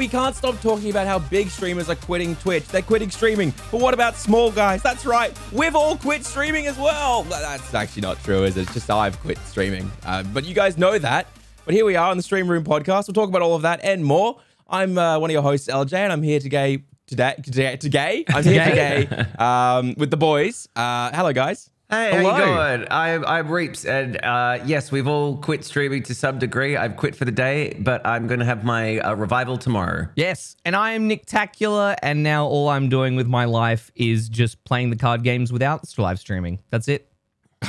We can't stop talking about how big streamers are quitting Twitch. They're quitting streaming. But what about small guys? That's right. We've all quit streaming as well. That's actually not true, is it? It's just I've quit streaming. But you guys know that. But here we are on the Stream Room podcast. We'll talk about all of that and more. I'm one of your hosts, LJ, and I'm here today with the boys. Hello, guys. Hey, how you going? I'm Reaps, and yes, we've all quit streaming to some degree. I've quit for the day, but I'm going to have my revival tomorrow. Yes, and I am Nicktacular, and now all I'm doing with my life is just playing the card games without live streaming. That's it.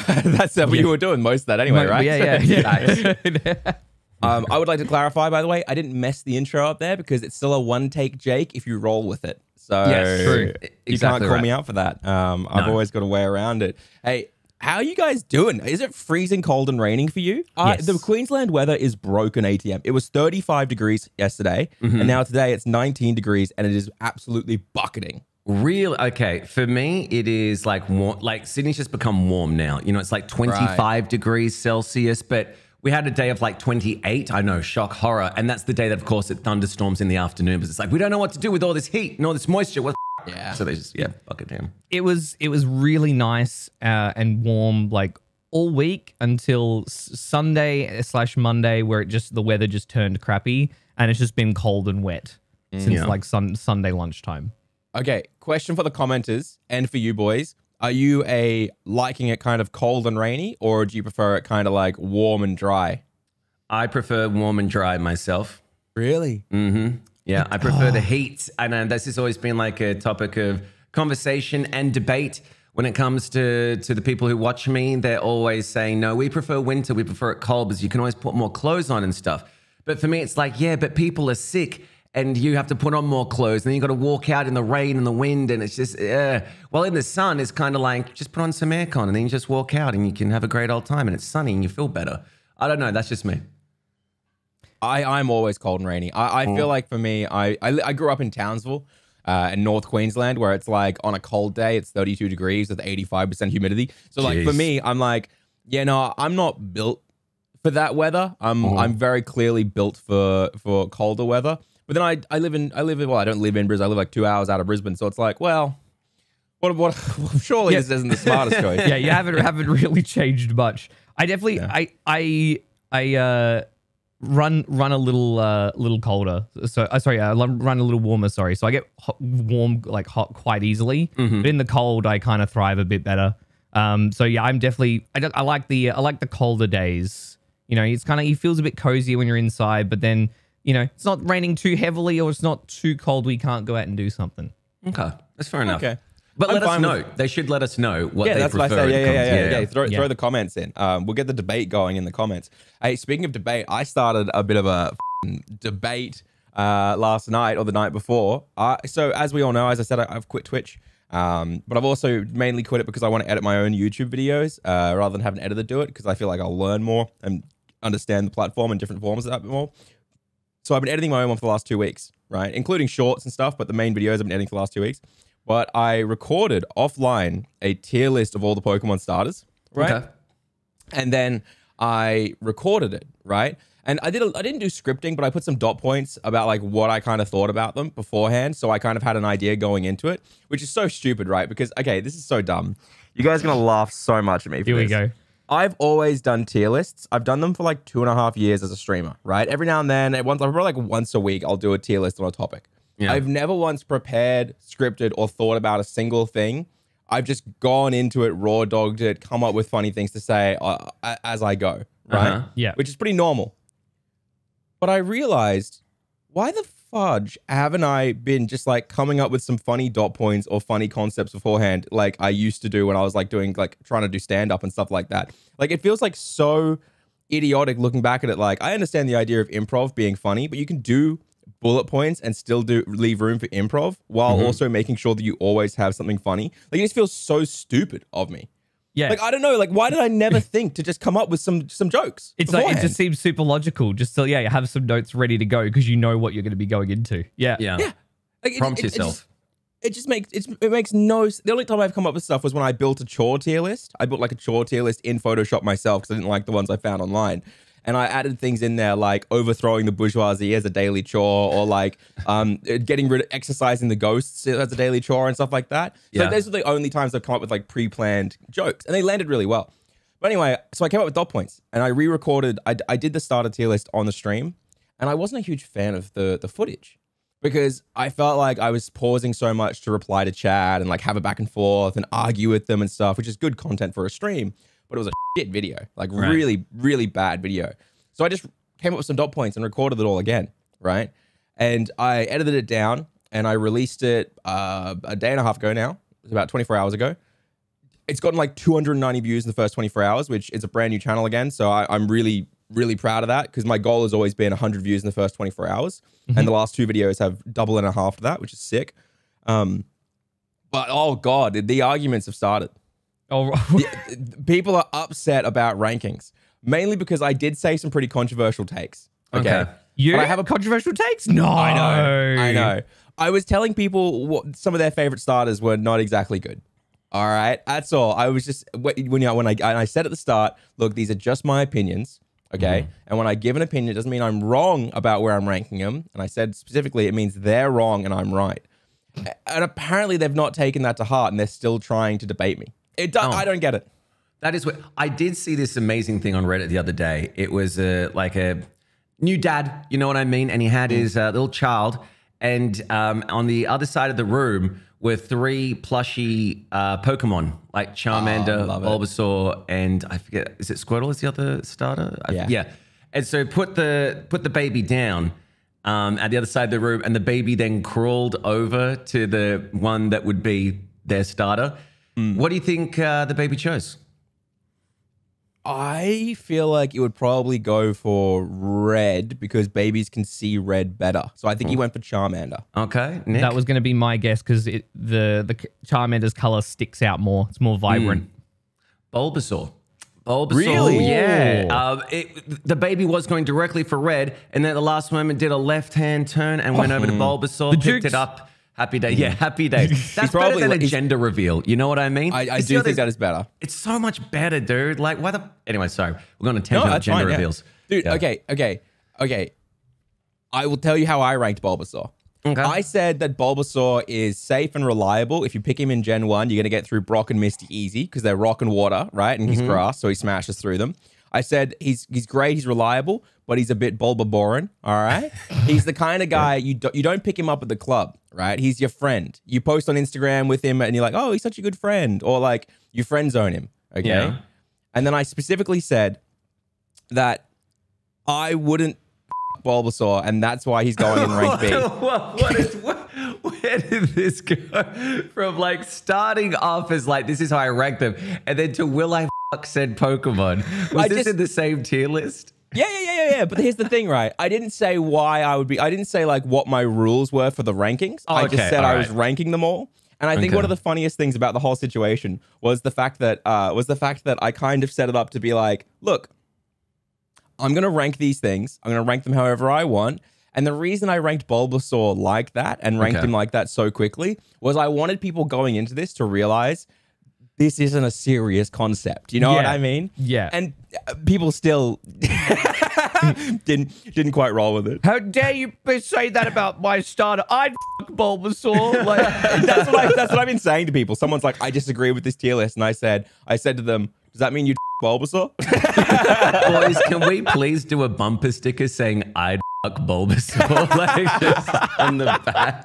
That's what you were doing most of that anyway, right? Yeah. I would like to clarify, by the way, I didn't mess the intro up there because it's still a one-take Jake if you roll with it. So yes, true. You can't call me out for that. I've always got a way around it. Hey, how are you guys doing? Is it freezing cold and raining for you? Yes. The Queensland weather is broken ATM. It was 35 degrees yesterday, and now today it's 19 degrees, and it is absolutely bucketing. Really? Okay. For me, it is like warm. Like Sydney's just become warm now. You know, it's like 25 degrees Celsius, but we had a day of like 28. I know, shock, horror. And that's the day that, of course, it thunderstorms in the afternoon. But it's like, we don't know what to do with all this heat and all this moisture. What the Yeah. So they just, bucket down. It was really nice and warm, like all week until Sunday/Monday, where the weather just turned crappy, and it's just been cold and wet since like Sunday lunchtime. Okay, question for the commenters and for you boys. Are you liking it kind of cold and rainy, or do you prefer it kind of like warm and dry? I prefer warm and dry myself. Really? Mm-hmm. Yeah, I prefer the heat. And this has always been like a topic of conversation and debate when it comes to the people who watch me. They're always saying, no, we prefer winter. We prefer it cold because you can always put more clothes on and stuff. But for me, it's like, yeah, but people are sick. And you have to put on more clothes, and then you got to walk out in the rain and the wind, and it's just, well, in the sun, it's kind of like, just put on some aircon, and then you just walk out, and you can have a great old time, and it's sunny, and you feel better. I don't know, that's just me. I'm always cold and rainy. I feel like for me, I grew up in Townsville, in North Queensland, where it's like on a cold day, it's 32 degrees with 85% humidity. So like for me, I'm like, yeah, no, I'm not built for that weather. I'm very clearly built for colder weather. But then I live in well, I don't live in Brisbane. I live like 2 hours out of Brisbane. So it's like, well, what surely this isn't the smartest choice. Yeah, you haven't really changed much. I definitely I run a little colder. So I run a little warmer. Sorry, so I get hot quite easily. But in the cold, I kind of thrive a bit better. So yeah, I like the colder days. You know, it's kind of, it feels a bit cozy when you're inside, but then, you know, it's not raining too heavily or it's not too cold. We can't go out and do something. Okay, that's fair enough. Okay. But let us know. They should let us know what they that's prefer. what I say. Yeah. Throw the comments in. We'll get the debate going in the comments. Hey, speaking of debate, I started a bit of a debate last night or the night before. So as we all know, as I said, I've quit Twitch. But I've also mainly quit it because I want to edit my own YouTube videos rather than have an editor do it, because I feel like I'll learn more and understand the platform and different forms of that a bit more. So I've been editing my own one for the last 2 weeks, right? Including shorts and stuff, but the main videos I've been editing for the last 2 weeks. But I recorded offline a tier list of all the Pokemon starters, right? Okay. And then I recorded it, right? And I didn't do scripting, but I put some dot points about like what I kind of thought about them beforehand. So I kind of had an idea going into it, which is so stupid, right? Because, okay, this is so dumb. You guys are going to laugh so much at me for Here this. we go. I've always done tier lists. I've done them for like 2.5 years as a streamer, right? Every now and then, probably like once a week, I'll do a tier list on a topic. Yeah. I've never once prepared, scripted, or thought about a single thing. I've just gone into it, raw dogged it, come up with funny things to say as I go, right? Yeah. Which is pretty normal. But I realized, why the fudge haven't I been just like coming up with some funny dot points or funny concepts beforehand, like I used to do when I was like doing, like trying to do stand up and stuff like that? Like, it feels like so idiotic looking back at it. Like, I understand the idea of improv being funny, but you can do bullet points and still leave room for improv while also making sure that you always have something funny. Like, it just feels so stupid of me. Yeah. Like, I don't know. Like, why did I never think to just come up with some jokes? It's beforehand? Like, it just seems super logical. Just so, you have some notes ready to go because you know what you're going to be going into. Yeah. Like, Prompt yourself. It makes no. The only time I've come up with stuff was when I built a chore tier list. I built like a chore tier list in Photoshop myself because I didn't like the ones I found online. And I added things in there like overthrowing the bourgeoisie as a daily chore, or like getting rid of exercising the ghosts as a daily chore and stuff like that. So those are the only times I've come up with like pre-planned jokes, and they landed really well. But anyway, so I came up with dot points, and I re-recorded. I did the starter tier list on the stream, and I wasn't a huge fan of the footage, because I felt like I was pausing so much to reply to chat and like have a back and forth and argue with them and stuff, which is good content for a stream, but it was a shit video, like really, really bad video. So I just came up with some dot points and recorded it all again, right? And I edited it down and I released it a day and a half ago now. It was about 24 hours ago. It's gotten like 290 views in the first 24 hours, which is a brand new channel again. So I'm really, really proud of that, because my goal has always been 100 views in the first 24 hours. And the last 2 videos have double and a half to that, which is sick. But oh God, the arguments have started. Oh, People are upset about rankings, mainly because I did say some pretty controversial takes. Okay. You I have a controversial takes? No. I know. I was telling people what some of their favorite starters were not exactly good. All right. That's all. I was just, when I said at the start, look, these are just my opinions. Okay. And when I give an opinion, it doesn't mean I'm wrong about where I'm ranking them. And I said specifically, it means they're wrong and I'm right. And apparently they've not taken that to heart, and they're still trying to debate me. I don't get it. That is what I did see this amazing thing on Reddit the other day. It was like a new dad, you know what I mean? And he had his little child, and on the other side of the room were 3 plushy Pokemon, like Charmander, Bulbasaur, and I forget, is it Squirtle is the other starter? Yeah. And so put the baby down at the other side of the room, and the baby then crawled over to the one that would be their starter. What do you think the baby chose? I feel like it would probably go for red, because babies can see red better. So I think he went for Charmander. Okay, Nick? That was going to be my guess, because the Charmander's color sticks out more. It's more vibrant. Bulbasaur. Really? Yeah. The baby was going directly for red, and then at the last moment did a left-hand turn and went over to Bulbasaur, picked it up. Happy day. Yeah, happy day. That's probably better than a gender reveal. You know what I mean? I do think that is better. It's so much better, dude. Like, why the... Anyway, sorry. We're going to tangent about gender reveals. Dude, okay. I will tell you how I ranked Bulbasaur. Okay. I said that Bulbasaur is safe and reliable. If you pick him in Gen 1, you're going to get through Brock and Misty easy, because they're rock and water, right? And he's grass, so he smashes through them. I said he's great, he's reliable, but he's a bit Bulbaboran, all right? He's the kind of guy, you don't pick him up at the club, right? He's your friend. You post on Instagram with him and you're like, oh, he's such a good friend. Or like, you friend zone him, okay? Yeah. And then I specifically said that I wouldn't Bulbasaur, and that's why he's going in rank B. Where did this go? From like starting off as like, this is how I rank them, and then to will I said Pokemon. Was this in the same tier list? Yeah. But here's the thing, right? I didn't say why I didn't say like what my rules were for the rankings. I just said I was ranking them all. And I think one of the funniest things about the whole situation was the fact that I kind of set it up to be like, look, I'm going to rank these things. I'm going to rank them however I want. And the reason I ranked Bulbasaur like that and ranked him like that so quickly was I wanted people going into this to realize this isn't a serious concept. You know what I mean? Yeah. And people still didn't quite roll with it. How dare you say that about my starter? I'd fuck Bulbasaur. Like, that's what I've been saying to people. Someone's like, I disagree with this tier list. And I said to them, does that mean you'd Bulbasaur? Boys, can we please do a bumper sticker saying I'd fuck Bulbasaur? Like, just on the back.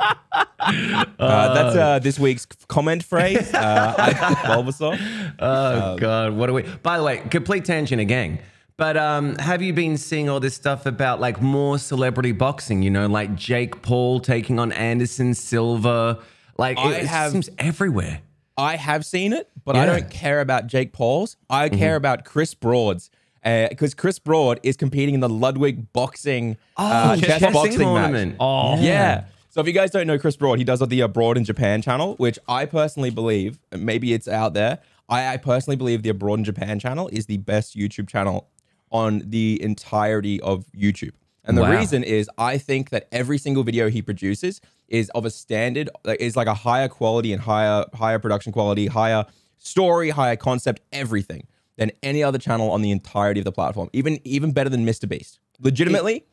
That's this week's comment phrase. I'd fuck Bulbasaur. Oh, God. What are we... By the way, complete tangent again. But have you been seeing all this stuff about like more celebrity boxing? You know, like Jake Paul taking on Anderson Silva. Like it seems everywhere. I have seen it, but I don't care about Jake Paul's. I care about Chris Broad's, because Chris Broad is competing in the Ludwig boxing chess boxing match. Oh, yeah. So if you guys don't know Chris Broad, he does the Abroad in Japan channel, which I personally believe, maybe it's out there, I personally believe the Abroad in Japan channel is the best YouTube channel on the entirety of YouTube. And the reason is I think that every single video he produces is of a standard, is like a higher quality and higher production quality, higher story, higher concept, everything. than any other channel on the entirety of the platform. Even better than Mr. Beast. Legitimately,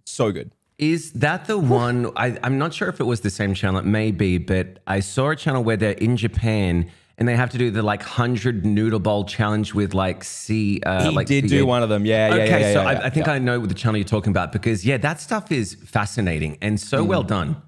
so good. Is that the one? I'm not sure if it was the same channel. It may be, but I saw a channel where they're in Japan and they have to do the like 100 noodle bowl challenge with like He did do one of them. Yeah. Okay, so I think I know the channel you're talking about because that stuff is fascinating and so well done.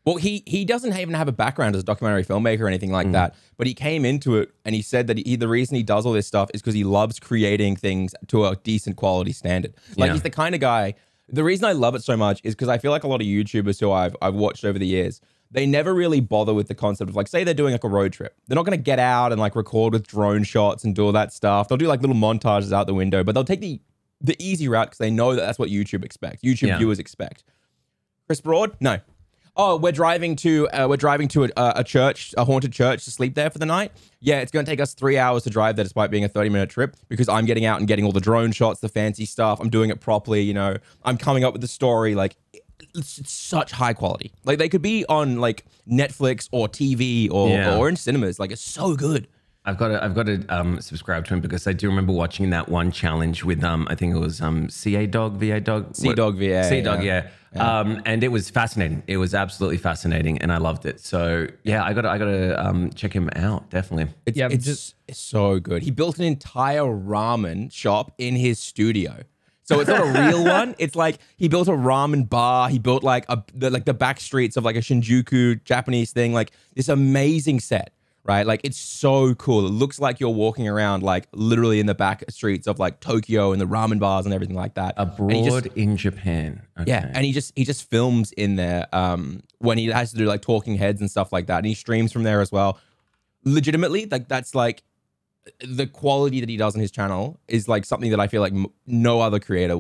Well, he doesn't even have a background as a documentary filmmaker or anything like that, but he came into it and he said that the reason he does all this stuff is because he loves creating things to a decent quality standard. Like he's the kind of guy. The reason I love it so much is because I feel like a lot of YouTubers who I've watched over the years, they never really bother with the concept of like, say they're doing like a road trip. They're not going to get out and like record with drone shots and do all that stuff. They'll do like little montages out the window, but they'll take the easy route because they know that that's what YouTube expects. YouTube viewers expect. Chris Broad, no. Oh, we're driving to a church, a haunted church, to sleep there for the night. Yeah, it's going to take us 3 hours to drive there, despite being a 30-minute trip, because I'm getting out and getting all the drone shots, the fancy stuff. I'm doing it properly. You know, I'm coming up with the story. Like, it's such high quality. Like, they could be on like Netflix or TV or in cinemas. Like, it's so good. I've got to subscribe to him because I do remember watching that one challenge with I think it was CA-Dog, VA-Dog? C-Dog, VA. C-Dog, yeah. And it was fascinating. It was absolutely fascinating, and I loved it. So yeah, I got to check him out definitely. It's so good. He built an entire ramen shop in his studio. So it's not a real one. It's like he built a ramen bar. He built like the back streets of like a Shinjuku Japanese thing. Like this amazing set. Right? Like, it's so cool. It looks like you're walking around, like, literally in the back streets of, like, Tokyo and the ramen bars and everything like that. Abroad in Japan. Okay. Yeah, and he just films in there when he has to do, like, talking heads and stuff like that. And he streams from there as well. Legitimately, like, that's, like, the quality that he does on his channel is, like, something that I feel like no other creator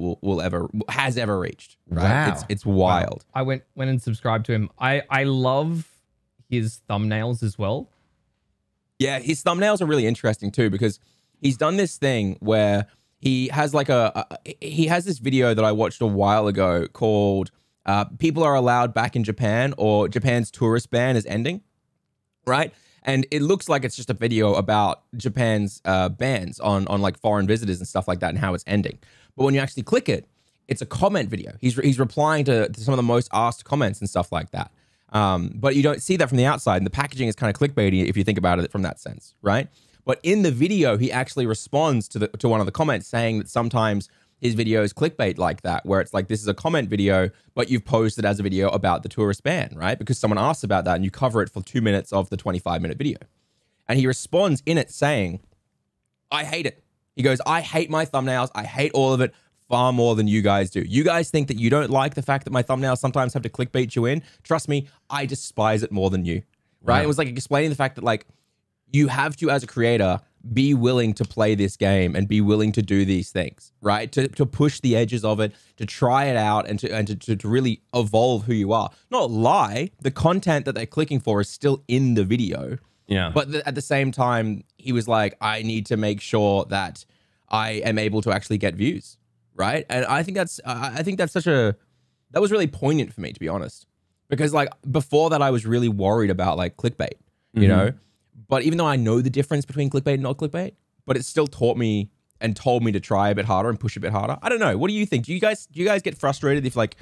has ever reached. Right? Wow. It's wild. Wow. I went and subscribed to him. I love his thumbnails as well. Yeah, his thumbnails are really interesting too because he's done this thing where he has like he has this video that I watched a while ago called "People Are Allowed Back in Japan" or "Japan's Tourist Ban is Ending," right? And it looks like it's just a video about Japan's bans on like foreign visitors and stuff like that and how it's ending. But when you actually click it, it's a comment video. He's replying to some of the most asked comments and stuff like that. But you don't see that from the outside, and the packaging is kind of clickbaity if you think about it from that sense, right? But in the video, he actually responds to one of the comments saying that sometimes his video is clickbait like that, where it's like, this is a comment video, but you've posted as a video about the tourist ban, right? Because someone asks about that and you cover it for 2 minutes of the 25-minute video. And he responds in it saying, I hate it. He goes, I hate my thumbnails. I hate all of it. Far more than you guys do. You guys think that you don't like the fact that my thumbnails sometimes have to clickbait you in. Trust me, I despise it more than you, right? It was like explaining the fact that like you have to, as a creator, be willing to play this game and be willing to do these things, right? To push the edges of it, to try it out and to really evolve who you are. Not lie, the content that they're clicking for is still in the video. Yeah. But at the same time, he was like, I need to make sure that I am able to actually get views. Right. And I think that's that was really poignant for me, to be honest, because like before that, I was really worried about like clickbait, you know, but even though I know the difference between clickbait and not clickbait, but it still taught me and told me to try a bit harder and push a bit harder. I don't know. What do you think? Do you guys get frustrated if like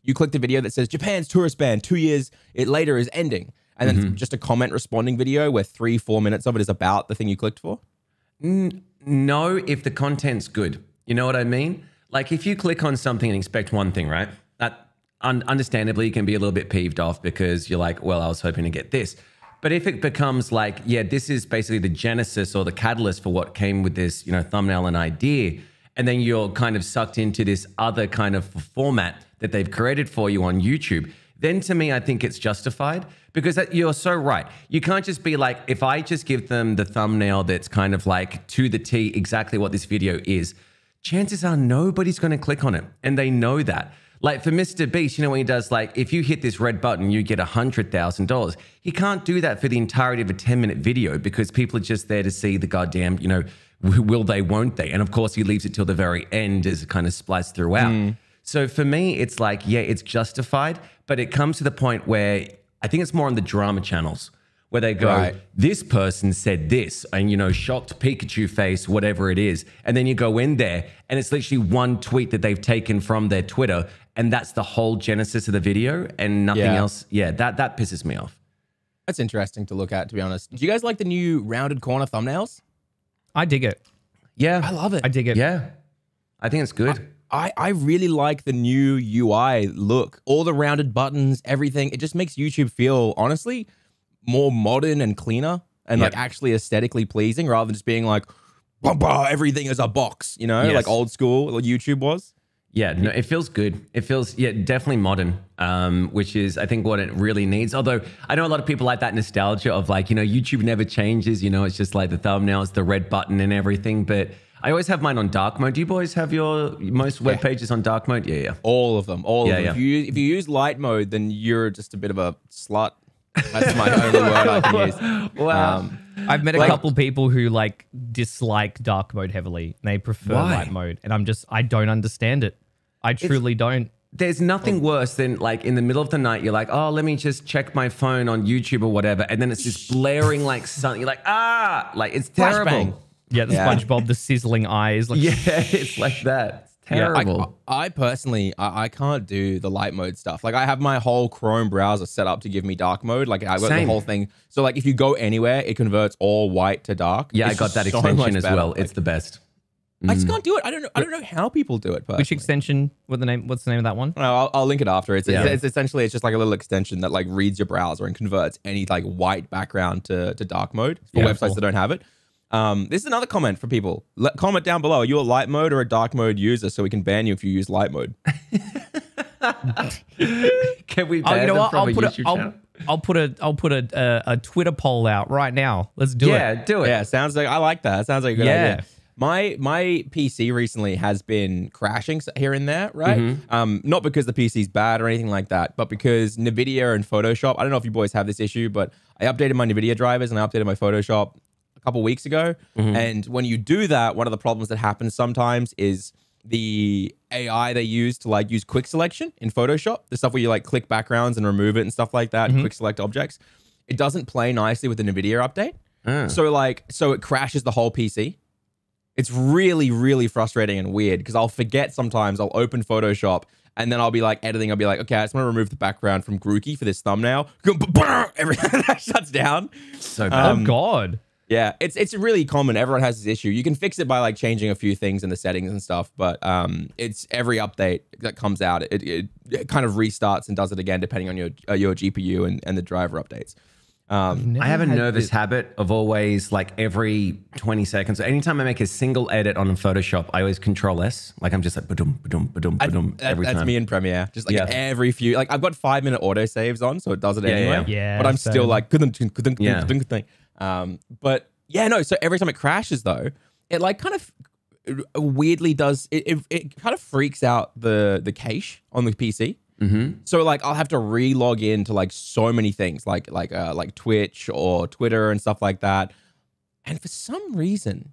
you click the video that says Japan's tourist ban 2 years later is ending, and then it's just a comment responding video where 3-4 minutes of it is about the thing you clicked for? No, if the content's good. You know what I mean? Like if you click on something and expect one thing, right? That understandably you can be a little bit peeved off because you're like, well, I was hoping to get this. But if it becomes like, yeah, this is basically the genesis or the catalyst for what came with this, you know, thumbnail and idea, and then you're kind of sucked into this other kind of format that they've created for you on YouTube, then to me, I think it's justified because you're so right. You can't just be like, if I just give them the thumbnail that's kind of like to the T exactly what this video is, chances are nobody's going to click on it. And they know that. Like for Mr. Beast, you know, when he does like, if you hit this red button, you get $100,000. He can't do that for the entirety of a 10-minute video because people are just there to see the goddamn, you know, will they, won't they? And of course, he leaves it till the very end as it kind of spliced throughout. So for me, it's like, yeah, it's justified, but it comes to the point where I think it's more on the drama channels where they go, Right. this person said this, and, you know, shocked Pikachu face, whatever it is. And then you go in there and it's literally one tweet that they've taken from their Twitter. And that's the whole genesis of the video and nothing else. Yeah, that pisses me off. That's interesting to look at, to be honest. Do you guys like the new rounded corner thumbnails? I dig it. Yeah. I love it. I dig it. Yeah. I think it's good. I really like the new UI look. All the rounded buttons, everything. It just makes YouTube feel, honestly, more modern and cleaner and like actually aesthetically pleasing rather than just being like, bah, bah, everything is a box, you know, like old school like YouTube was. Yeah, no, it feels good. It feels, definitely modern, which is, I think, what it really needs. Although I know a lot of people like that nostalgia of like, you know, YouTube never changes. You know, it's just like the thumbnails, the red button and everything. But I always have mine on dark mode. Do you boys have your most web pages on dark mode? Yeah. All of them. All of them. Yeah. If you use light mode, then you're just a bit of a slut. That's my only word I can use. Wow. I've met a couple people who like dislike dark mode heavily. They prefer light mode. And I don't understand it. I truly don't. There's nothing worse than like in the middle of the night, you're like, oh, let me just check my phone on YouTube or whatever. And then it's just blaring like something. You're like, like it's terrible. Flashbang. Yeah, the SpongeBob, the sizzling eyes. Like, Yeah, it's like that. It's terrible. I personally, I can't do the light mode stuff. Like I have my whole Chrome browser set up to give me dark mode. Like I got the whole thing. So like if you go anywhere, it converts all white to dark. Yeah, It's I got that just so extension much as better. well. Like, It's the best. I just can't do it. I don't know how people do it. Personally. which extension? What's the name of that one? No, I'll link it after. It's essentially it's just like a little extension that like reads your browser and converts any like white background to dark mode for websites that don't have it. This is another comment for people. Comment down below. Are you a light mode or a dark mode user so we can ban you if you use light mode? Can we ban them from a YouTube channel? I'll put a Twitter poll out right now. Let's do it. Yeah, do it. Yeah, sounds like I like that. Sounds like a good idea. My PC recently has been crashing here and there, right? Not because the PC's bad or anything like that, but because NVIDIA and Photoshop, I don't know if you boys have this issue, but I updated my NVIDIA drivers and I updated my Photoshop a couple weeks ago. And when you do that, one of the problems that happens sometimes is the AI they use to like use quick selection in Photoshop, the stuff where you like click backgrounds and remove it and stuff like that, and quick select objects. It doesn't play nicely with the NVIDIA update. So it crashes the whole PC. It's really, really frustrating and weird because I'll forget sometimes. I'll open Photoshop and then I'll be like editing. I'll be like, okay, I just want to remove the background from Grookey for this thumbnail. Everything that shuts down. So bad. Oh God. Yeah, it's really common. Everyone has this issue. You can fix it by like changing a few things in the settings and stuff, but it's every update that comes out, it kind of restarts and does it again depending on your GPU and the driver updates. I have a nervous habit of always like every 20 seconds. Anytime I make a single edit on Photoshop, I always Control S. Like I'm just like ba-dum, ba-dum, ba-dum, ba-dum every time. That's me in Premiere. Just like every few, like I've got 5-minute autosaves on, so it does it anyway. Yeah, but I'm still like, Yeah. but yeah, no. So every time it crashes though, it like kind of weirdly does, it kind of freaks out the cache on the PC. So like I'll have to re-log into like so many things like Twitch or Twitter and stuff like that. And for some reason,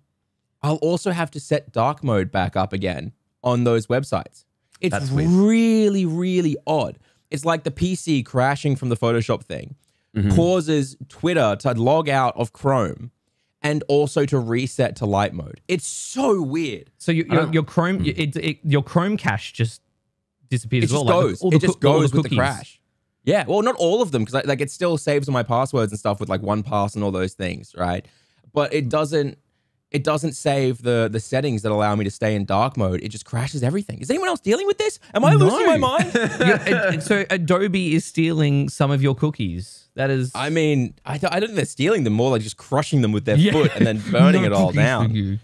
I'll also have to set dark mode back up again on those websites. It's really, really odd. It's like the PC crashing from the Photoshop thing causes Twitter to log out of Chrome and also to reset to light mode. It's so weird. So your Chrome your Chrome cache just disappears It as well. just goes. It just goes with the cookies. crash. Yeah, well, not all of them because like it still saves all my passwords and stuff with like 1Pass and all those things, right? But it doesn't save the settings that allow me to stay in dark mode. It just crashes everything. Is anyone else dealing with this? Am I losing my mind? So Adobe is stealing some of your cookies. That is. I mean, I don't think they're stealing them, more like just crushing them with their foot and then burning it all down.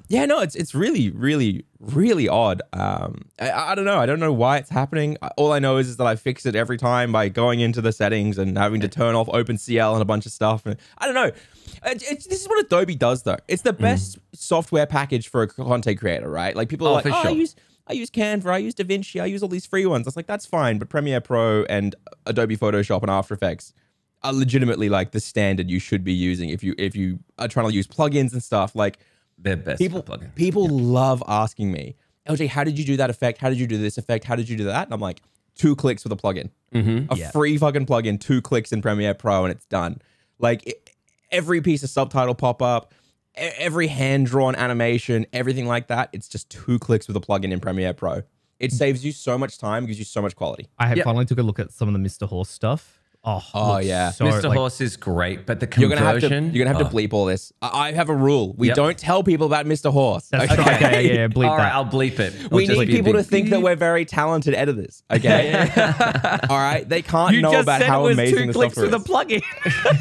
Yeah, no, it's really, really, really odd. I don't know. I don't know why it's happening. All I know is that I fix it every time by going into the settings and having to turn off OpenCL and a bunch of stuff. And I don't know. This is what Adobe does, though. It's the best software package for a content creator, right? Like people are like, I use Canva, I use DaVinci, I use all these free ones. I was like, that's fine, but Premiere Pro and Adobe Photoshop and After Effects are legitimately like the standard you should be using if you are trying to use plugins and stuff. Like they're best. People love asking me, LJ, how did you do that effect? How did you do this effect? How did you do that? And I'm like, 2 clicks with a plugin. A free fucking plugin, 2 clicks in Premiere Pro, and it's done. Every piece of subtitle pop up, every hand-drawn animation, everything like that. It's just 2 clicks with a plugin in Premiere Pro. It saves you so much time, gives you so much quality. I have finally took a look at some of the Mr. Horse stuff. Oh yeah, so, Mr. Horse is great, but the conversion... You're gonna have to bleep all this. I have a rule. We don't tell people about Mr. Horse. That's right. Okay, yeah, bleep all right, that. I'll bleep it. We need people to think that we're very talented editors. Okay. All right. They can't know about how amazing the software is. with a plugin.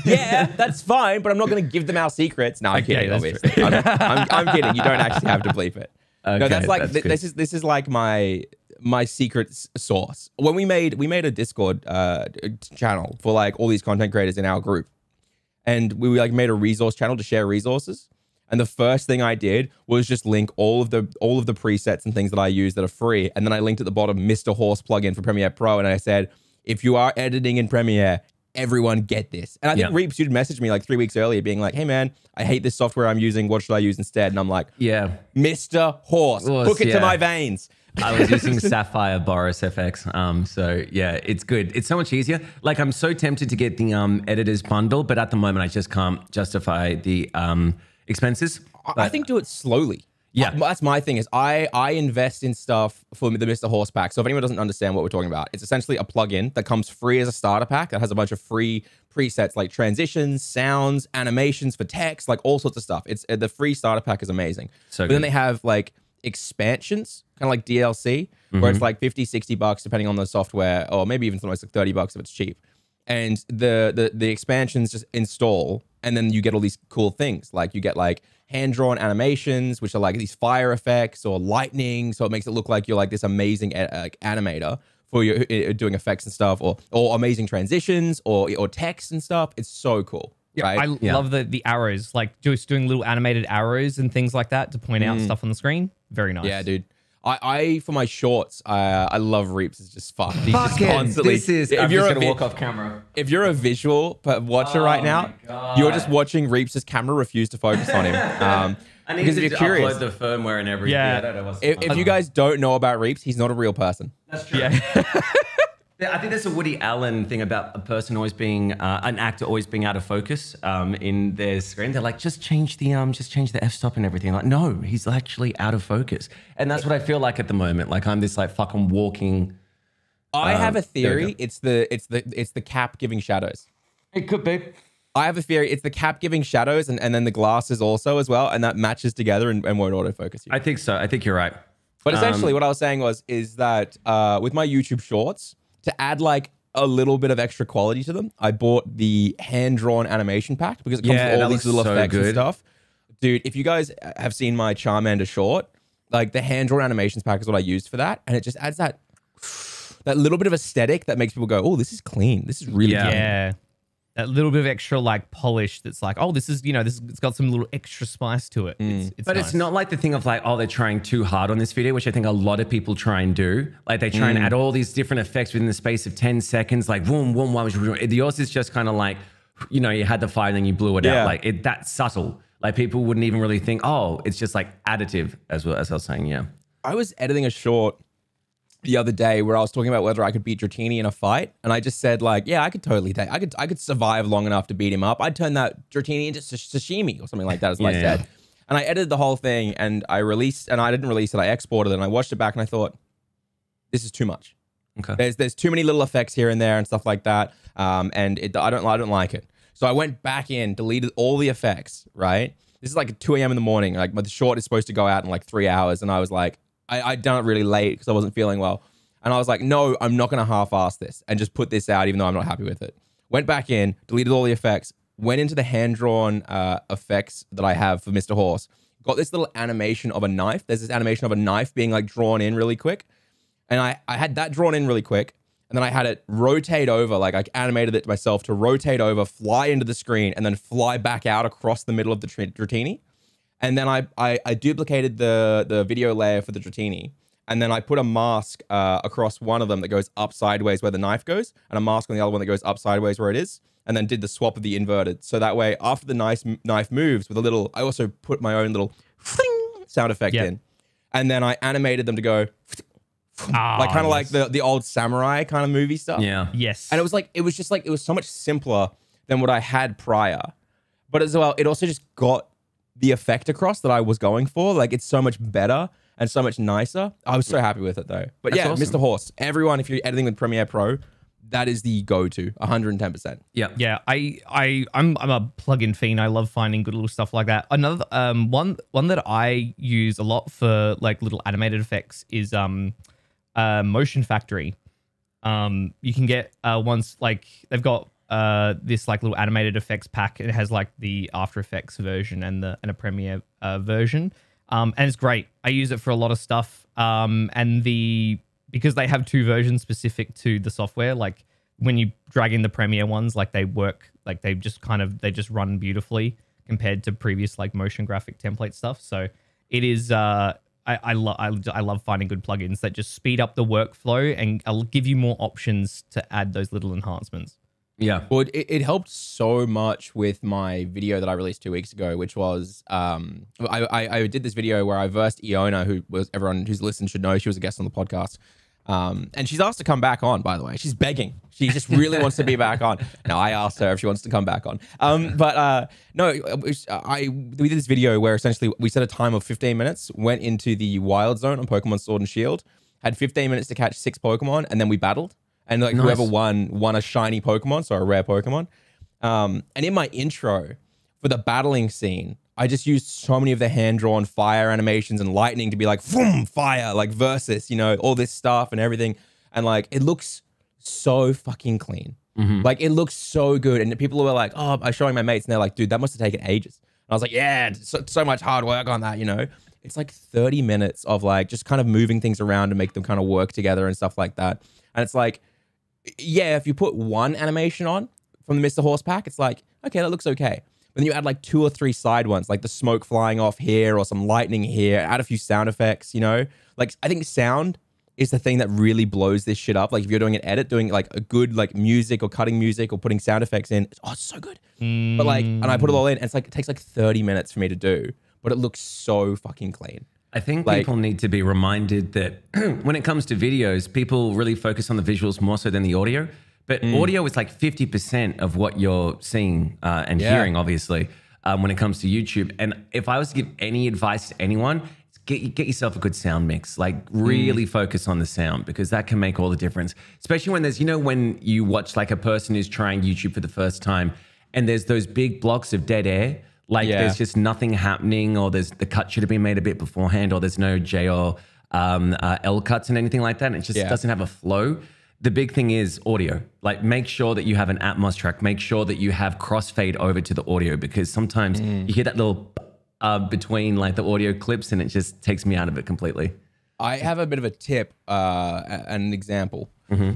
Yeah, that's fine, but I'm not going to give them our secrets. No, I'm kidding. Obviously, I'm kidding. You don't actually have to bleep it. Okay, no, that's like this is like my secret sauce. When we made a Discord channel for like all these content creators in our group, and we like made a resource channel to share resources. And the first thing I did was just link all of the presets and things that I use that are free. And then I linked at the bottom Mr. Horse plugin for Premiere Pro, and I said, if you are editing in Premiere, everyone get this. And I think Reaps, you'd messaged me like 3 weeks earlier being like, hey man, I hate this software I'm using. What should I use instead? And I'm like, Mr. Horse, hook it to my veins. I was using Sapphire Boris FX. So yeah, it's good. It's so much easier. Like I'm so tempted to get the editor's bundle, but at the moment I just can't justify the expenses. I think do it slowly. Yeah. That's my thing is I invest in stuff for the Mr. Horse pack. So if anyone doesn't understand what we're talking about, it's essentially a plugin that comes free as a starter pack that has a bunch of free presets like transitions, sounds, animations for text, like all sorts of stuff. It's the free starter pack is amazing. But then they have like expansions, kind of like DLC, where it's like 50, 60 bucks depending on the software, or maybe even sometimes like 30 bucks if it's cheap. And the expansions just install, and then you get all these cool things. Like you get like hand-drawn animations, which are like these fire effects or lightning, so it makes it look like you're like this amazing animator for your doing effects and stuff, or amazing transitions or text and stuff. It's so cool. Yeah, right? I love the arrows, like just doing little animated arrows and things like that to point out stuff on the screen. Very nice. Yeah, dude. I for my shorts, I love Reaps. It's just fun. This is. I'm just gonna walk off camera. If you're a visual watcher right now, you're just watching Reaps' camera refuse to focus on him. I need to upload the firmware and everything. Yeah. I don't know what's if you guys don't know about Reaps, he's not a real person. That's true. I think there's a Woody Allen thing about a person always being an actor always being out of focus in their screen. They're like, just change the f-stop and everything. Like, no, he's actually out of focus, and that's what I feel like at the moment. Like I'm this like fucking walking. I have a theory. It's the cap giving shadows. It could be. I have a theory. It's the cap giving shadows, and then the glasses also as well, and that matches together and won't autofocus you. I think so. I think you're right. But essentially, what I was saying is that with my YouTube Shorts, to add like a little bit of extra quality to them, I bought the hand-drawn animation pack because it comes with all these little effects and stuff. Dude, if you guys have seen my Charmander short, like the hand-drawn animations pack is what I used for that, and it just adds that little bit of aesthetic that makes people go, "Oh, this is clean. This is really clean." Yeah. That little bit of extra like polish that's like, oh, this is, it's got some little extra spice to it. It's but nice. It's not like the thing of like, oh, they're trying too hard on this video, which I think a lot of people try and do. Like they try and add all these different effects within the space of 10 seconds, like boom, boom, boom. Yours is just kind of like, you had the fire and then you blew it out. Like that's subtle. Like people wouldn't even really think, oh, it's just like additive as well, as I was saying, yeah. I was editing a short the other day where I was talking about whether I could beat Dratini in a fight, and I just said like, yeah, I could totally I could survive long enough to beat him up. I'd turn that Dratini into sashimi or something like that, as I said. And I edited the whole thing, and I didn't release it. I exported it, and I watched it back, and I thought, this is too much. Okay. There's too many little effects here and there and stuff like that, and I don't like it. So I went back in, deleted all the effects. Right. This is like 2 a.m. in the morning. Like the short is supposed to go out in like 3 hours, and I was like, I'd done it really late because I wasn't feeling well. And I was like, no, I'm not going to half-ass this and just put this out even though I'm not happy with it. Went back in, deleted all the effects, went into the hand-drawn effects that I have for Mr. Horse. Got this little animation of a knife. There's this animation of a knife being like drawn in really quick. And I had that drawn in really quick. And then I had it rotate over, like I animated it myself to rotate over, fly into the screen, and then fly back out across the middle of the Dratini. And then I duplicated the video layer for the Dratini. And then I put a mask across one of them that goes up sideways where the knife goes, and a mask on the other one that goes up sideways where it is. And then did the swap of the inverted. So that way, after the knife moves with a little, I also put my own little sound effect in. And then I animated them to go like kind of like the old samurai kind of movie stuff. Yeah. Yes. And it was so much simpler than what I had prior. But as well, it also just got the effect across that I was going for. Like, it's so much better and so much nicer. I was so happy with it though. But yeah, awesome. Mr. Horse, everyone, if you're editing with Premiere Pro, that is the go-to, 110%. Yeah. I'm a plugin fiend. I love finding good little stuff like that. Another one that I use a lot for like little animated effects is Motion Factory. You can get ones like they've got this like little animated effects pack. It has like the After Effects version and a Premiere version. And it's great. I use it for a lot of stuff. Because they have two versions specific to the software, like when you drag in the Premiere ones, like they work, like they just run beautifully compared to previous like motion graphic template stuff. So it is, I love finding good plugins that just speed up the workflow and I'll give you more options to add those little enhancements. Yeah. Well, it helped so much with my video that I released 2 weeks ago, which was, I did this video where I versed Iona, who was, everyone who's listened should know, she was a guest on the podcast. And she's asked to come back on, by the way. She's begging. She just really wants to be back on. No, I asked her if she wants to come back on. No, we did this video where essentially we set a time of 15 minutes, went into the wild zone on Pokemon Sword and Shield, had 15 minutes to catch 6 Pokemon, and then we battled. And like whoever won a shiny Pokemon, so a rare Pokemon. And in my intro for the battling scene, I just used so many of the hand-drawn fire animations and lightning to be like, vroom, fire, like versus, you know, all this stuff and everything. And like, it looks so fucking clean. Like, it looks so good. And people were like, oh, I was showing my mates and they're like, dude, that must have taken ages. And I was like, yeah, so much hard work on that, you know? It's like 30 minutes of like, just kind of moving things around to make them kind of work together and stuff like that. And it's like, yeah, if you put one animation on from the Mr. Horse pack, it's like, okay, that looks okay. But then you add like 2 or 3 side ones, like the smoke flying off here or some lightning here, add a few sound effects, you know? Like, I think sound is the thing that really blows this shit up. Like, if you're doing an edit, doing like a good like music or cutting music or putting sound effects in, it's so good. But like, and I put it all in, and it's like, it takes like 30 minutes for me to do, but it looks so fucking clean. I think people need to be reminded that when it comes to videos, people really focus on the visuals more so than the audio. But audio is like 50% of what you're seeing and hearing, obviously, when it comes to YouTube. And if I was to give any advice to anyone, it's get yourself a good sound mix. Like, really focus on the sound, because that can make all the difference. Especially when there's, you know, when you watch like a person who's trying YouTube for the first time and there's those big blocks of dead air. Like, there's just nothing happening, or there's the cut should have been made a bit beforehand, or there's no J or L cuts and anything like that. And it just doesn't have a flow. The big thing is audio. Like, make sure that you have an Atmos track. Make sure that you have crossfade over to the audio, because sometimes you hear that little between like the audio clips and it just takes me out of it completely. I have a bit of a tip and an example.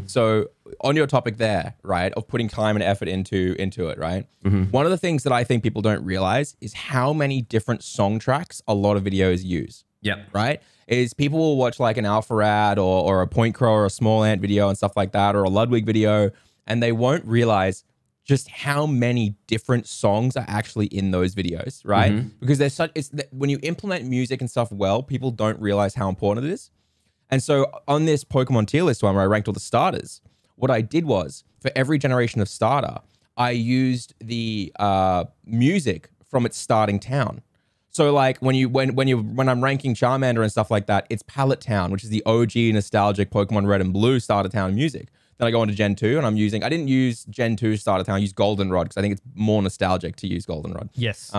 So on your topic there, right, of putting time and effort into it, right? One of the things that I think people don't realize is how many different song tracks a lot of videos use. Right? Is people will watch like an Alpharad or a Point Crow or a Small Ant video and stuff like that, or a Ludwig video, and they won't realize just how many different songs are actually in those videos, right? Because there's such, when you implement music and stuff well, people don't realize how important it is. And so on this Pokemon tier list one where I ranked all the starters, what I did was, for every generation of starter, I used the music from its starting town. So like when I'm ranking Charmander and stuff like that, it's Pallet Town, which is the OG nostalgic Pokemon Red and Blue starter town music. Then I go into Gen 2 and I didn't use Gen 2 starter town, I used Goldenrod because I think it's more nostalgic to use Goldenrod. Yes.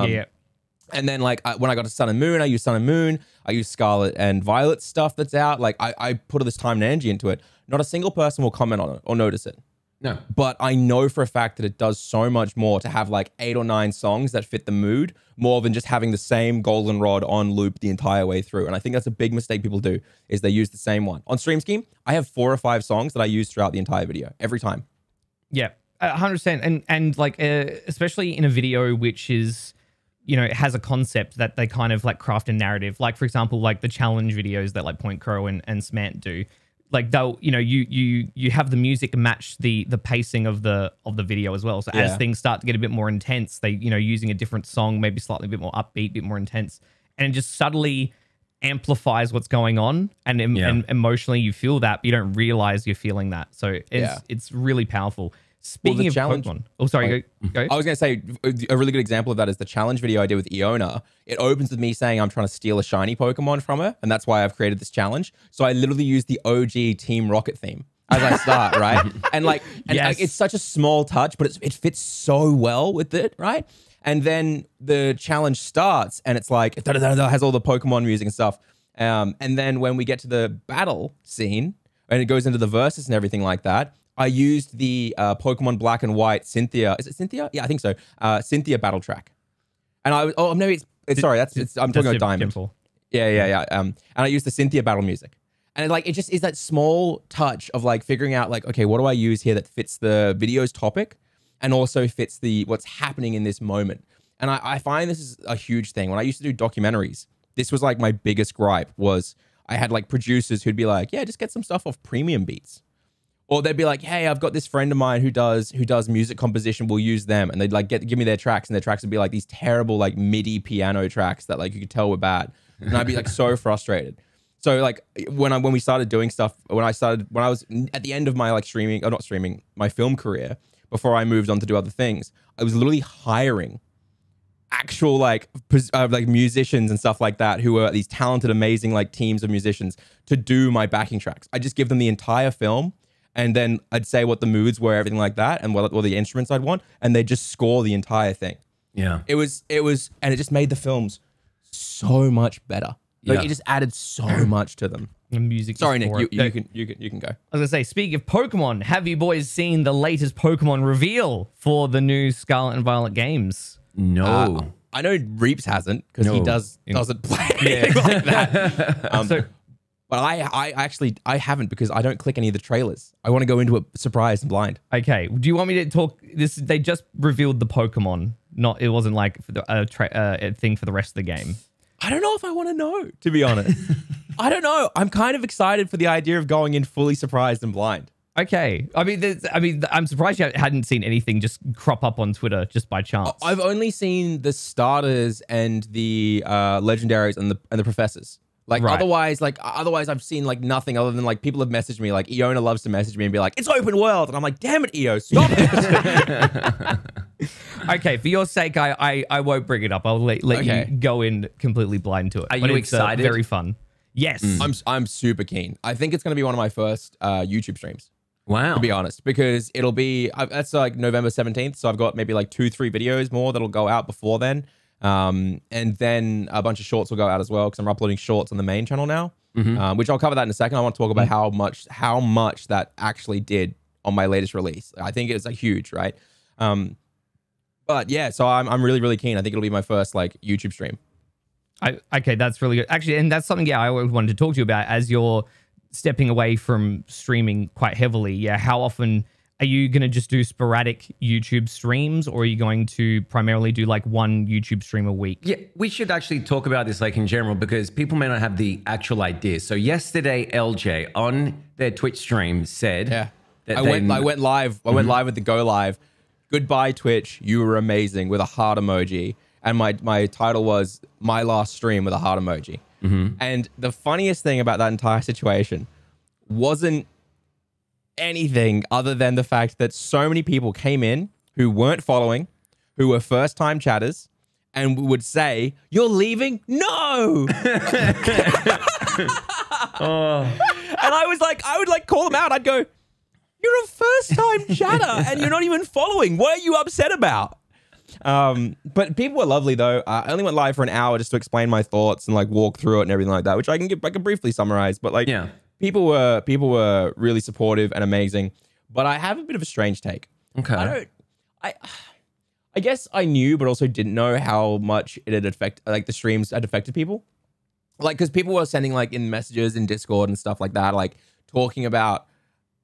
And then like when I got to Sun and Moon, I used Sun and Moon. I used Scarlet and Violet stuff that's out. Like I put all this time and energy into it. Not a single person will comment on it or notice it. No. But I know for a fact that it does so much more to have like 8 or 9 songs that fit the mood more than just having the same Goldenrod on loop the entire way through. And I think that's a big mistake people do, is they use the same one. On Stream Scheme, I have 4 or 5 songs that I use throughout the entire video, every time. Yeah, 100%. And like, especially in a video which is, you know, it has a concept that they kind of like craft a narrative. Like, for example, like the challenge videos that like Point Crow and Smant do. Like they'll, you know, you have the music match the pacing of the video as well. So as things start to get a bit more intense, they, you know, using a different song, maybe slightly a bit more upbeat, a bit more intense, and it just subtly amplifies what's going on, and emotionally you feel that, but you don't realize you're feeling that. So it's really powerful. Speaking of challenge- Pokemon. Oh, sorry. Go. I was going to say a really good example of that is the challenge video I did with Iona. It opens with me saying I'm trying to steal a shiny Pokemon from her, and that's why I've created this challenge. So I literally used the OG Team Rocket theme as I start, right? And like, it's such a small touch, but it fits so well with it, right? And then the challenge starts, and it's like has all the Pokemon music and stuff. And then when we get to the battle scene, and it goes into the verses and everything like that, I used the Pokemon Black and White Cynthia. Is it Cynthia? Yeah, I think so. Cynthia battle track. And maybe it's sorry. I'm talking about Diamond. Yeah. And I used the Cynthia battle music. And it just is that small touch of like figuring out like, okay, what do I use here that fits the video's topic and also fits what's happening in this moment. And I find this is a huge thing. When I used to do documentaries, this was like my biggest gripe was I had like producers who'd be like, yeah, just get some stuff off Premium Beats. Or they'd be like, hey, I've got this friend of mine who does music composition. We'll use them. And they'd like give me their tracks, and their tracks would be like these terrible like MIDI piano tracks that like you could tell were bad. And I'd be like so frustrated. So like when we started doing stuff, when I was at the end of my like my film career, before I moved on to do other things, I was literally hiring actual like musicians and stuff like that who were these talented, amazing like teams of musicians to do my backing tracks. I just give them the entire film. And then I'd say what the moods were, everything like that, and what the instruments I'd want, and they just score the entire thing. Yeah, it was, and it just made the films so much better. Like it just added so much to them. The music. Sorry, Nick, you can go. I was gonna say, speaking of Pokemon, have you boys seen the latest Pokemon reveal for the new Scarlet and Violet games? No, I know Reeps hasn't because he doesn't play anything like that. But I haven't because I don't click any of the trailers. I want to go into it surprised and blind. Okay. Do you want me to talk this? They just revealed the Pokemon. It wasn't like a thing for the rest of the game. I don't know if I want to know, to be honest. I don't know. I'm kind of excited for the idea of going in fully surprised and blind. Okay. I mean, I'm surprised you hadn't seen anything just crop up on Twitter just by chance. I've only seen the starters and the legendaries and the professors. Like otherwise I've seen like nothing other than like people have messaged me, like Iona loves to message me and be like, it's open world. And I'm like, damn it, Io, stop it. Okay, for your sake, I won't bring it up. I'll let you go in completely blind to it. Are you excited? Very fun. Yes. I'm super keen. I think it's going to be one of my first YouTube streams. Wow. To be honest, because it'll be, that's like November 17th. So I've got maybe like 2-3 videos more that'll go out before then. And then a bunch of shorts will go out as well because I'm uploading shorts on the main channel now, which I'll cover that in a second. I want to talk about how much that actually did on my latest release. I think it's huge, right? But yeah, so I'm really, really keen. I think it'll be my first like YouTube stream. Okay, that's really good. Actually, and that's something, I always wanted to talk to you about as you're stepping away from streaming quite heavily. Yeah, how often are you going to just do sporadic YouTube streams, or are you going to primarily do like one YouTube stream a week? Yeah, we should actually talk about this like in general because people may not have the actual idea. So yesterday, LJ on their Twitch stream said that I went live. I went live with the Go Live. Goodbye, Twitch. You were amazing with a heart emoji. And my title was my last stream with a heart emoji. And the funniest thing about that entire situation wasn't anything other than the fact that so many people came in who weren't following, who were first-time chatters, and would say, "You're leaving?" No. And I would like call them out. I'd go, "You're a first-time chatter, and you're not even following. What are you upset about?" But people were lovely though. I only went live for an hour just to explain my thoughts and like walk through it and everything like that, which I can briefly summarize. But like, people were really supportive and amazing. But I have a bit of a strange take. Okay. I guess I knew, but also didn't know how much it had the streams had affected people. Like, because people were sending like in messages in Discord and stuff like that, like talking about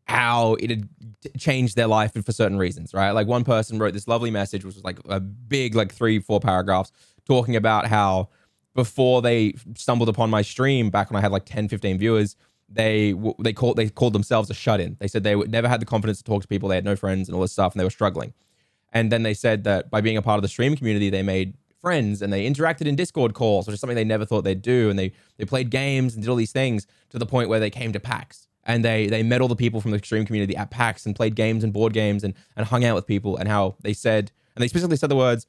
how it had changed their life for certain reasons, right? Like one person wrote this lovely message, which was like a big, like 3-4 paragraphs talking about how before they stumbled upon my stream back when I had like 10-15 viewers, they called themselves a shut-in. They said they never had the confidence to talk to people. They had no friends and all this stuff, and they were struggling. And then they said that by being a part of the stream community, they made friends and they interacted in Discord calls, which is something they never thought they'd do. And they played games and did all these things to the point where they came to PAX. and they met all the people from the stream community at PAX and played games and board games and hung out with people, and how they said, and they specifically said the words,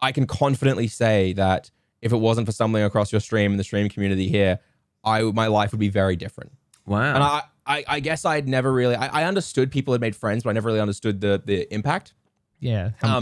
I can confidently say that if it wasn't for stumbling across your stream and the stream community here, my life would be very different. Wow. And I guess I'd never really, I understood people had made friends, but I never really understood the impact. Yeah. How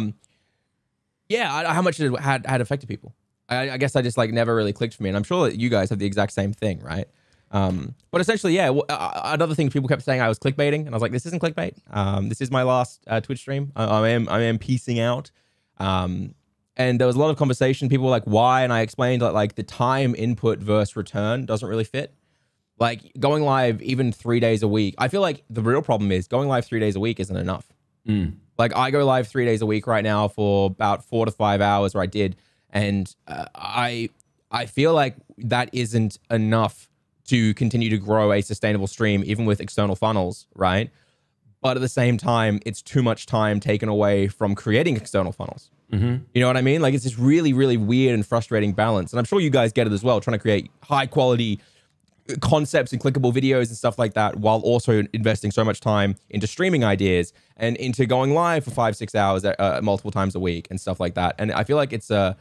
much it had affected people. I guess I just like never really clicked for me. And I'm sure that you guys have the exact same thing, right? But essentially, yeah, another thing people kept saying I was clickbaiting, and I was like, this isn't clickbait. This is my last Twitch stream. I am piecing out. And there was a lot of conversation. People were like, why? And I explained that like the time input versus return doesn't really fit. Like going live even 3 days a week. I feel like the real problem is going live 3 days a week isn't enough. Like I go live 3 days a week right now for about 4 to 5 hours, or I did. And I feel like that isn't enough to continue to grow a sustainable stream, even with external funnels, right? But at the same time, it's too much time taken away from creating external funnels. You know what I mean? Like it's this really, really weird and frustrating balance. And I'm sure you guys get it as well, trying to create high quality concepts and clickable videos and stuff like that, while also investing so much time into streaming ideas and into going live for 5-6 hours multiple times a week and stuff like that. And I feel like it's an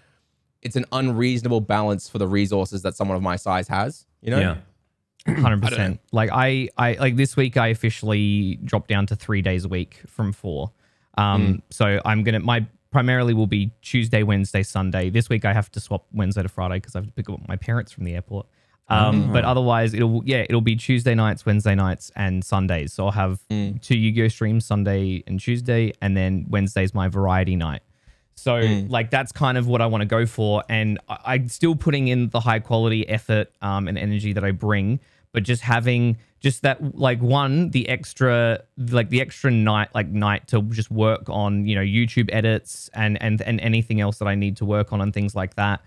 unreasonable balance for the resources that someone of my size has, you know? Yeah. 100%. Like I like this week I officially dropped down to 3 days a week from 4. So I'm gonna, my primarily will be Tuesday, Wednesday, Sunday. This week I have to swap Wednesday to Friday because I have to pick up my parents from the airport. But otherwise it'll be Tuesday nights, Wednesday nights, and Sundays. So I'll have 2 Yu-Gi-Oh streams, Sunday and Tuesday, and then Wednesday's my variety night. So like that's kind of what I want to go for, and I'm still putting in the high quality effort and energy that I bring, but just having just that like the extra night to just work on, you know, YouTube edits and anything else that I need to work on and things like that.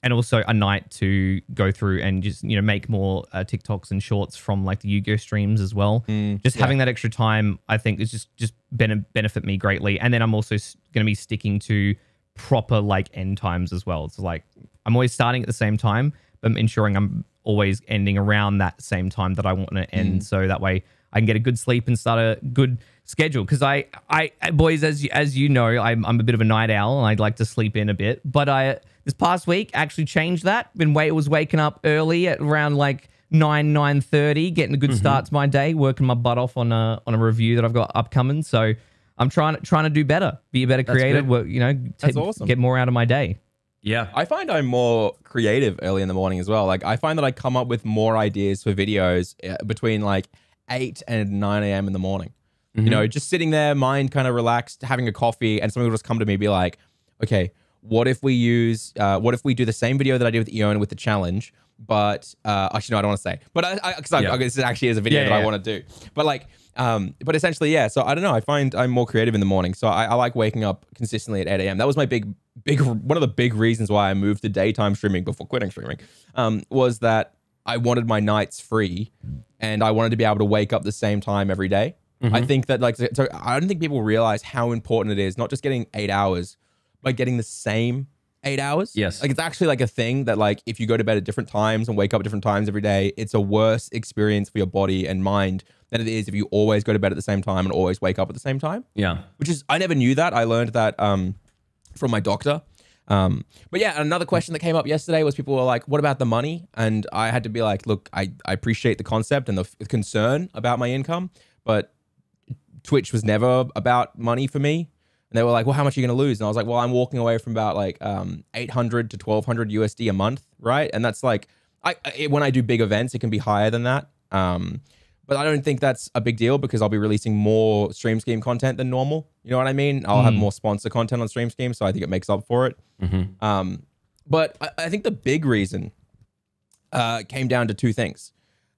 And also a night to go through and just, you know, make more TikToks and shorts from like the Yu-Gi-Oh streams as well. Having that extra time, I think is just benefit me greatly. And then I'm also going to be sticking to proper like end times as well. It's like I'm always starting at the same time, but I'm ensuring I'm always ending around that same time that I want to end. So that way I can get a good sleep and start a good schedule. Because I boys, as you know, I'm a bit of a night owl and I'd like to sleep in a bit. But this past week actually changed that. Was waking up early at around like 9:30, getting a good start to my day, working my butt off on a review that I've got upcoming. So I'm trying to do better, be a better creator. You know, that's awesome. Get more out of my day. Yeah. I find I'm more creative early in the morning as well. Like I find that I come up with more ideas for videos between like 8 and 9 a.m. in the morning. You know, just sitting there, mind kind of relaxed, having a coffee, and somebody will just come to me and be like, okay, what if we do the same video that I did with Eon with the challenge, but actually, no, I don't want to say, but this actually is a video that I want to do, but like, but essentially, yeah. So I don't know. I find I'm more creative in the morning. So I like waking up consistently at 8 a.m. That was my one of the big reasons why I moved to daytime streaming before quitting streaming, was that I wanted my nights free and I wanted to be able to wake up the same time every day. I think that so I don't think people realize how important it is, not just getting 8 hours, but getting the same 8 hours. Yes. Like it's actually like a thing that like if you go to bed at different times and wake up at different times every day, it's a worse experience for your body and mind than it is if you always go to bed at the same time and always wake up at the same time. Yeah. Which is, I never knew that. I learned that from my doctor. But yeah, another question that came up yesterday was people were like, what about the money? And I had to be like, look, I appreciate the concept and the concern about my income, but Twitch was never about money for me. And they were like, well, how much are you going to lose? And I was like, well, I'm walking away from about like 800 to 1200 USD a month, right? And that's like, when I do big events, it can be higher than that. But I don't think that's a big deal because I'll be releasing more Stream Scheme content than normal. You know what I mean? I'll have more sponsor content on Stream Scheme, so I think it makes up for it. But I think the big reason came down to two things.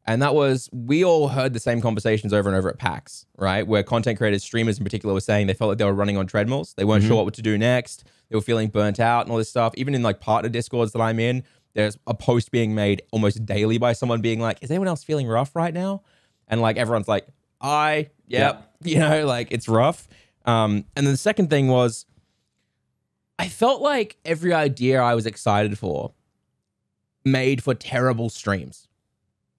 And that was, we all heard the same conversations over and over at PAX, right? Where content creators, streamers in particular, were saying they felt like they were running on treadmills. They weren't sure what to do next. They were feeling burnt out and all this stuff. Even in like partner discords that I'm in, there's a post being made almost daily by someone being like, is anyone else feeling rough right now? And like, everyone's like, yep. You know, like it's rough. And then the second thing was, I felt like every idea I was excited for made for terrible streams.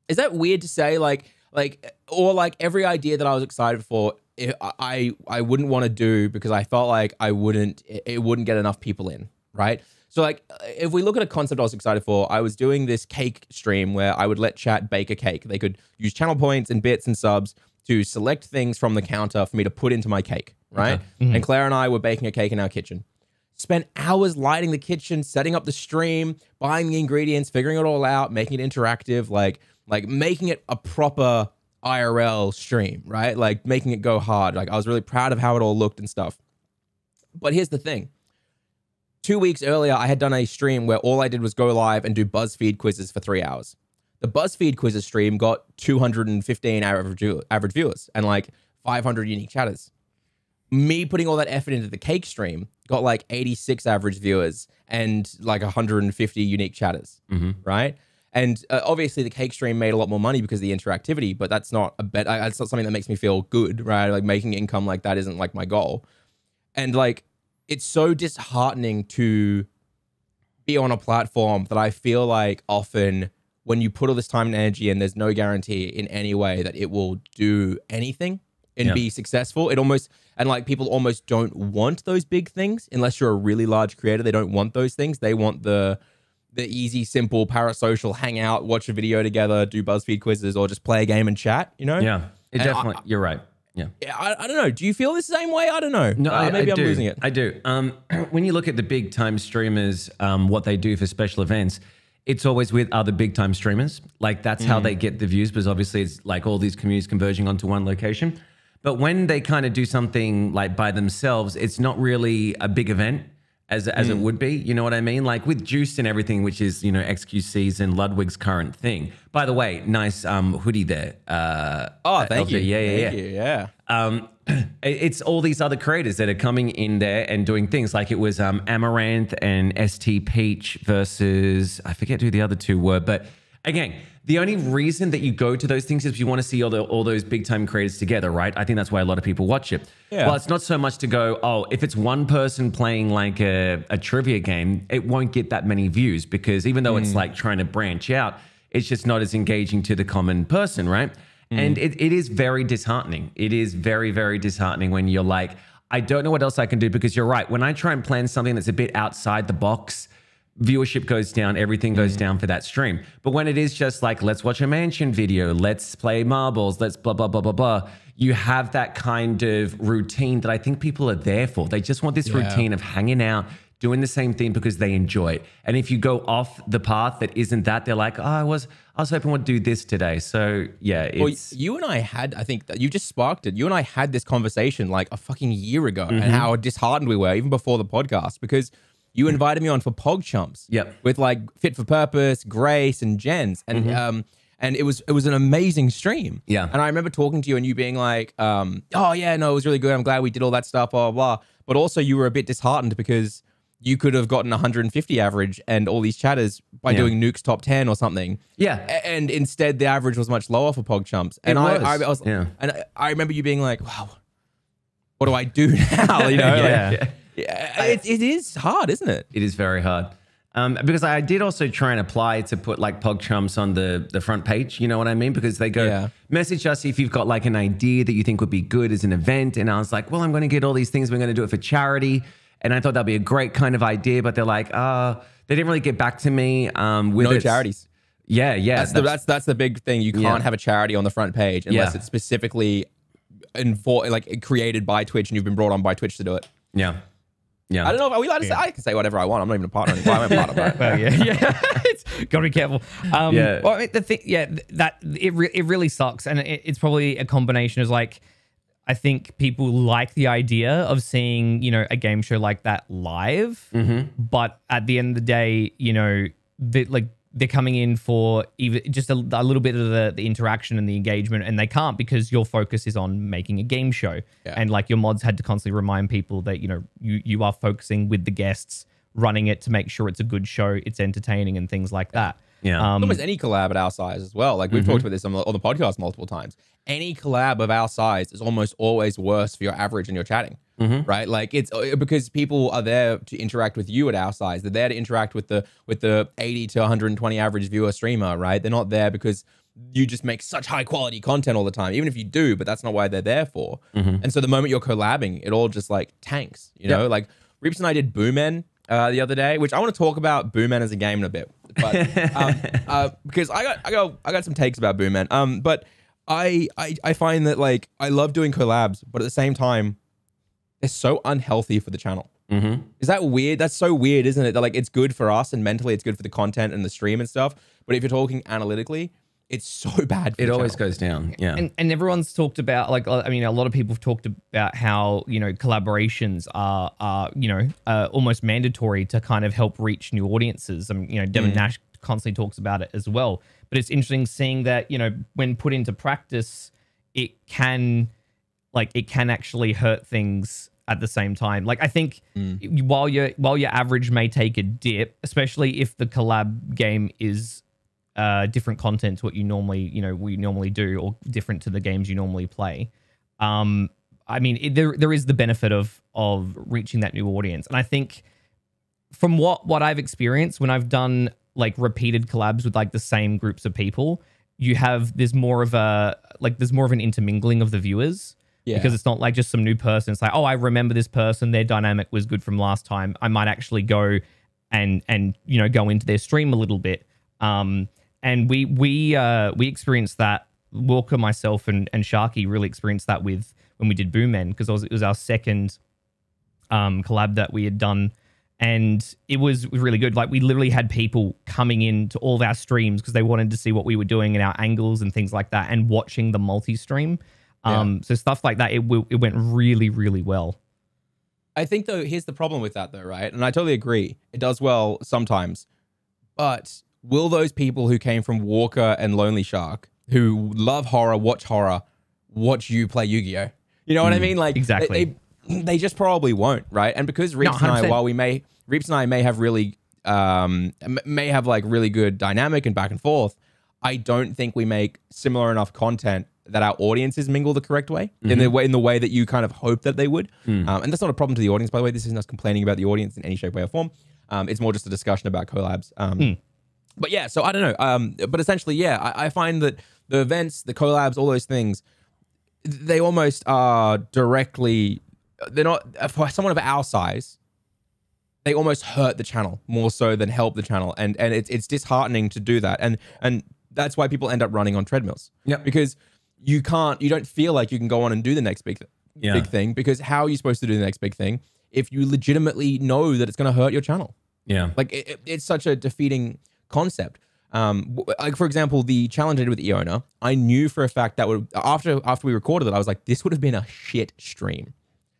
Is that weird to say? Or like every idea that I was excited for, I wouldn't want to do because I felt like it wouldn't get enough people in, right? So like, if we look at a concept I was excited for, I was doing this cake stream where I would let chat bake a cake. They could use channel points and bits and subs to select things from the counter for me to put into my cake, right? Okay. Mm-hmm. And Claire and I were baking a cake in our kitchen. Spent hours lighting the kitchen, setting up the stream, buying the ingredients, figuring it all out, making it interactive, like making it a proper IRL stream, right? Like making it go hard. Like I was really proud of how it all looked and stuff. But here's the thing. 2 weeks earlier, I had done a stream where all I did was go live and do BuzzFeed quizzes for 3 hours. The BuzzFeed quizzes stream got 215 average viewers and like 500 unique chatters. Me putting all that effort into the cake stream got like 86 average viewers and like 150 unique chatters, right? And obviously the cake stream made a lot more money because of the interactivity, but that's not that's not something that makes me feel good, right? Like making income like that isn't like my goal. And like, it's so disheartening to be on a platform that I feel like often when you put all this time and energy in, there's no guarantee in any way that it will do anything and be successful. And like people almost don't want those big things unless you're a really large creator. They don't want those things. They want the easy, simple, parasocial, hang out, watch a video together, do BuzzFeed quizzes, or just play a game and chat, you know? Yeah, you're right. Yeah, I don't know. Do you feel the same way? I don't know. No, maybe I'm losing it. I do. When you look at the big time streamers, what they do for special events, it's always with other big time streamers. Like that's how they get the views, because obviously it's like all these communities converging onto one location. But when they kind of do something like by themselves, it's not really a big event as it would be. You know what I mean? Like with Juiced and everything, which is, you know, XQC's and Ludwig's current thing. By the way, nice hoodie there. Thank you. Yeah. It's all these other creators that are coming in there and doing things. Like it was Amaranth and ST Peach versus, I forget who the other two were. But again, the only reason that you go to those things is you want to see all those big time creators together, right? I think that's why a lot of people watch it. Yeah. Well, it's not so much to go, oh, if it's one person playing like a trivia game, it won't get that many views, because even though it's like trying to branch out, it's just not as engaging to the common person, right? And it is very disheartening. It is very, very disheartening when you're like, I don't know what else I can do, because you're right. When I try and plan something that's a bit outside the box, viewership goes down, everything goes down for that stream. But when it is just like, let's watch a mansion video, let's play marbles, let's blah, blah, blah, blah, blah, you have that kind of routine that I think people are there for. They just want this routine of hanging out, doing the same thing because they enjoy it. And if you go off the path that isn't that, they're like, oh, I was hoping we'd do this today. So yeah, it's... Well, you and I had, I think that you just sparked it. You and I had this conversation like a fucking year ago and how disheartened we were even before the podcast, because you invited me on for PogChumps with like Fit for Purpose, Grace, and Jens. And and it was an amazing stream. Yeah. And I remember talking to you and you being like, oh yeah, no, it was really good. I'm glad we did all that stuff, blah, blah, blah. But also you were a bit disheartened because you could have gotten 150 average and all these chatters by doing Nuke's top 10 or something. Yeah. And instead the average was much lower for PogChumps. And I was and I remember you being like, wow, what do I do now? You know? It is hard, isn't it? It is very hard. Because I did also try and apply to put like PogChumps on the front page, you know what I mean? Because they go, message us if you've got like an idea that you think would be good as an event. And I was like, well, I'm going to get all these things. We're going to do it for charity. And I thought that'd be a great kind of idea, but they're like, they didn't really get back to me. With no charities. Yeah. That's the big thing. You can't have a charity on the front page unless it's specifically created by Twitch and you've been brought on by Twitch to do it. Yeah. I don't know. Are we allowed to say? I can say whatever I want. I'm not even a partner anymore. I'm a partner. Well, it's gotta be careful. Well, I mean, the thing, that it really sucks, and it's probably a combination of like, I think people like the idea of seeing, you know, a game show like that live, but at the end of the day, you know, they're coming in for even just a little bit of the interaction and the engagement, and they can't because your focus is on making a game show. And like your mods had to constantly remind people that, you know, you are focusing with the guests, running it to make sure it's a good show, it's entertaining and things like that. Almost any collab at our size as well. Like we've talked about this on the podcast multiple times. Any collab of our size is almost always worse for your average and your chatting, right? Like it's because people are there to interact with you at our size. They're there to interact with the 80 to 120 average viewer streamer, right? They're not there because you just make such high quality content all the time, even if you do, but that's not why they're there for. And so the moment you're collabing, it all just like tanks, you know, like Reaps and I did Boomen the other day, which I want to talk about Boomen as a game in a bit, but because I got some takes about Boomen. But I find that like I love doing collabs, but at the same time, they're so unhealthy for the channel. Is that weird? That's so weird, isn't it? That like it's good for us and mentally it's good for the content and the stream and stuff. But if you're talking analytically, it's so bad. For it always goes down. Yeah. And everyone's talked about like, I mean, a lot of people have talked about how, you know, collaborations are you know, almost mandatory to kind of help reach new audiences. I mean, you know, Devin Nash constantly talks about it as well. But it's interesting seeing that, you know, when put into practice, it can actually hurt things at the same time. Like I think while your average may take a dip, especially if the collab game is different content to what you normally, you know, we normally do, or different to the games you normally play. I mean, there is the benefit of reaching that new audience. And I think from what I've experienced when I've done like repeated collabs with like the same groups of people, there's more of an intermingling of the viewers. Yeah. Because it's not like just some new person. It's like, oh, I remember this person. Their dynamic was good from last time. I might actually go and you know, go into their stream a little bit. And we experienced that. Walker, myself, and Sharky really experienced that when we did Boomen, because it was our second collab that we had done, and it was really good. Like we literally had people coming in to all of our streams because they wanted to see what we were doing and our angles and things like that, and watching the multi-stream. So stuff like that, it went really, really well. I think though, here's the problem with that though, right? And I totally agree. It does well sometimes, but will those people who came from Walker and Lonely Shark, who love horror, watch you play Yu-Gi-Oh? You know what I mean? Like exactly. They just probably won't, right? And because Reaps and I, while Reaps and I may have really, may have like really good dynamic and back and forth, I don't think we make similar enough content that our audiences mingle the correct way, in the way that you kind of hope that they would. And that's not a problem to the audience, by the way. This isn't us complaining about the audience in any shape, way, or form. It's more just a discussion about collabs. But yeah, so I don't know. But essentially, yeah, I find that the events, the collabs, all those things, they almost are directly, they're not, for someone of our size, they almost hurt the channel more so than help the channel. And it's disheartening to do that. And that's why people end up running on treadmills. Yeah. Because you don't feel like you can go on and do the next big thing, because how are you supposed to do the next big thing if you legitimately know that it's going to hurt your channel? Yeah. Like it's such a defeating concept. Like for example, the challenge I did with Iona, I knew for a fact that after we recorded it, I was like, this would have been a shit stream.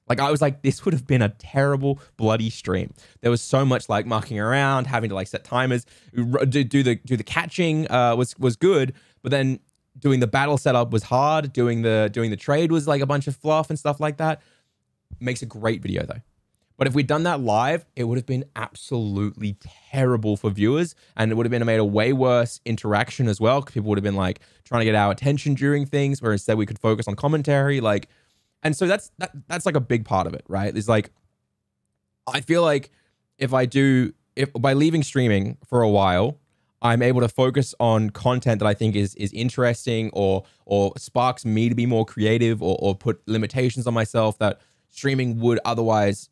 Like I was like, this would have been a terrible bloody stream. There was so much like mucking around, having to like set timers, do the catching was good, but then doing the battle setup was hard. Doing the trade was like a bunch of fluff and stuff like that. Makes a great video though. But if we'd done that live, it would have been absolutely terrible for viewers, and it would have been made a way worse interaction as well, because people would have been like trying to get our attention during things, where instead we could focus on commentary. Like, and so that's like a big part of it, right? It's like, I feel like if by leaving streaming for a while, I'm able to focus on content that I think is interesting, or sparks me to be more creative, or put limitations on myself that streaming would otherwise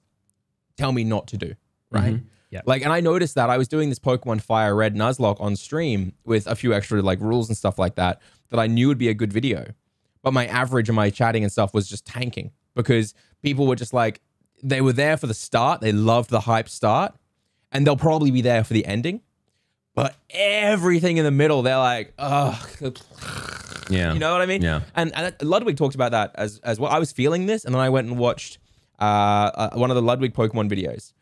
tell me not to do, right? Yeah. Like, and I noticed that I was doing this Pokemon Fire Red Nuzlocke on stream with a few extra like rules and stuff like that I knew would be a good video. But my average and my chatting and stuff was just tanking, because people were just like, they were there for the start. They loved the hype start, and they'll probably be there for the ending. But everything in the middle, they're like, ugh. Yeah. You know what I mean? Yeah. And Ludwig talks about that as well. I was feeling this, and then I went and watched one of the Ludwig Pokemon videos.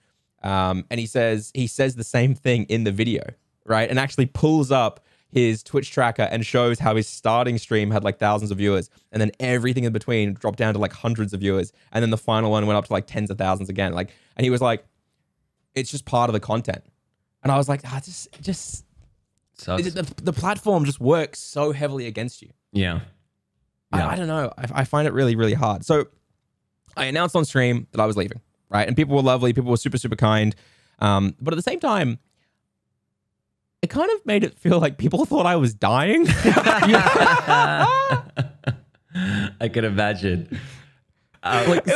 And he says the same thing in the video, right? And actually pulls up his Twitch tracker and shows how his starting stream had like thousands of viewers, and then everything in between dropped down to like hundreds of viewers, and then the final one went up to like tens of thousands again. Like, and he was like, it's just part of the content. And I was like, just the platform just works so heavily against you. Yeah. I don't know. I find it really, really hard. So I announced on stream that I was leaving, right? And people were lovely. People were super, super kind. But at the same time, it kind of made it feel like people thought I was dying. I can imagine. Like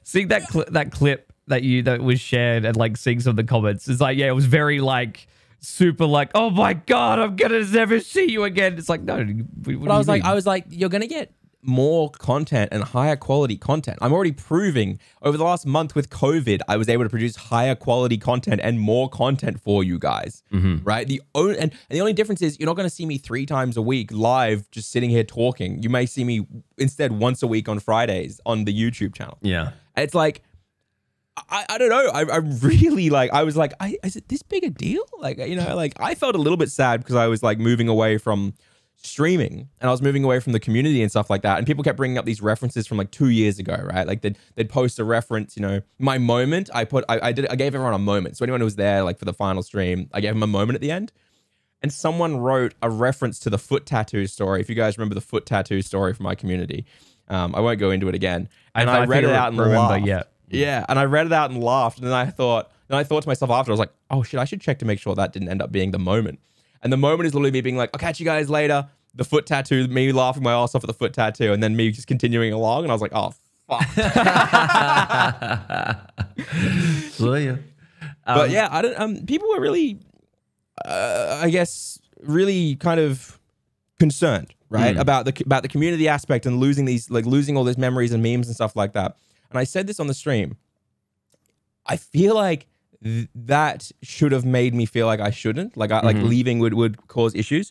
seeing that clip that was shared and like seeing some of the comments, it's like, yeah, it was very like super like, oh my God, I'm gonna never see you again. It's like, no, but I was like, you're gonna get more content and higher quality content. I'm already proving over the last month with COVID, I was able to produce higher quality content and more content for you guys, right? The only difference is you're not going to see me 3 times a week live, just sitting here talking. You may see me instead once a week on Fridays on the YouTube channel. Yeah. And it's like, I don't know. I really like, I was like, is it this big a deal? Like, you know, like I felt a little bit sad because I was like moving away from streaming and I was moving away from the community and stuff like that. And people kept bringing up these references from like 2 years ago, right? Like they'd post a reference, you know, my moment. I gave everyone a moment. So anyone who was there like for the final stream, I gave them a moment at the end. And someone wrote a reference to the foot tattoo story. If you guys remember the foot tattoo story from my community, I won't go into it again. And I read it out and laughed. Yeah. And I read it out and laughed. And then I thought to myself after, I was like, oh shit, I should check to make sure that didn't end up being the moment. And the moment is literally me being like, I'll catch you guys later. The foot tattoo, me laughing my ass off at the foot tattoo, and then me just continuing along. And I was like, oh, fuck. But yeah, I don't. People were really, I guess, really kind of concerned, right, about the community aspect and losing all these memories and memes and stuff like that. And I said this on the stream. I feel like that should have made me feel like I shouldn't, like leaving would cause issues,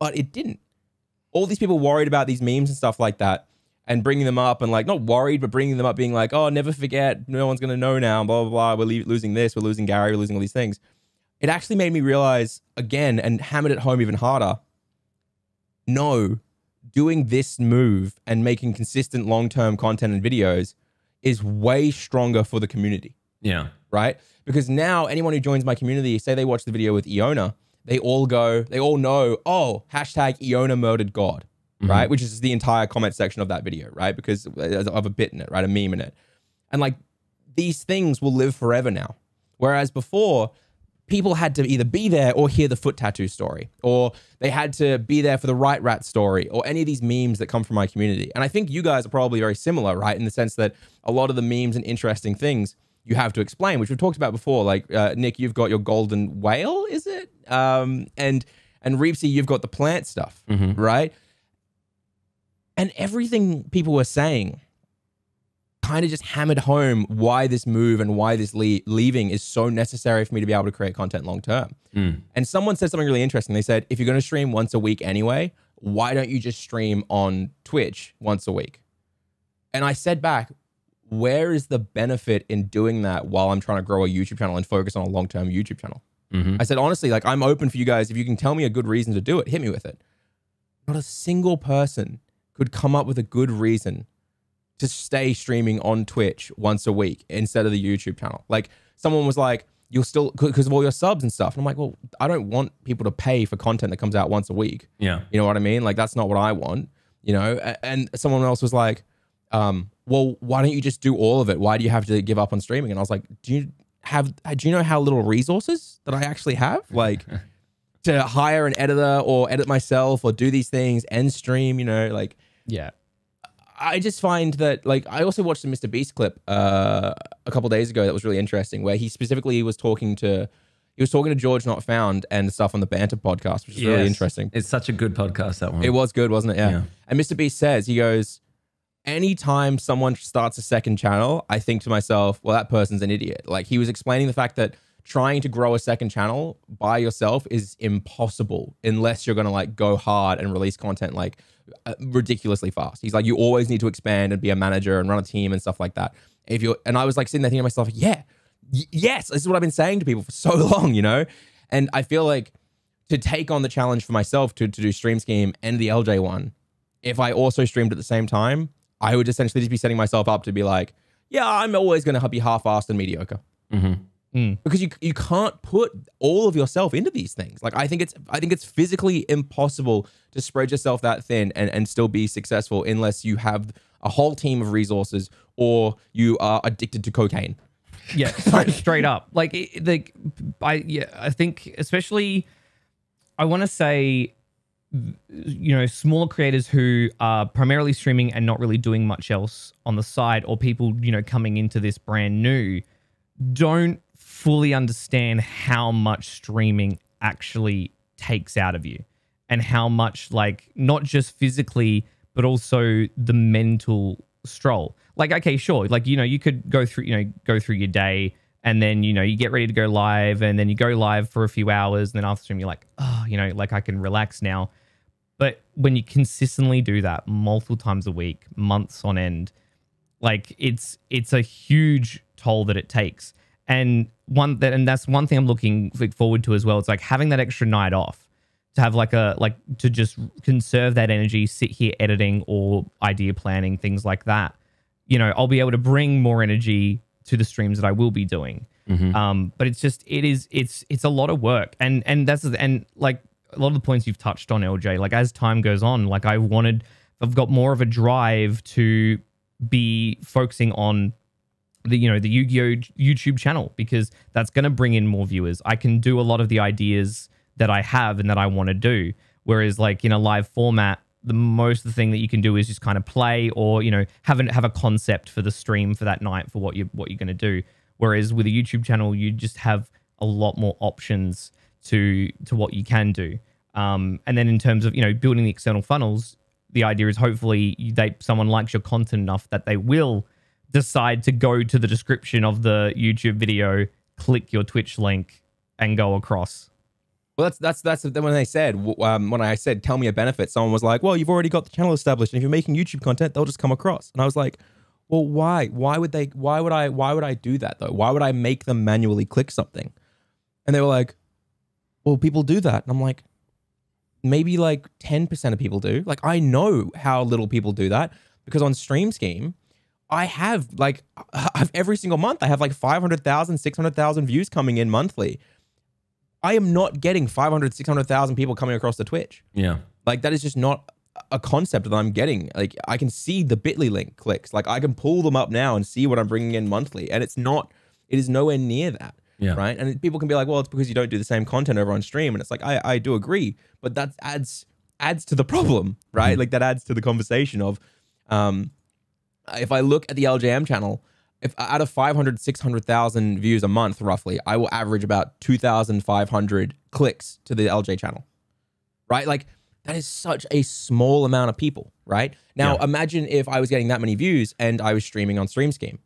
but it didn't. All these people worried about these memes and stuff like that and bringing them up and like, not worried, but bringing them up being like, oh, never forget, no one's going to know now, blah, blah, blah. We're losing this, we're losing Gary, we're losing all these things. It actually made me realize again and hammered it home even harder. No, doing this move and making consistent long-term content and videos is way stronger for the community. Yeah. Right? Because now anyone who joins my community, say they watch the video with Iona, they all know, oh, hashtag Iona murdered God, right? Which is the entire comment section of that video, right? Because of a bit in it, right? A meme in it. And like these things will live forever now. Whereas before, people had to either be there or hear the foot tattoo story, or they had to be there for the right rat story, or any of these memes that come from my community. And I think you guys are probably very similar, right? In the sense that a lot of the memes and interesting things you have to explain, which we've talked about before. Like Nick, you've got your golden whale, is it? And Reepsy, you've got the plant stuff, right? And everything people were saying kind of just hammered home why this move and why this leaving is so necessary for me to be able to create content long term. And someone said something really interesting. They said, if you're going to stream once a week anyway, why don't you just stream on Twitch once a week? And I said back, where is the benefit in doing that while I'm trying to grow a YouTube channel and focus on a long-term YouTube channel? I said, honestly, like I'm open for you guys. If you can tell me a good reason to do it, hit me with it. Not a single person could come up with a good reason to stay streaming on Twitch once a week instead of the YouTube channel. Like someone was like, you'll still, because of all your subs and stuff. And I'm like, well, I don't want people to pay for content that comes out once a week. Yeah. You know what I mean? Like that's not what I want, you know? And someone else was like, well, why don't you just do all of it? Why do you have to give up on streaming? And I was like, do you know how little resources that I actually have? Like to hire an editor or edit myself or do these things and stream, you know, like, yeah. I just find that, like, I also watched the Mr. Beast clip a couple days ago that was really interesting, where he specifically was talking to George Not Found and stuff on the Banter podcast, which is really interesting. It's such a good podcast, that one. It was good, wasn't it? Yeah. And Mr. Beast says, he goes, anytime someone starts a second channel, I think to myself, well, that person's an idiot. Like, he was explaining the fact that trying to grow a second channel by yourself is impossible unless you're going to, like, go hard and release content, like, ridiculously fast. He's like, you always need to expand and be a manager and run a team and stuff like that. And I was like sitting there thinking to myself, yes, this is what I've been saying to people for so long, you know? And I feel like to take on the challenge for myself to do Stream Scheme and the LJ one, if I also streamed at the same time, I would essentially just be setting myself up to be like, yeah, I'm always going to be half-assed and mediocre. Because you can't put all of yourself into these things. Like I think it's physically impossible to spread yourself that thin and still be successful unless you have a whole team of resources or you are addicted to cocaine. Yeah, straight up. Like, I think especially, I want to say, smaller creators who are primarily streaming and not really doing much else on the side, or people, coming into this brand new, don't fully understand how much streaming actually takes out of you, and how much, like, not just physically, but also the mental stroll. Like, okay, sure. Like, you could go through your day, and then, you get ready to go live, and then you go live for a few hours, and then after stream, you're like, oh, like, I can relax now. But when you consistently do that multiple times a week, months on end, like, it's a huge toll that it takes. And that's one thing I'm looking forward to as well. It's like having that extra night off to have to just conserve that energy, sit here editing or idea planning, things like that. I'll be able to bring more energy to the streams that I will be doing. But it's a lot of work. And like a lot of the points you've touched on, LJ, like as time goes on, like I've got more of a drive to be focusing on the Yu-Gi-Oh YouTube channel, because that's going to bring in more viewers. I can do a lot of the ideas that I have and that I want to do. Whereas like in a live format, the most of the thing that you can do is just kind of play, or, have a concept for the stream for that night for what you're going to do. Whereas with a YouTube channel, you just have a lot more options to what you can do. And then in terms of, building the external funnels, the idea is hopefully someone likes your content enough that they will decide to go to the description of the YouTube video, click your Twitch link, and go across. Well, that's when they said, when I said, tell me a benefit, someone was like, well, you've already got the channel established, and if you're making YouTube content, they'll just come across. And I was like, well, why would I do that though? Why would I make them manually click something? And they were like, well, people do that. And I'm like, maybe like 10% of people do. Like, I know how little people do that, because on Stream Scheme, I've every single month, I have like 500,000, 600,000 views coming in monthly. I am not getting 500, 600,000 people coming across the Twitch. Yeah. Like, that is just not a concept that I'm getting. Like, I can see the Bitly link clicks. Like, I can pull them up now and see what I'm bringing in monthly. And it is nowhere near that. Yeah. Right. And people can be like, well, it's because you don't do the same content over on stream. And it's like, I do agree, but that adds to the problem, right? Mm-hmm. Like, that adds to the conversation of, if I look at the LJM channel, if out of 500, 600,000 views a month, roughly, I will average about 2,500 clicks to the LJ channel, right? Like, that is such a small amount of people, right? Now, imagine if I was getting that many views and I was streaming on Stream Scheme.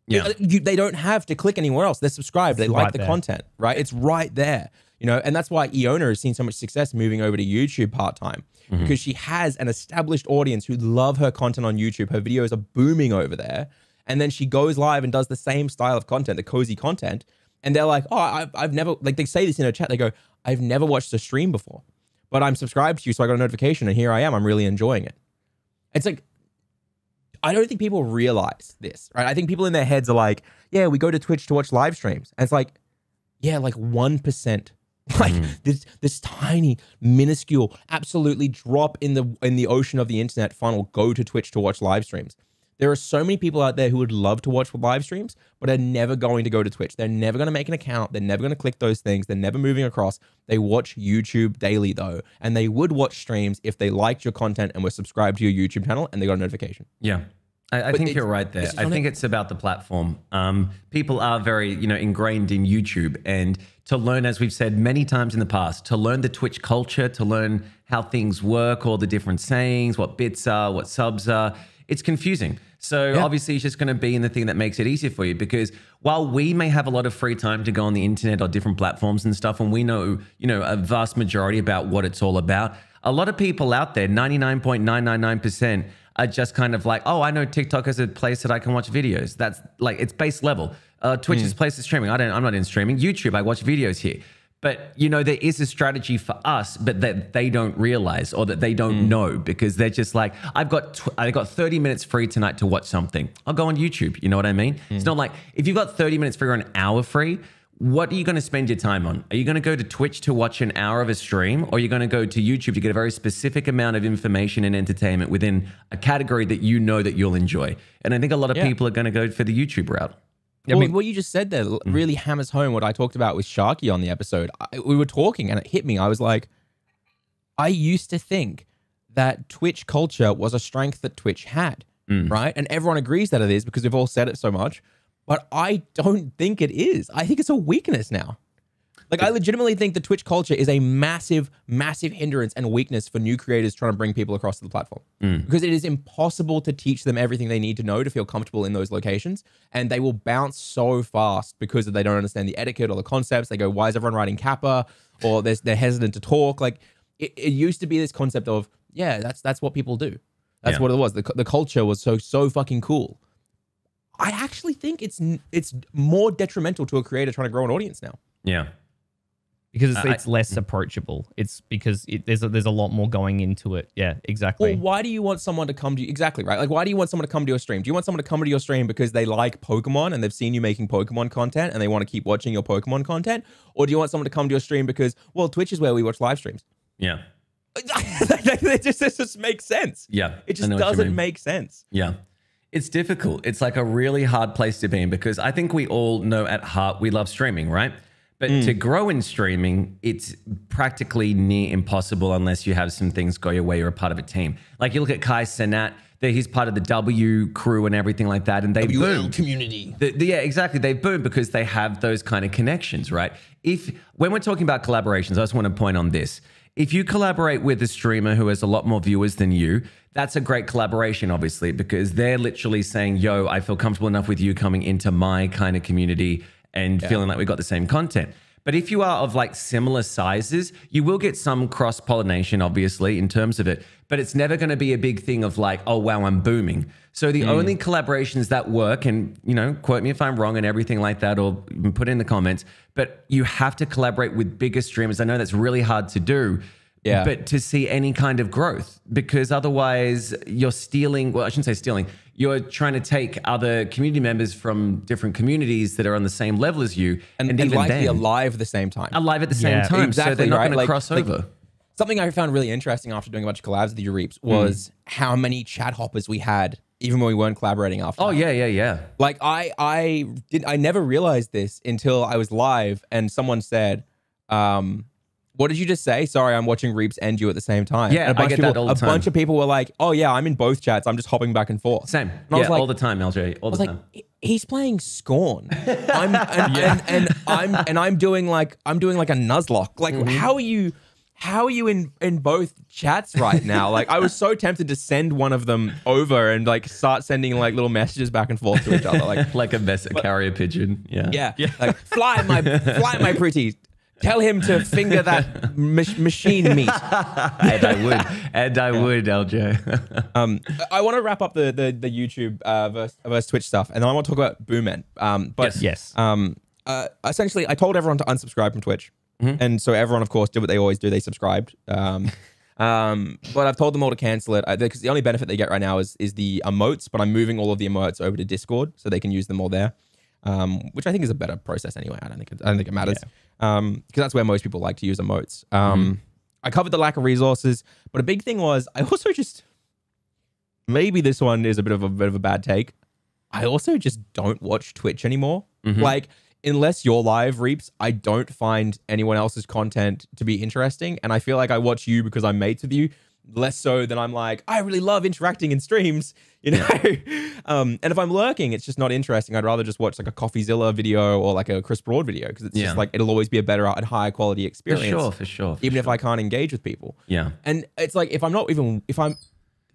Yeah. They don't have to click anywhere else. They're subscribed. They like the content, right? It's right there, and that's why Iona has seen so much success moving over to YouTube part-time, because she has an established audience who love her content on YouTube. Her videos are booming over there. And then she goes live and does the same style of content, the cozy content. And they're like, oh, I've never, like, they say this in her chat. They go, I've never watched a stream before, but I'm subscribed to you, so I got a notification, and here I am. I'm really enjoying it. It's like, I don't think people realize this, right? I think people in their heads are like, yeah, we go to Twitch to watch live streams. And it's like, yeah, like 1%. Like this tiny, minuscule, absolutely drop in the ocean of the internet funnel go to Twitch to watch live streams. There are so many people out there who would love to watch live streams, but are never going to go to Twitch. They're never going to make an account. They're never going to click those things. They're never moving across. They watch YouTube daily, though, and they would watch streams if they liked your content and were subscribed to your YouTube channel and they got a notification. Yeah. I think you're right there. I think it's about the platform. People are very, ingrained in YouTube, and to learn, as we've said many times in the past, to learn the Twitch culture, to learn how things work, all the different sayings, what bits are, what subs are, it's confusing. So obviously it's just going to be in the thing that makes it easier for you, because while we may have a lot of free time to go on the internet or different platforms and stuff, and we know, a vast majority about what it's all about, a lot of people out there, 99.999%, are just kind of like, oh, I know TikTok is a place that I can watch videos. That's like, it's base level. Twitch is a place of streaming. I'm not in streaming. YouTube, I watch videos here. But, there is a strategy for us, but that they don't realize, or that they don't know, because they're just like, I got 30 minutes free tonight to watch something. I'll go on YouTube. You know what I mean? It's not like, if you've got 30 minutes free or an hour free, what are you going to spend your time on? Are you going to go to Twitch to watch an hour of a stream, or are you going to go to YouTube to get a very specific amount of information and entertainment within a category that you know that you'll enjoy? And I think a lot of people are going to go for the YouTube route. Well, what you just said there really hammers home what I talked about with Sharky on the episode. We were talking and it hit me. I was like, I used to think that Twitch culture was a strength that Twitch had, right? And everyone agrees that it is because we've all said it so much. But I don't think it is. I think it's a weakness now. Like, I legitimately think the Twitch culture is a massive, massive hindrance and weakness for new creators trying to bring people across to the platform. Because it is impossible to teach them everything they need to know to feel comfortable in those locations. And they will bounce so fast because they don't understand the etiquette or the concepts. They go, why is everyone writing Kappa? Or they're hesitant to talk. Like, it used to be this concept of, yeah, that's what people do. That's what it was. The culture was so fucking cool. I actually think it's more detrimental to a creator trying to grow an audience now. Yeah. Because it's less approachable. It's because there's a lot more going into it. Yeah, exactly. Well, why do you want someone to come to you? Exactly, right? Like, why do you want someone to come to your stream? Do you want someone to come to your stream because they like Pokemon and they've seen you making Pokemon content and they want to keep watching your Pokemon content? Or do you want someone to come to your stream because, well, Twitch is where we watch live streams? Yeah. It just makes sense. Yeah. It just doesn't make sense. Yeah. It's difficult. It's like a really hard place to be in because I think we all know at heart we love streaming, right? But to grow in streaming, it's practically near impossible unless you have some things go your way. You're a part of a team. Like you look at Kai Cenat, he's part of the W crew and everything like that. And they boom. Community. Yeah, exactly. They boom because they have those kind of connections, right? When we're talking about collaborations, I just want to point on this. If you collaborate with a streamer who has a lot more viewers than you, that's a great collaboration, obviously, because they're literally saying, yo, I feel comfortable enough with you coming into my kind of community and feeling like we got the same content. But if you are of like similar sizes, you will get some cross-pollination, obviously, in terms of it. But it's never going to be a big thing of like, oh, wow, I'm booming. So the only collaborations that work, and, you know, quote me if I'm wrong and everything like that, or even put it in the comments, but you have to collaborate with bigger streamers. I know that's really hard to do. Yeah. But to see any kind of growth, because otherwise you're stealing, well, I shouldn't say stealing, you're trying to take other community members from different communities that are on the same level as you and even like then, be alive at the same time. Alive at the same time. Exactly, so they're not right? going to cross over. Something I found really interesting after doing a bunch of collabs with the Reaps was how many chat hoppers we had, even when we weren't collaborating after. Oh, yeah. Like I never realized this until I was live and someone said, what did you just say? Sorry, I'm watching Reaps and you at the same time. Yeah, I get that all the time. A bunch of people were like, oh yeah, I'm in both chats. I'm just hopping back and forth. Same. And I was like, all the time, LJ. All the time. Like, he's playing Scorn. I'm doing like a Nuzlocke. Like, how are you in both chats right now? Like, I was so tempted to send one of them over and like start sending like little messages back and forth to each other, like a carrier pigeon. Yeah. Like fly my pretty. Tell him to finger that machine meat. And I would, LJ. I want to wrap up the YouTube versus Twitch stuff, and then I want to talk about Boomen. Essentially, I told everyone to unsubscribe from Twitch, and so everyone, of course, did what they always do. They subscribed. But I've told them all to cancel it because the only benefit they get right now is the emotes. But I'm moving all of the emotes over to Discord so they can use them all there, which I think is a better process anyway. I don't think it matters. Yeah. Because that's where most people like to use emotes. I covered the lack of resources, but a big thing was I also just, maybe this one is a bit of a bad take. I also just don't watch Twitch anymore. Like, unless you're live, Reaps, I don't find anyone else's content to be interesting. And I feel like I watch you because I'm mates with you, less so than I'm like, I really love interacting in streams, you know? And if I'm lurking, it's just not interesting. I'd rather just watch like a CoffeeZilla video or like a Chris Broad video because it's just like, it'll always be a better and higher quality experience. For sure. Even if I can't engage with people. Yeah. And it's like,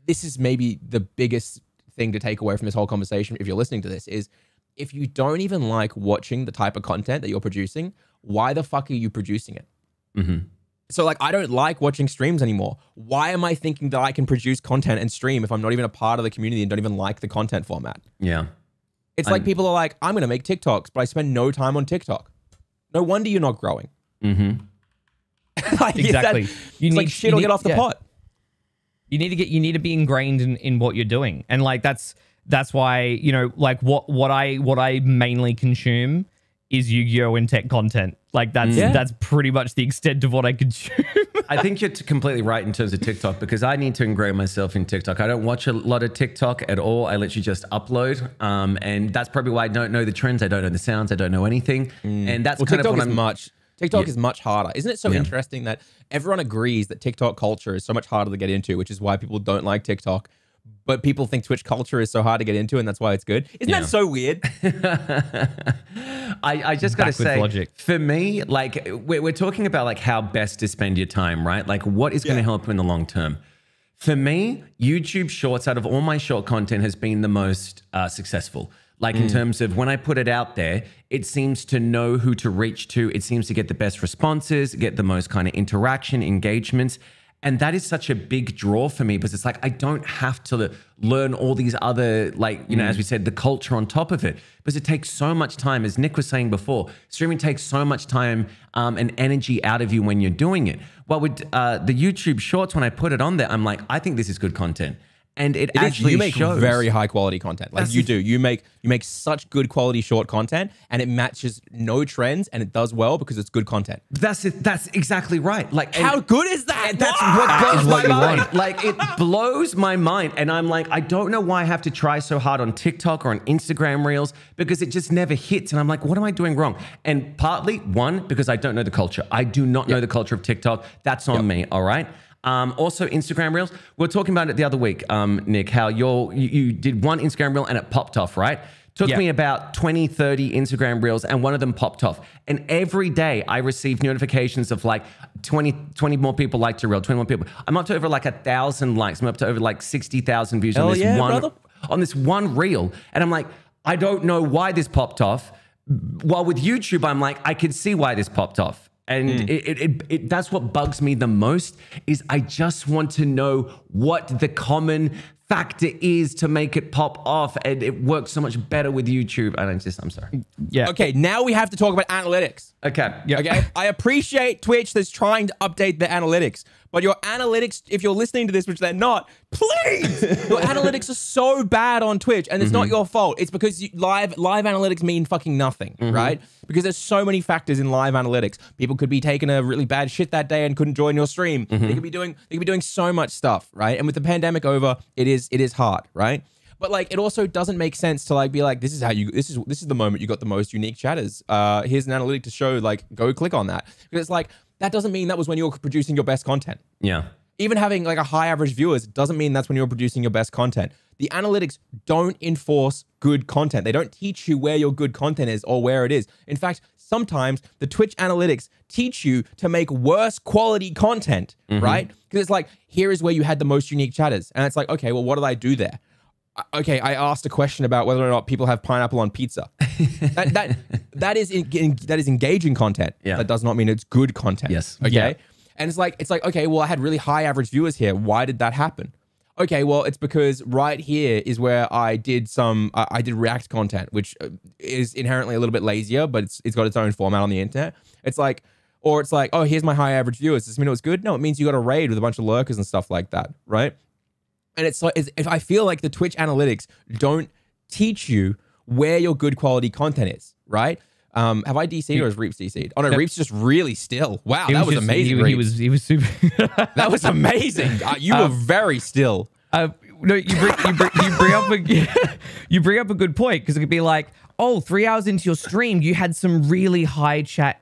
this is maybe the biggest thing to take away from this whole conversation, if you're listening to this, is if you don't even like watching the type of content that you're producing, why the fuck are you producing it? So like, I don't like watching streams anymore. Why am I thinking that I can produce content and stream if I'm not even a part of the community and don't even like the content format? Yeah. It's like people are like, I'm going to make TikToks, but I spend no time on TikTok. No wonder you're not growing. Like, exactly. Shit will get off the pot. You need to be ingrained in what you're doing. And like, that's why, you know, like what I mainly consume is Yu-Gi-Oh! And tech content. Like that's pretty much the extent of what I consume. I think you're completely right in terms of TikTok, because I need to ingrain myself in TikTok. I don't watch a lot of TikTok at all. I literally just upload. And that's probably why I don't know the trends. I don't know the sounds. I don't know anything. And that's kind TikTok of what TikTok is much harder. Isn't it so interesting that everyone agrees that TikTok culture is so much harder to get into, which is why people don't like TikTok. But people think Twitch culture is so hard to get into, and that's why it's good. Isn't that so weird? I just got to say, logic. For me, like we're talking about like how best to spend your time, right? Like what is going to help you in the long term. For me, YouTube Shorts, out of all my short content, has been the most successful. Like in terms of when I put it out there, it seems to know who to reach to. It seems to get the best responses, get the most kind of interaction, engagements. And that is such a big draw for me, because it's like, I don't have to learn all these other, like, you know, as we said, the culture on top of it, because it takes so much time. As Nick was saying before, streaming takes so much time and energy out of you when you're doing it. Well, with the YouTube Shorts, when I put it on there, I'm like, I think this is good content. And it actually you make shows. very high quality content. Like you make such good quality short content, and it matches no trends, and it does well because it's good content. That's it. That's exactly right. Like, how good is that? That's what blows my mind. Like, it blows my mind. And I'm like, I don't know why I have to try so hard on TikTok or on Instagram Reels, because it just never hits. And I'm like, what am I doing wrong? And partly, one, because I don't know the culture. I do not know the culture of TikTok. That's on me. All right. Also, Instagram Reels. We were talking about it the other week, Nick, how you did one Instagram Reel and it popped off, right? Took me about 20, 30 Instagram Reels and one of them popped off. And every day I receive notifications of like 20 more people liked your Reel, 20 more people. I'm up to over like 1,000 likes. I'm up to over like 60,000 views on this one Reel. And I'm like, I don't know why this popped off. While with YouTube, I'm like, I could see why this popped off. And that's what bugs me the most, is I just want to know what the common factor is to make it pop off, and it works so much better with YouTube. And I'm sorry. Yeah. Okay, now we have to talk about analytics. Okay. Yeah. Okay. I appreciate Twitch that's trying to update the analytics, but your analytics, if you're listening to this, which they're not, please, your analytics are so bad on Twitch, and it's not your fault. It's because live analytics mean fucking nothing, right? Because there's so many factors in live analytics. People could be taking a really bad shit that day and couldn't join your stream. They could be doing so much stuff, right? And with the pandemic over, it is hard, right? But like, it also doesn't make sense to like be like, this is the moment you got the most unique chatters. Here's an analytic to show, like, go click on that. Because it's like, that doesn't mean that was when you were producing your best content. Yeah. Even having like a high average viewers doesn't mean that's when you're producing your best content. The analytics don't enforce good content. They don't teach you where your good content is or where it is. In fact, sometimes the Twitch analytics teach you to make worse quality content, right? Because it's like, here is where you had the most unique chatters. And it's like, okay, well, what did I do there? Okay, I asked a question about whether or not people have pineapple on pizza. that is engaging content. Yeah. That does not mean it's good content. Yes. Okay. Yeah. And it's like, okay, well, I had really high average viewers here. Why did that happen? Okay, well, it's because right here is where I did React content, which is inherently a little bit lazier, but it's got its own format on the internet. It's like, oh, here's my high average viewers. Does this mean it was good? No, it means you got a raid with a bunch of lurkers and stuff like that, right? And it's like, if I feel like the Twitch analytics don't teach you where your good quality content is, right? Have I DC'd or is Reaps DC'd? Oh no, Reaps just really still. Wow, that was amazing. He was super. That was amazing. You were very still. No, you bring up a good point, because it could be like, oh, 3 hours into your stream, you had some really high chat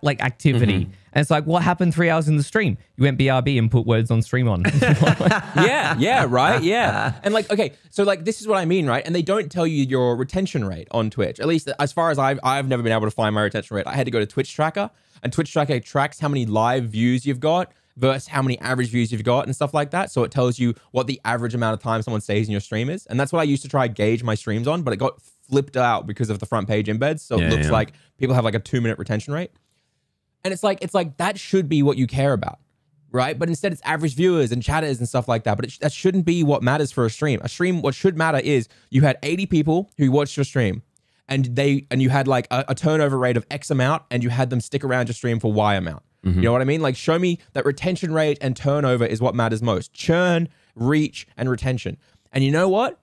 like activity. And it's like, what happened 3 hours in the stream? You went BRB and put words on stream on. yeah, right? Yeah. And like, okay, so like, this is what I mean, right? And they don't tell you your retention rate on Twitch. At least as far as I've never been able to find my retention rate. I had to go to Twitch Tracker, and Twitch Tracker tracks how many live views you've got versus how many average views you've got and stuff like that. So it tells you what the average amount of time someone stays in your stream is. And that's what I used to try to gauge my streams on, but it got flipped out because of the front page embeds. So it looks like people have like a 2-minute retention rate. And it's like that should be what you care about, right? But instead it's average viewers and chatters and stuff like that. But that shouldn't be what matters for a stream. A stream, what should matter is you had 80 people who watched your stream, and you had like a turnover rate of X amount, and you had them stick around your stream for Y amount. You know what I mean? Like, show me that retention rate and turnover is what matters most. Churn, reach, and retention. And you know what?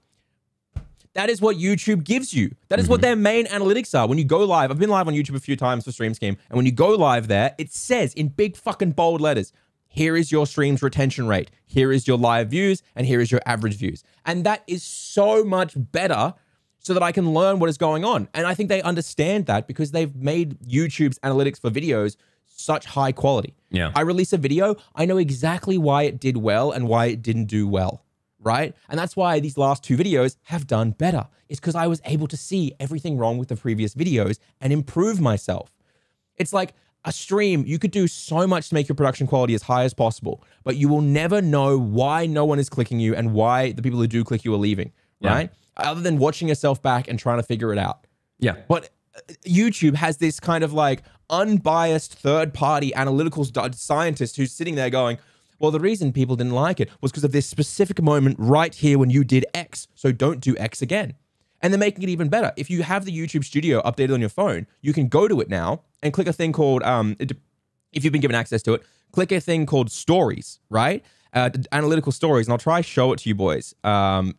That is what YouTube gives you. That is what their main analytics are. When you go live, I've been live on YouTube a few times for Stream Scheme, and when you go live there, it says in big fucking bold letters, here is your stream's retention rate, here is your live views, and here is your average views. And that is so much better so that I can learn what is going on. And I think they understand that because they've made YouTube's analytics for videos such high quality. Yeah. I release a video, I know exactly why it did well and why it didn't do well, right? And that's why these last 2 videos have done better. It's because I was able to see everything wrong with the previous videos and improve myself. It's like a stream, you could do so much to make your production quality as high as possible, but you will never know why no one is clicking you and why the people who do click you are leaving, right? Other than watching yourself back and trying to figure it out. Yeah. But YouTube has this kind of like unbiased third-party analytical scientist who's sitting there going, well, the reason people didn't like it was because of this specific moment right here when you did X, so don't do X again. And they're making it even better. If you have the YouTube Studio updated on your phone, you can go to it now and click a thing called, if you've been given access to it, click a thing called Stories, right? Analytical Stories, and I'll try to show it to you boys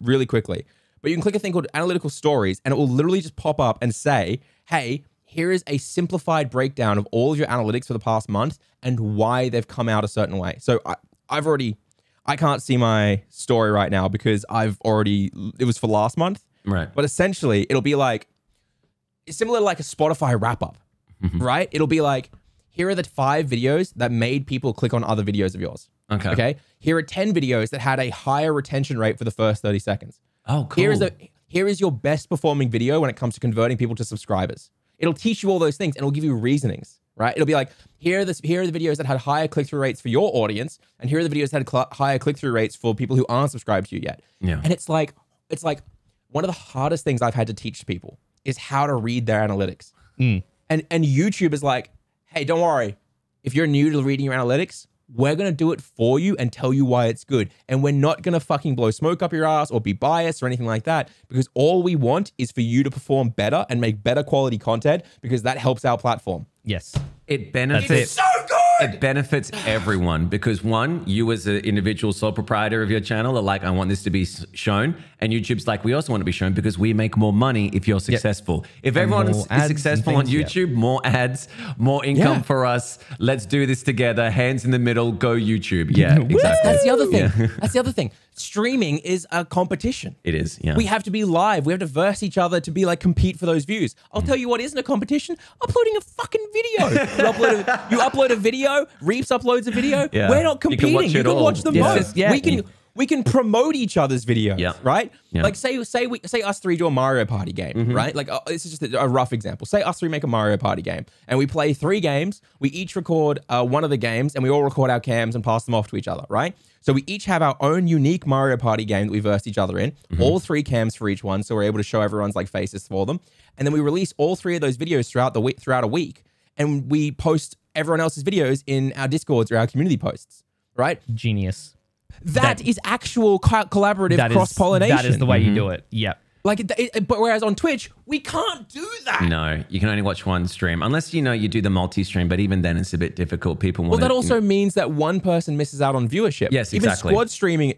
really quickly. But you can click a thing called Analytical Stories, and it will literally just pop up and say, hey, here is a simplified breakdown of all of your analytics for the past month and why they've come out a certain way. So I can't see my story right now because it was for last month. Right. But essentially, it'll be like, it's similar to like a Spotify wrap-up, right? It'll be like, here are the 5 videos that made people click on other videos of yours. Okay. Here are 10 videos that had a higher retention rate for the first 30 seconds. Oh, cool. Here is your best performing video when it comes to converting people to subscribers. It'll teach you all those things and it'll give you reasonings, right? It'll be like, here are the videos that had higher click-through rates for your audience, and here are the videos that had higher click-through rates for people who aren't subscribed to you yet. Yeah. And it's like one of the hardest things I've had to teach people is how to read their analytics. And YouTube is like, hey, don't worry. If you're new to reading your analytics, we're going to do it for you and tell you why it's good. And we're not going to fucking blow smoke up your ass or be biased or anything like that, because all we want is for you to perform better and make better quality content, because that helps our platform. Yes. It benefits. It's so good. It benefits everyone because, one, you as an individual sole proprietor of your channel are like, I want this to be shown. And YouTube's like, we also want to be shown because we make more money if you're successful. If everyone is successful on YouTube, more ads, more income for us. Let's do this together. Hands in the middle, go YouTube. Yeah, exactly. That's the other thing. That's the other thing. Streaming is a competition. It is, yeah. We have to be live. We have to verse each other to be like compete for those views. I'll tell you what isn't a competition: uploading a fucking video. You upload a video. Reaps uploads a video. Yeah. We're not competing. You can watch them both. Yeah. We can promote each other's videos, right? Yeah. Like say us 3 do a Mario Party game, right? Like this is just a rough example. Say us 3 make a Mario Party game, and we play 3 games. We each record one of the games, and we all record our cams and pass them off to each other, right? So we each have our own unique Mario Party game that we verse each other in. All 3 cams for each one, so we're able to show everyone's like faces for them. And then we release all 3 of those videos throughout a week, and we post everyone else's videos in our Discords or our community posts, right? Genius. That is actual collaborative cross-pollination. That is the way you do it. Yep. Like, but whereas on Twitch, we can't do that. No, you can only watch one stream unless you do the multi-stream. But even then, it's a bit difficult. People want. Well, that also means that one person misses out on viewership. Yes, exactly.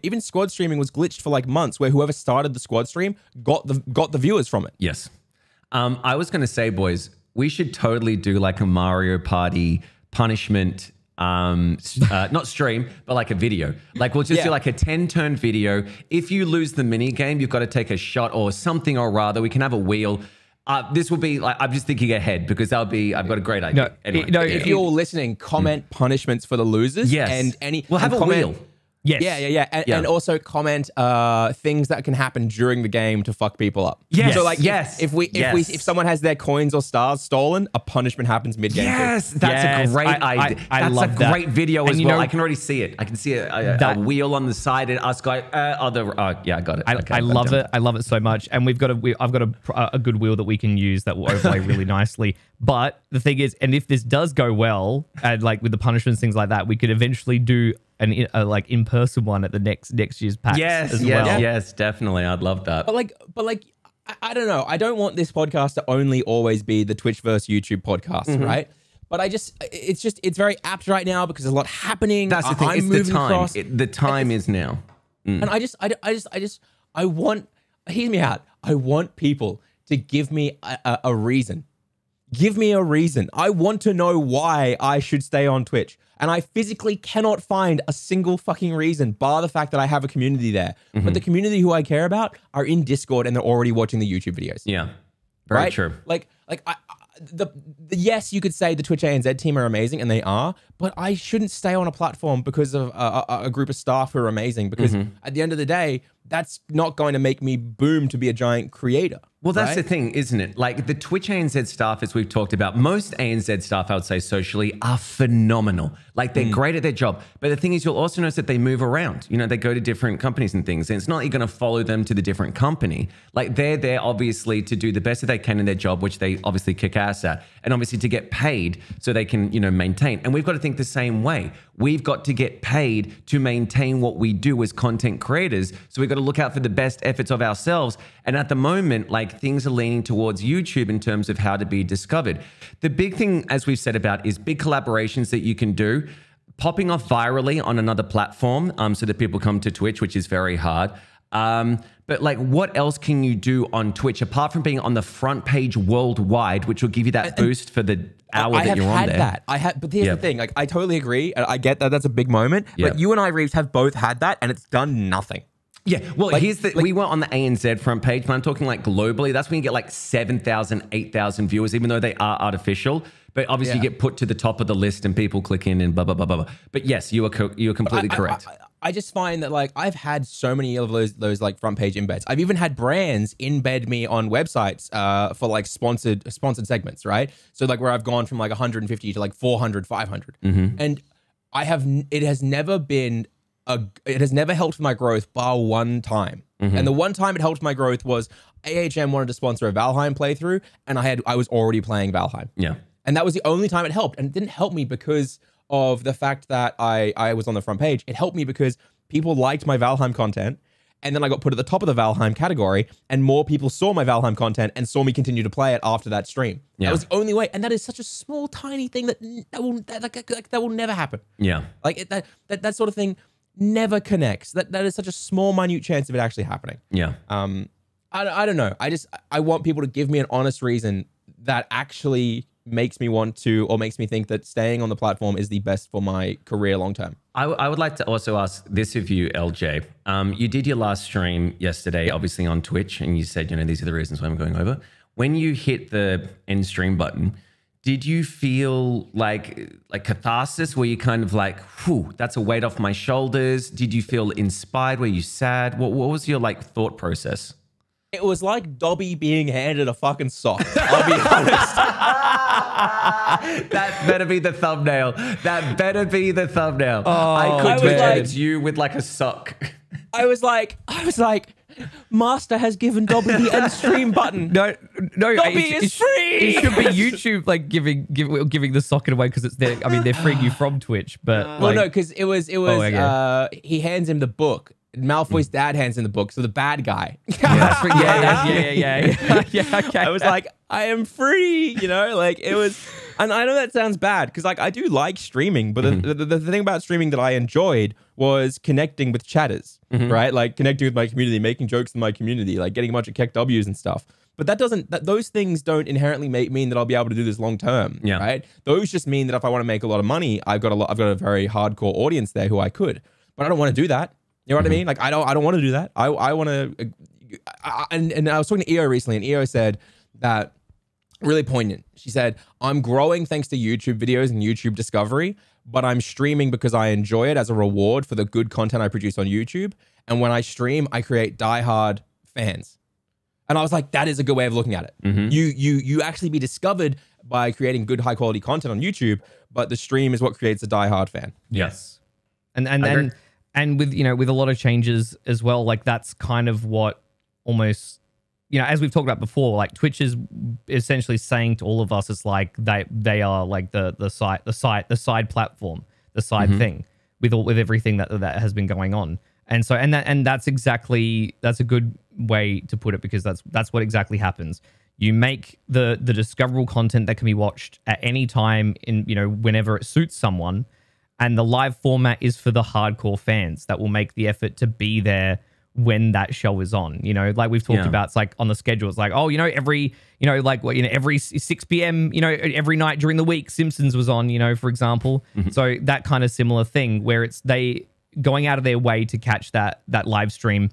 Even squad streaming was glitched for like months, where whoever started the squad stream got the viewers from it. Yes. I was going to say, boys, we should totally do like a Mario Party punishment. Not stream, but like a video. Like we'll just do like a 10-turn video. If you lose the mini game, you've got to take a shot or something, or rather, we can have a wheel. This will be like, I'm just thinking ahead because I've got a great idea. If you're all listening, comment punishments for the losers. Yes. And we'll have a wheel. Yes. Yeah. And also comment things that can happen during the game to fuck people up. Yes. So like, yes. If someone has their coins or stars stolen, a punishment happens mid game. Yes, that's a great idea. I love that. Great video as well. I can already see it. I can see a wheel on the side and us going, yeah, I got it. I love it. I love it so much. And I've got a good wheel that we can use that will overlay really nicely. But the thing is, and if this does go well, and like with the punishments, things like that, we could eventually do a like in-person one at the next year's PAX as well. Yes, definitely. I'd love that. But like, I don't know. I don't want this podcast to only always be the Twitch versus YouTube podcast, right? But it's very apt right now because there's a lot happening. That's the thing. It's the time. The time is now. And I want, hear me out. I want people to give me a reason. Give me a reason. I want to know why I should stay on Twitch. And I physically cannot find a single fucking reason, bar the fact that I have a community there. But the community who I care about are in Discord and they're already watching the YouTube videos. Yeah, very true. Yes, you could say the Twitch ANZ team are amazing, and they are, but I shouldn't stay on a platform because of a group of staff who are amazing, because at the end of the day, that's not going to make me boom to be a giant creator. Well, that's the thing, isn't it? Like the Twitch ANZ staff, as we've talked about, most ANZ staff, I would say socially, are phenomenal. Like they're great at their job. But the thing is, you'll also notice that they move around. You know, they go to different companies and things. And it's not like you're going to follow them to the different company. Like they're there, obviously, to do the best that they can in their job, which they obviously kick ass at. And obviously to get paid so they can, you know, maintain. And we've got to think the same way. We've got to get paid to maintain what we do as content creators. So we've got to look out for the best efforts of ourselves. And at the moment, like things are leaning towards YouTube in terms of how to be discovered. The big thing, as we've said about, is big collaborations that you can do. Popping off virally on another platform so that people come to Twitch, which is very hard. But like, what else can you do on Twitch apart from being on the front page worldwide, which will give you that boost for the hour that you're on there? But here's the thing. Like, I totally agree. I get that. That's a big moment. But you and I, Reeves, have both had that, and it's done nothing. Yeah, well, here's the, we were on the ANZ front page, but I'm talking like globally. That's when you get like 7,000, 8,000 viewers, even though they are artificial. But obviously you get put to the top of the list and people click in and blah, blah, blah, blah, blah. But yes, you are completely correct. I just find that like I've had so many of those like front page embeds. I've even had brands embed me on websites for like sponsored segments, right? So like where I've gone from like 150 to like 400, 500. And it has never helped my growth bar one time. And the one time it helped my growth was AHM wanted to sponsor a Valheim playthrough, and I was already playing Valheim. Yeah. And that was the only time it helped. And it didn't help me because of the fact that I was on the front page. It helped me because people liked my Valheim content. And then I got put at the top of the Valheim category, and more people saw my Valheim content and saw me continue to play it after that stream. That was the only way. And that is such a small, tiny thing that will never happen. Yeah. Like that sort of thing never connects. That is such a small, minute chance of it actually happening. Yeah. I don't know. I want people to give me an honest reason that actually makes me want to, or makes me think that staying on the platform is the best for my career long term. I would like to also ask this of you, LJ. You did your last stream yesterday, obviously on Twitch, and you said, you know, these are the reasons why I'm going over. When you hit the end stream button, did you feel like catharsis? Were you kind of like, whew, that's a weight off my shoulders? Did you feel inspired? Were you sad? What was your like thought process? It was like Dobby being handed a fucking sock. I'll be honest. That better be the thumbnail. That better be the thumbnail. Oh, I could picture it's you with like a sock. I was like, Master has given Dobby the end stream button. No, Dobby is free. It should be YouTube like giving the socket away because it's there. I mean, they're freeing you from Twitch, but well, no, because it was he hands him the book. Malfoy's dad hands him the book, so the bad guy. Yeah. Okay. I was like, I am free, you know, like it was, and I know that sounds bad because like I do like streaming, but the thing about streaming that I enjoyed was connecting with chatters, right? Like connecting with my community, making jokes in my community, like getting a bunch of Keck W's and stuff. But those things don't inherently mean that I'll be able to do this long term, right? Those just mean that if I want to make a lot of money, I've got a very hardcore audience there who I could, but I don't want to do that. You know what I mean? Like I don't want to do that. I want to, and I was talking to EO recently, and EO said that really poignant. She said, I'm growing thanks to YouTube videos and YouTube discovery, but I'm streaming because I enjoy it as a reward for the good content I produce on YouTube. And when I stream, I create diehard fans. And I was like, that is a good way of looking at it. You actually be discovered by creating good high quality content on YouTube, but the stream is what creates a diehard fan. Yes. And with, you know, with a lot of changes as well, like that's kind of what almost, you know, as we've talked about before, like Twitch is essentially saying to all of us, it's like they are like the side platform, the side thing with everything that has been going on. And so that's a good way to put it, because that's what exactly happens. You make the discoverable content that can be watched at any time in, you know, whenever it suits someone. And the live format is for the hardcore fans that will make the effort to be there when that show is on. You know, like we've talked about, it's like on the schedule. It's like, oh, you know, every 6 p.m., you know, every night during the week, Simpsons was on, you know, for example. So that kind of similar thing where it's they going out of their way to catch that live stream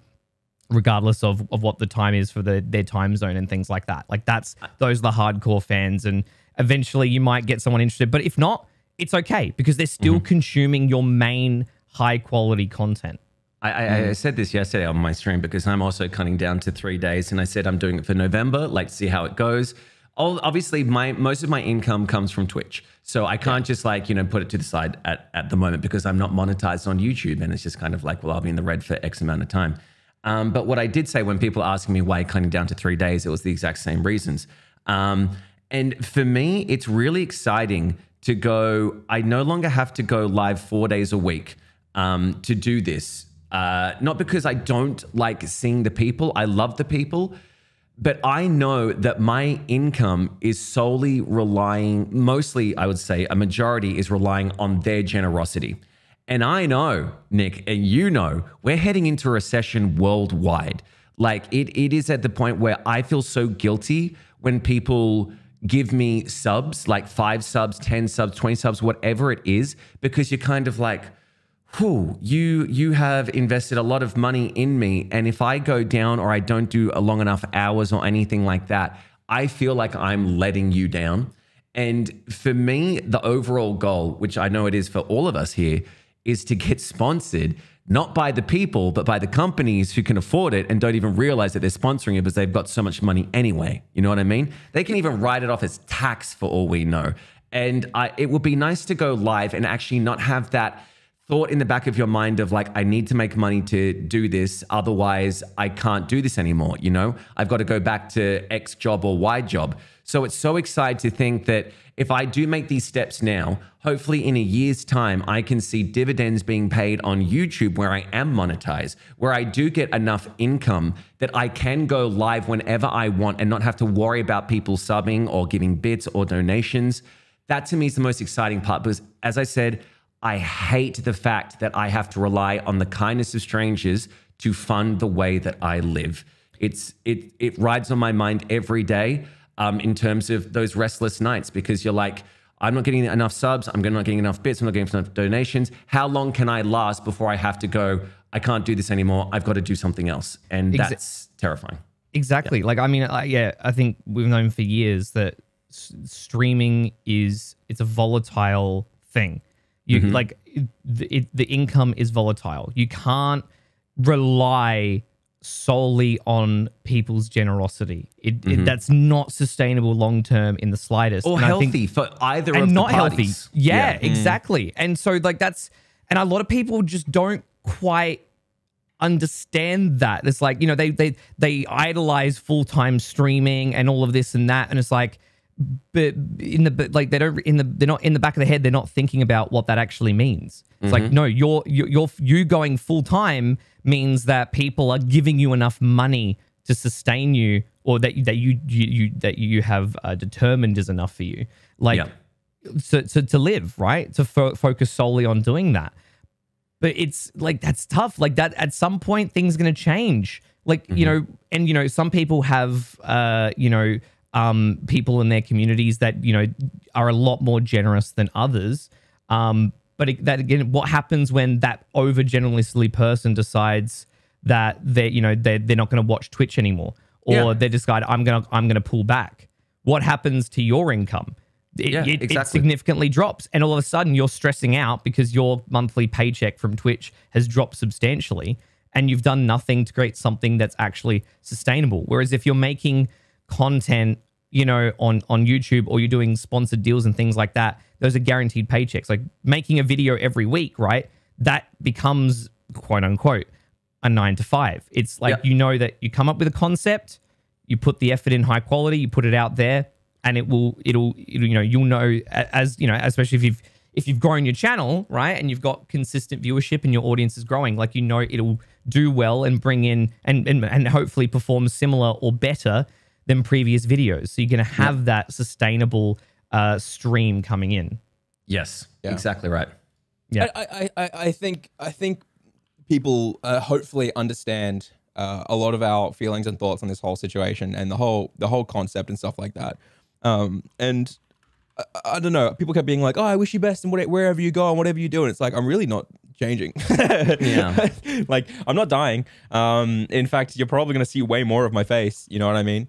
regardless of what the time is for their time zone and things like that. Like those are the hardcore fans, and eventually you might get someone interested. But if not, it's okay because they're still consuming your main high quality content. I said this yesterday on my stream because I'm also cutting down to 3 days, and I said I'm doing it for November, like see how it goes. Obviously, most of my income comes from Twitch, so I can't just like, you know, put it to the side at the moment because I'm not monetized on YouTube, and it's just kind of like, well, I'll be in the red for X amount of time. But what I did say when people ask me why cutting down to 3 days, it was the exact same reasons. And for me, it's really exciting to go. I no longer have to go live 4 days a week to do this. Not because I don't like seeing the people. I love the people. But I know that my income is solely relying, mostly I would say a majority is relying on their generosity. And I know, Nick, and you know, we're heading into a recession worldwide. Like it is at the point where I feel so guilty when people give me subs, like 5 subs, 10 subs, 20 subs, whatever it is, because you're kind of like, whew, you have invested a lot of money in me. And if I go down or I don't do a long enough hours or anything like that, I feel like I'm letting you down. And for me, the overall goal, which I know it is for all of us here, is to get sponsored, not by the people, but by the companies who can afford it and don't even realize that they're sponsoring it because they've got so much money anyway. You know what I mean? They can even write it off as tax for all we know. And it would be nice to go live and actually not have that thought in the back of your mind of like, I need to make money to do this. Otherwise, I can't do this anymore. You know, I've got to go back to X job or Y job. So it's so exciting to think that if I do make these steps now, hopefully in a year's time, I can see dividends being paid on YouTube where I am monetized, where I do get enough income that I can go live whenever I want and not have to worry about people subbing or giving bits or donations. That to me is the most exciting part because, as I said, I hate the fact that I have to rely on the kindness of strangers to fund the way that I live. It rides on my mind every day in terms of those restless nights because you're like, I'm not getting enough subs, I'm not getting enough bits, I'm not getting enough donations. How long can I last before I have to go, I can't do this anymore, I've got to do something else. And that's terrifying. Exactly. Yeah. Like, I mean, I think we've known for years that streaming it's a volatile thing. You like the income is volatile. You can't rely solely on people's generosity. That's not sustainable long term in the slightest. Or healthy for either of the not parties. Healthy. Yeah, exactly. And so like and a lot of people just don't quite understand that. It's like, you know, they idolize full-time streaming and all of this and that, and it's like, but they're not in the back of their head, they're not thinking about what that actually means. It's like, no, you going full time means that people are giving you enough money to sustain you, or that you have determined is enough for you, like to live, right? To focus solely on doing that. But it's like, that's tough. Like that at some point things are going to change. Like, you know, and you know, some people have people in their communities that, you know, are a lot more generous than others. But that again, what happens when that overgenerously person decides that they're not going to watch Twitch anymore, or they decide I'm gonna pull back? What happens to your income? It significantly drops, and all of a sudden you're stressing out because your monthly paycheck from Twitch has dropped substantially, and you've done nothing to create something that's actually sustainable. Whereas if you're making content, you know, on YouTube, or you're doing sponsored deals and things like that, those are guaranteed paychecks. Like making a video every week, right? That becomes, quote unquote, a 9 to 5. It's like, you know, that you come up with a concept, you put the effort in high quality, you put it out there, and it'll you know, you'll know, as you know, especially if you've grown your channel, right, and you've got consistent viewership and your audience is growing, like, you know, it'll do well and bring in and hopefully perform similar or better than previous videos. So you're going to have that sustainable stream coming in. Yes, exactly right. Yeah, I think people hopefully understand a lot of our feelings and thoughts on this whole situation and the whole concept and stuff like that. And I don't know. People kept being like, "Oh, I wish you best and wherever you go and whatever you do." And it's like, I'm really not changing. Yeah. Like, I'm not dying. In fact, you're probably going to see way more of my face. You know what I mean?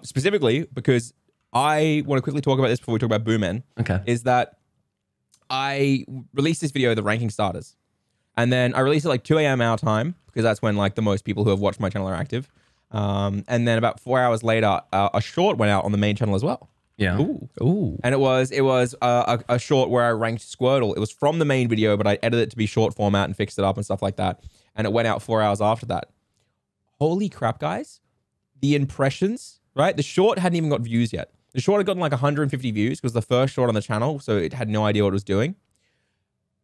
Specifically because I want to quickly talk about this before we talk about Boomen. Okay. Is that I released this video, the ranking starters, and then I released it like 2 a.m. our time because that's when like the most people who have watched my channel are active. And then about 4 hours later, a short went out on the main channel as well. Yeah. Ooh. And it was a short where I ranked Squirtle. It was from the main video, but I edited it to be short format and fixed it up and stuff like that. And it went out 4 hours after that. Holy crap, guys. The impressions, right? The short hadn't even got views yet. The short had gotten like 150 views because the first short on the channel, so it had no idea what it was doing.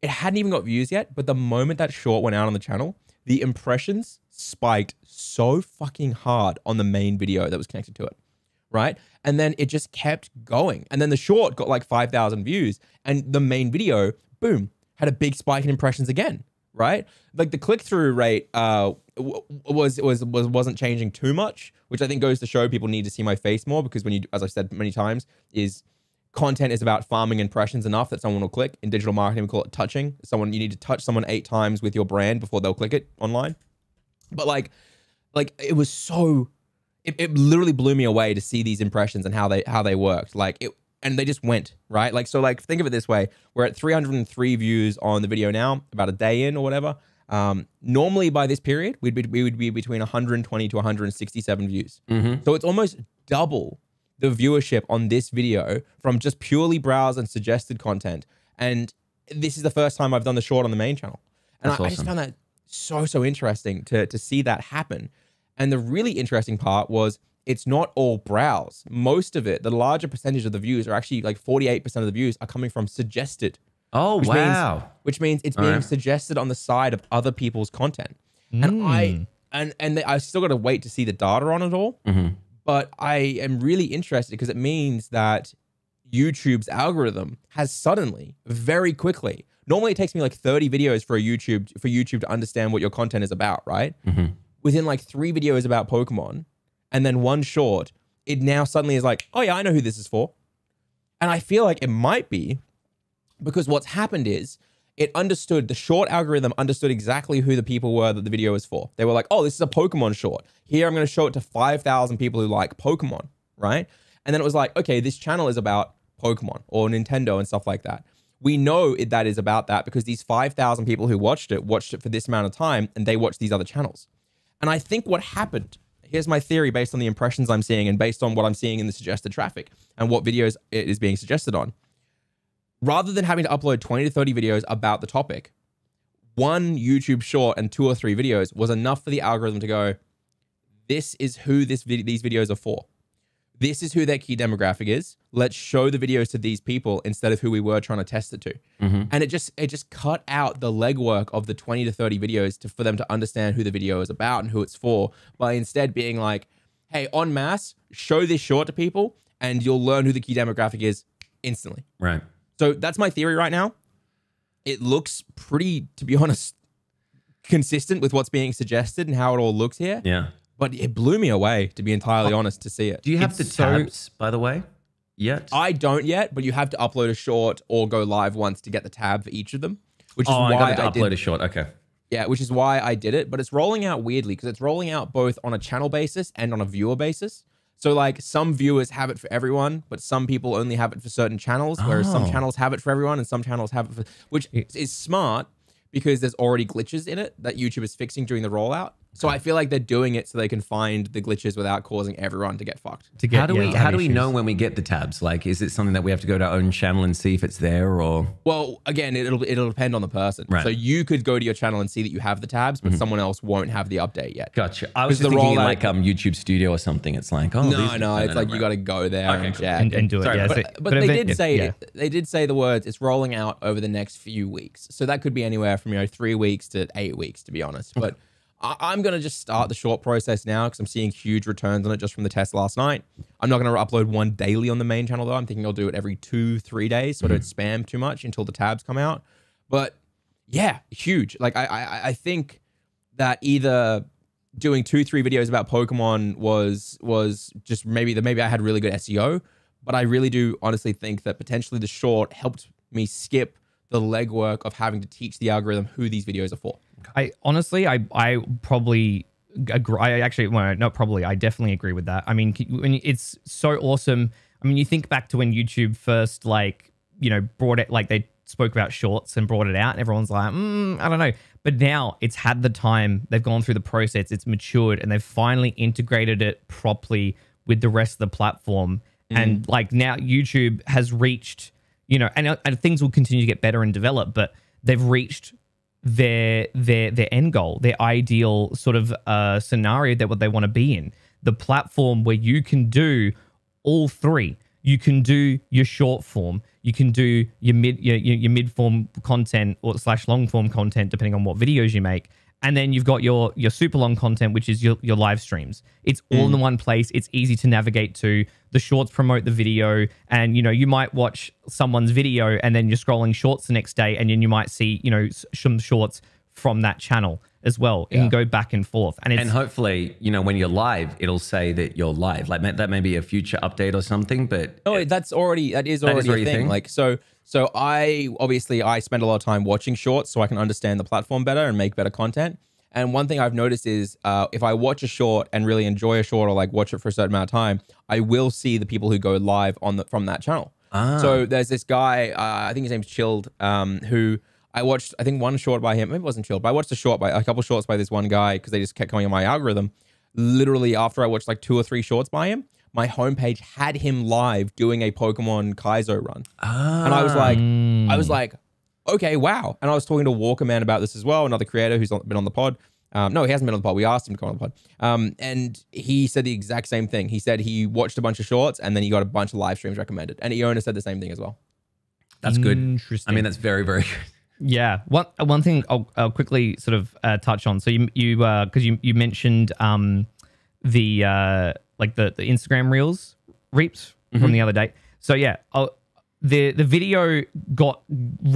It hadn't even got views yet, but the moment that short went out on the channel, the impressions spiked so fucking hard on the main video that was connected to it, right? And then it just kept going. And then the short got like 5,000 views and the main video, boom, had a big spike in impressions again, right? Like the click-through rate wasn't changing too much, which I think goes to show people need to see my face more because when you, as I've said many times, is content is about farming impressions enough that someone will click. In digital marketing, we call it touching. You need to touch someone 8 times with your brand before they'll click it online. But like it was so... It literally blew me away to see these impressions and how they worked. And they just went, right? Like, so like, think of it this way. We're at 303 views on the video now, about a day in or whatever. Normally by this period, we would be between 120 to 167 views. Mm-hmm. So it's almost double the viewership on this video from just purely browse and suggested content. And this is the first time I've done the short on the main channel. And I just found that so interesting to see that happen. And the really interesting part was it's not all browse. Most of it, the larger percentage of the views are actually like 48% of the views are coming from suggested. Oh, wow. Which means it's being suggested on the side of other people's content. And I still got to wait to see the data on it all. Mm-hmm. But I am really interested because it means that YouTube's algorithm has suddenly, very quickly, normally it takes me like 30 videos for YouTube to understand what your content is about, right? Mm-hmm. Within like 3 videos about Pokemon and then 1 short, it now suddenly is like, oh yeah, I know who this is for. And I feel like it might be because what's happened is the short algorithm understood exactly who the people were that the video was for. They were like, oh, this is a Pokemon short. Here, I'm going to show it to 5,000 people who like Pokemon, right? And then it was like, okay, this channel is about Pokemon or Nintendo and stuff like that. We know that is about that because these 5,000 people who watched it for this amount of time and they watched these other channels. And I think what happened, here's my theory based on the impressions I'm seeing and based on what I'm seeing in the suggested traffic and what videos it is being suggested on. Rather than having to upload 20 to 30 videos about the topic, 1 YouTube short and 2 or 3 videos was enough for the algorithm to go, this is who these videos are for. This is who their key demographic is. Let's show the videos to these people instead of who we were trying to test it to. Mm-hmm. And it just cut out the legwork of the 20 to 30 videos for them to understand who the video is about and who it's for, by instead being like, hey, en masse, show this short to people and you'll learn who the key demographic is instantly. Right. So that's my theory right now. It looks pretty, to be honest, consistent with what's being suggested and how it all looks here. Yeah. But it blew me away, to be entirely honest, to see it. Do you have the tabs, by the way, yet? I don't yet, but you have to upload a short or go live once to get the tab for each of them. Which is why I got to upload a short. Okay. Yeah, which is why I did it. But it's rolling out weirdly because it's rolling out both on a channel basis and on a viewer basis. So like some viewers have it for everyone, but some people only have it for certain channels, whereas some channels have it for everyone and some channels have it for, which is smart because there's already glitches in it that YouTube is fixing during the rollout. So I feel like they're doing it so they can find the glitches without causing everyone to get fucked. How do we know when we get the tabs? Like, is it something that we have to go to our own channel and see if it's there, or? Well, again, it'll depend on the person. Right. So you could go to your channel and see that you have the tabs, but someone else won't have the update yet. Gotcha. I was just thinking like YouTube Studio or something. It's like, oh, no, it's like you got to go there and check and do it. Sorry, yeah, but they did say the words. It's rolling out over the next few weeks, so that could be anywhere from 3 weeks to 8 weeks, to be honest. But I'm going to just start the short process now because I'm seeing huge returns on it just from the test last night. I'm not going to upload one daily on the main channel, though. I'm thinking I'll do it every 2-3 days so I don't spam too much until the tabs come out. But yeah, huge. Like I think that either doing 2-3 videos about Pokemon was just maybe I had really good SEO, but I really do honestly think that potentially the short helped me skip the legwork of having to teach the algorithm who these videos are for. I honestly, I probably agree. I actually, well, not probably, I definitely agree with that. I mean, when it's so awesome. I mean, you think back to when YouTube first, like, you know, brought it, like they spoke about shorts and brought it out, and everyone's like, I don't know. But now it's had the time, they've gone through the process, it's matured, and they've finally integrated it properly with the rest of the platform. And like now YouTube has reached, you know, and things will continue to get better and develop, but they've reached their end goal, their ideal sort of scenario that what they want to be in. The platform where you can do all three. You can do your short form, you can do your mid form content or / long form content, depending on what videos you make. And then you've got your super long content, which is your live streams. It's all in one place. It's easy to navigate to. The shorts promote the video, and you know you might watch someone's video, and then you're scrolling shorts the next day, and then you might see some shorts from that channel as well. It can go back and forth, and hopefully when you're live, it'll say that you're live. Like that may be a future update or something, but that is already a thing. Like So I spend a lot of time watching shorts so I can understand the platform better and make better content. And one thing I've noticed is if I watch a short and really enjoy a short or like watch it for a certain amount of time, I will see the people who go live from that channel. So there's this guy, I think his name's Chilled, who I watched, I think one short by him, maybe it wasn't Chilled, but I watched a couple shorts by this one guy because they just kept coming on my algorithm. Literally after I watched like 2 or 3 shorts by him, my homepage had him live doing a Pokemon Kaizo run. And I was like, okay, wow. And I was talking to Walkerman about this as well, another creator who's been on the pod. No, he hasn't been on the pod. We asked him to come on the pod. And he said the exact same thing. He said he watched a bunch of shorts and then he got a bunch of live streams recommended. And Iona said the same thing as well. That's good. Interesting. I mean, that's very, very good. Yeah. One thing I'll quickly sort of touch on. So because you mentioned the Instagram Reels reaps from the other day. So yeah, the video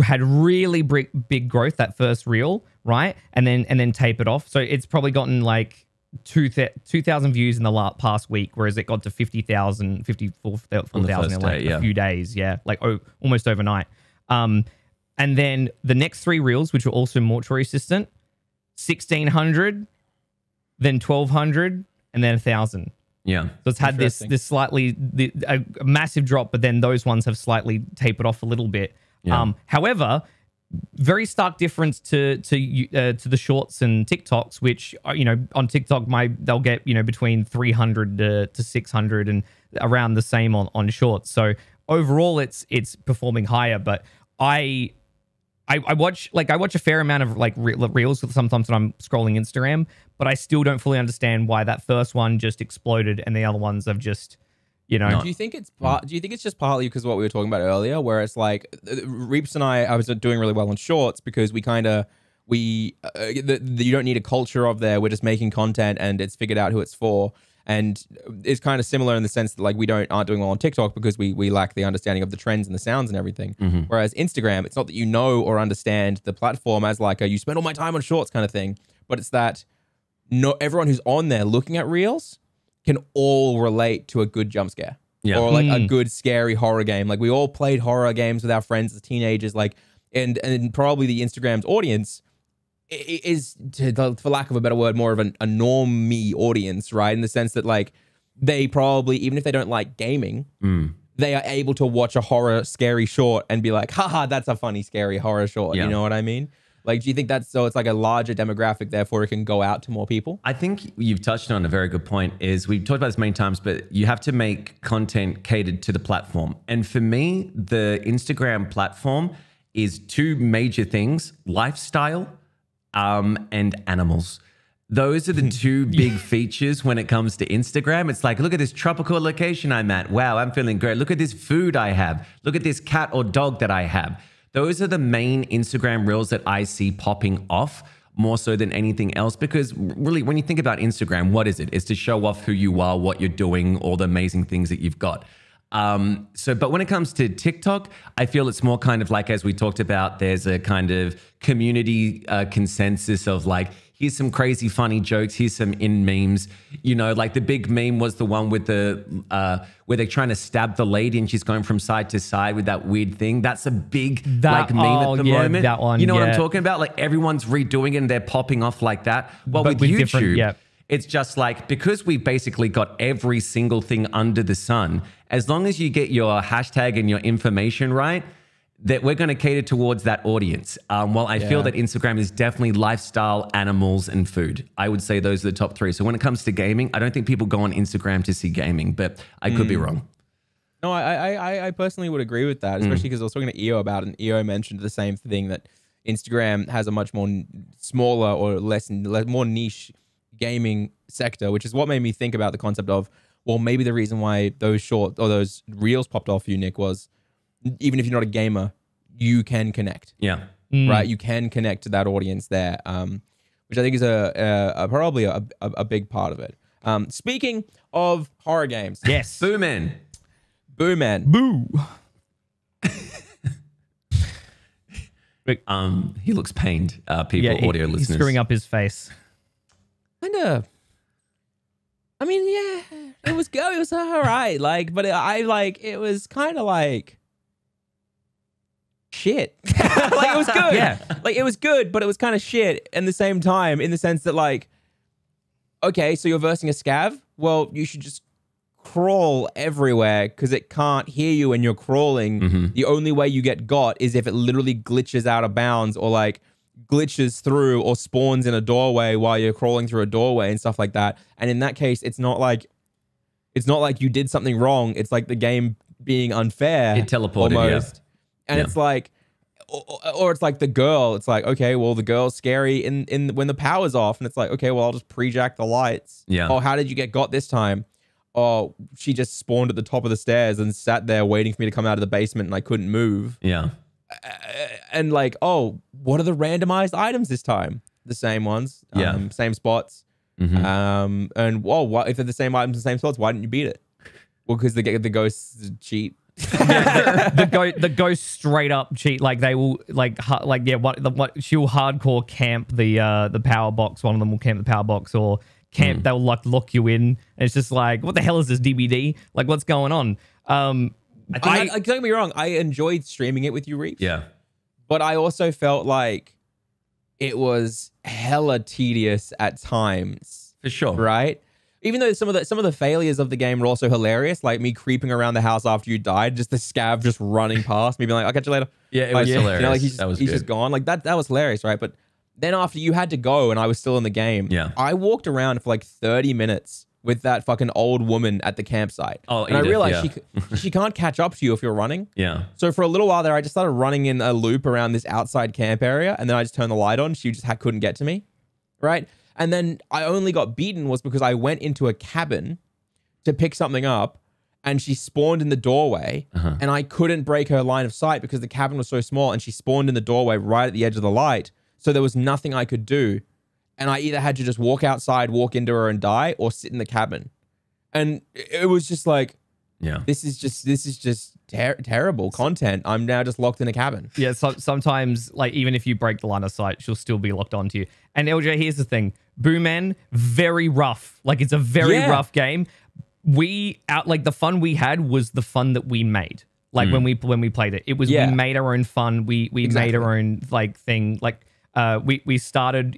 had really big growth, that first reel, right? And then tapered off. So it's probably gotten like 2,000 views in the past week, whereas it got to 54,000 in like a few days. Yeah, like almost overnight. And then the next 3 reels, which were also Mortuary Assistant, 1,600, then 1,200, and then 1,000. Yeah. So it's had this slightly a massive drop, but then those ones have slightly tapered off a little bit. Yeah. However, very stark difference to the shorts and TikToks, which on TikTok they'll get between 300 to 600 and around the same on shorts. So overall, it's performing higher. But I watch a fair amount of like reels sometimes when I'm scrolling Instagram, but I still don't fully understand why that first one just exploded and the other ones have just, Do you think it's just partly because of what we were talking about earlier, where it's like Reaps and I was doing really well on shorts because you don't need a culture of there. We're just making content and it's figured out who it's for. And it's kind of similar in the sense that like we aren't doing well on TikTok because we lack the understanding of the trends and the sounds and everything. Whereas Instagram, it's not that you know or understand the platform as like you spend all my time on shorts kind of thing, but it's that everyone who's on there looking at reels can all relate to a good jump scare or like a good scary horror game. Like we all played horror games with our friends as teenagers, like and probably the Instagram's audience is, for lack of a better word, more of a normie audience, right? In the sense that like they probably, even if they don't like gaming, they are able to watch a horror scary short and be like, haha, that's a funny scary horror short. You know what I mean? Like, do you think that's so it's like a larger demographic, therefore it can go out to more people? I think you've touched on a very good point. Is we've talked about this many times, but you have to make content catered to the platform. And for me, the Instagram platform is 2 major things: lifestyle and animals. Those are the 2 big features when it comes to Instagram. It's like, look at this tropical location I'm at. Wow, I'm feeling great. Look at this food I have. Look at this cat or dog that I have. Those are the main Instagram reels that I see popping off more so than anything else. Because really, when you think about Instagram, what is it? It's to show off who you are, what you're doing, all the amazing things that you've got. But when it comes to TikTok, I feel it's more kind of like, as we talked about, there's a kind of community consensus of like, here's some crazy funny jokes, here's some in memes. You know, like the big meme was the one with the where they're trying to stab the lady and she's going from side to side with that weird thing. That's a big like meme at the moment. That one, you know what I'm talking about? Like everyone's redoing it and they're popping off like that. Well, with YouTube, it's just like, because we've basically got every single thing under the sun, as long as you get your hashtag and your information right, that we're going to cater towards that audience. Well, I feel that Instagram is definitely lifestyle, animals, and food. I would say those are the top three. So when it comes to gaming, I don't think people go on Instagram to see gaming, but I could be wrong. No, I personally would agree with that, especially because I was talking to EO about it, and EO mentioned the same thing, that Instagram has a much more smaller or more niche gaming sector, which is what made me think about the concept of, well, maybe the reason why those short or those reels popped off for you, Nick, was even if you're not a gamer, you can connect. Yeah. Right. You can connect to that audience there, which I think is probably a big part of it. Speaking of horror games. Yes. Boo Man. Boo Man. Boo. He looks pained, people, audio listeners. He's screwing up his face. Kinda. I mean, yeah, it was good. It was all right. Like, but it was kind of like shit. Like, it was good. Yeah. Like, it was good, but it was kind of shit in the same time, in the sense that, like, okay, so you're versing a scav? Well, you should just crawl everywhere because it can't hear you when you're crawling. The only way you get got is if it literally glitches out of bounds, or like glitches through or spawns in a doorway while you're crawling through a doorway and stuff like that. And in that case, it's not like you did something wrong. It's like the game being unfair. It teleported, almost. And it's like, or it's like the girl. It's like, okay, well, the girl's scary in when the power's off, and it's like, okay, well, I'll just pre-jack the lights. Yeah. Oh, how did you get got this time? Oh, she just spawned at the top of the stairs and sat there waiting for me to come out of the basement, and I couldn't move. Yeah. And like, oh, what are the randomized items this time? The same ones. Same spots. And whoa, if they're the same items, the same spots, why didn't you beat it? Well, because the ghosts cheat. the ghosts straight up cheat. Like, they will what she'll hardcore camp the power box. One of them will camp the power box, or camp. They'll like lock you in, and it's just like, what the hell is this DBD? Like, what's going on? Don't get me wrong, I enjoyed streaming it with you, Reeves. Yeah. But I also felt like it was hella tedious at times. For sure. Right? Even though some of the failures of the game were also hilarious, like me creeping around the house after you died, just the scav just running past me, being like, I'll catch you later. Yeah, it was hilarious. You know, like he's just gone. Like that was hilarious, right? But then after you had to go and I was still in the game, I walked around for like 30 minutes with that fucking old woman at the campsite. Oh, and Edith, I realized she can't catch up to you if you're running. Yeah. So for a little while there, I just started running in a loop around this outside camp area, and then I just turned the light on. She just couldn't get to me, right? And then I only got beaten was because I went into a cabin to pick something up, and she spawned in the doorway, and I couldn't break her line of sight because the cabin was so small, and she spawned in the doorway right at the edge of the light. So there was nothing I could do. And I either had to just walk outside, walk into her and die, or sit in the cabin. And it was just like, this is just terrible content. I'm now just locked in a cabin. Yeah, so sometimes, like, even if you break the line of sight, she'll still be locked onto you. And LJ, here's the thing. Boo Man, very rough. Like, it's a very rough game. The fun we had was the fun that we made. Like, when we played it. It was, we made our own fun. We made our own, like, thing. Like, we started,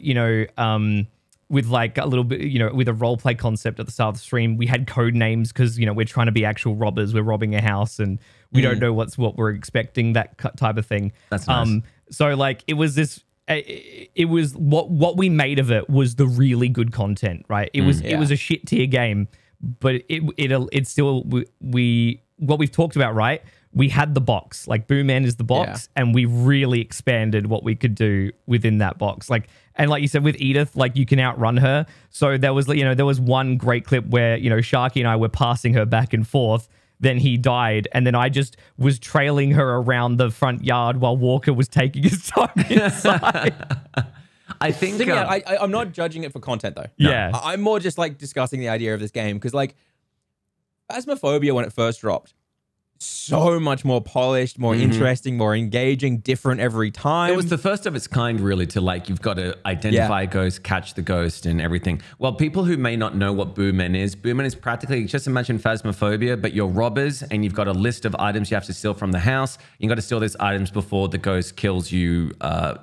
with like a little bit, with a role play concept at the start of the stream. We had code names because, we're trying to be actual robbers. We're robbing a house and we don't know what we're expecting, that type of thing. That's nice. So like it was this, it was what we made of it was the really good content, right? It was a shit tier game, but it's still, what we've talked about, right? We had the box, like Boo Man is the box, and we really expanded what we could do within that box. Like, and like you said with Edith, like you can outrun her. So there was, there was one great clip where, Sharky and I were passing her back and forth. Then he died, and then I just was trailing her around the front yard while Walker was taking his time inside. I think I'm not judging it for content though. Yeah, I'm more just like discussing the idea of this game because like Phasmophobia when it first dropped, so much more polished, more interesting, more engaging, different every time. It was the first of its kind, really, to like, you've got to identify a ghost, catch the ghost and everything. Well, people who may not know what Boomen is practically, just imagine Phasmophobia, but you're robbers and you've got a list of items you have to steal from the house. You've got to steal those items before the ghost kills you,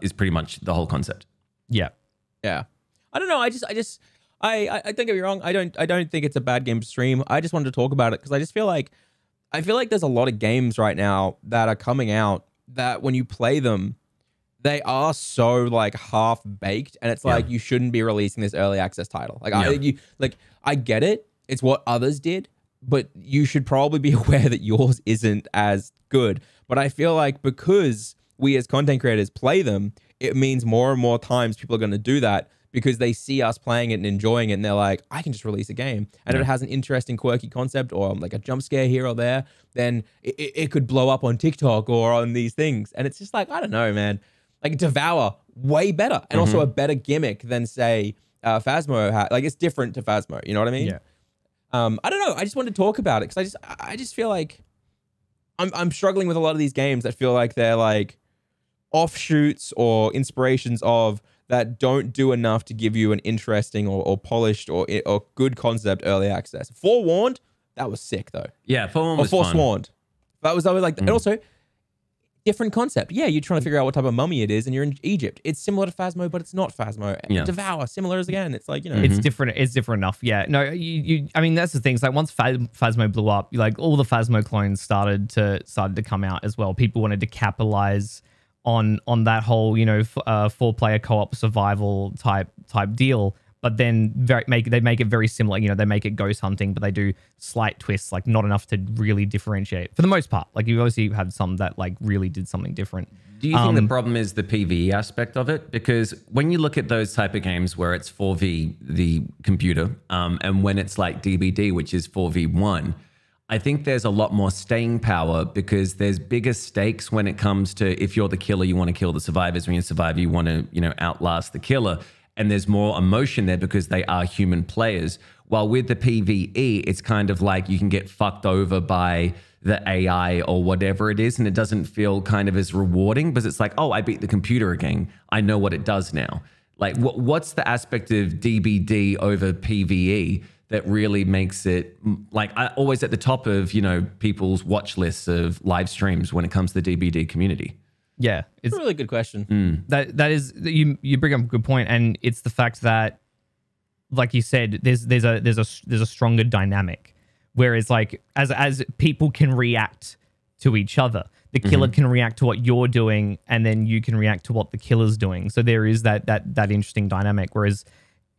is pretty much the whole concept. Yeah. Yeah. I don't know. I don't get me wrong. I don't think it's a bad game to stream. I just wanted to talk about it because I just feel like there's a lot of games right now that are coming out that when you play them, they are so like half baked, and it's like you shouldn't be releasing this early access title. Like I get it. It's what others did, but you should probably be aware that yours isn't as good. But I feel like because we as content creators play them, it means more and more times people are going to do that because they see us playing it and enjoying it, and they're like, I can just release a game. And if it has an interesting, quirky concept or like a jump scare here or there, then it could blow up on TikTok or on these things. And it's just like, I don't know, man. Like Devour, way better. And also a better gimmick than, say, Phasmo. Like, it's different to Phasmo. You know what I mean? Yeah. I don't know. I just wanted to talk about it because I just feel like I'm struggling with a lot of these games that feel like they're like offshoots or inspirations of that don't do enough to give you an interesting or polished or good concept early access. Forewarned, that was sick though. Yeah, Forewarned was Forswarned. That was like, and also different concept. Yeah, you're trying to figure out what type of mummy it is, and you're in Egypt. It's similar to Phasmo, but it's not Phasmo. Yeah. Devour, similar as again. It's like, you know, It's different. It's different enough. Yeah. No, I mean, that's the thing. It's like once Phasmo blew up, like all the Phasmo clones started to come out as well. People wanted to capitalize on that whole, you know, 4-player co-op survival type deal, but then they make it very similar. You know, they make it ghost hunting, but they do slight twists, like not enough to really differentiate for the most part. Like you obviously had some that like really did something different. Do you think the problem is the PvE aspect of it? Because when you look at those type of games where it's 4v the computer, and when it's like DBD, which is 4v1, I think there's a lot more staying power because there's bigger stakes when it comes to, if you're the killer, you want to kill the survivors. When you're a survivor, you want to, you know, outlast the killer. And there's more emotion there because they are human players. While with the PvE, it's kind of like you can get fucked over by the AI or whatever it is, and it doesn't feel kind of as rewarding because it's like, oh, I beat the computer again. I know what it does now. Like, what's the aspect of DBD over PvE that really makes it like always at the top of, you know, people's watch lists of live streams when it comes to the DBD community? Yeah, it's a really good question. That is, you bring up a good point, and it's the fact that, like you said, there's a stronger dynamic, whereas like as people can react to each other, the killer can react to what you're doing, and then you can react to what the killer's doing. So there is that interesting dynamic. Whereas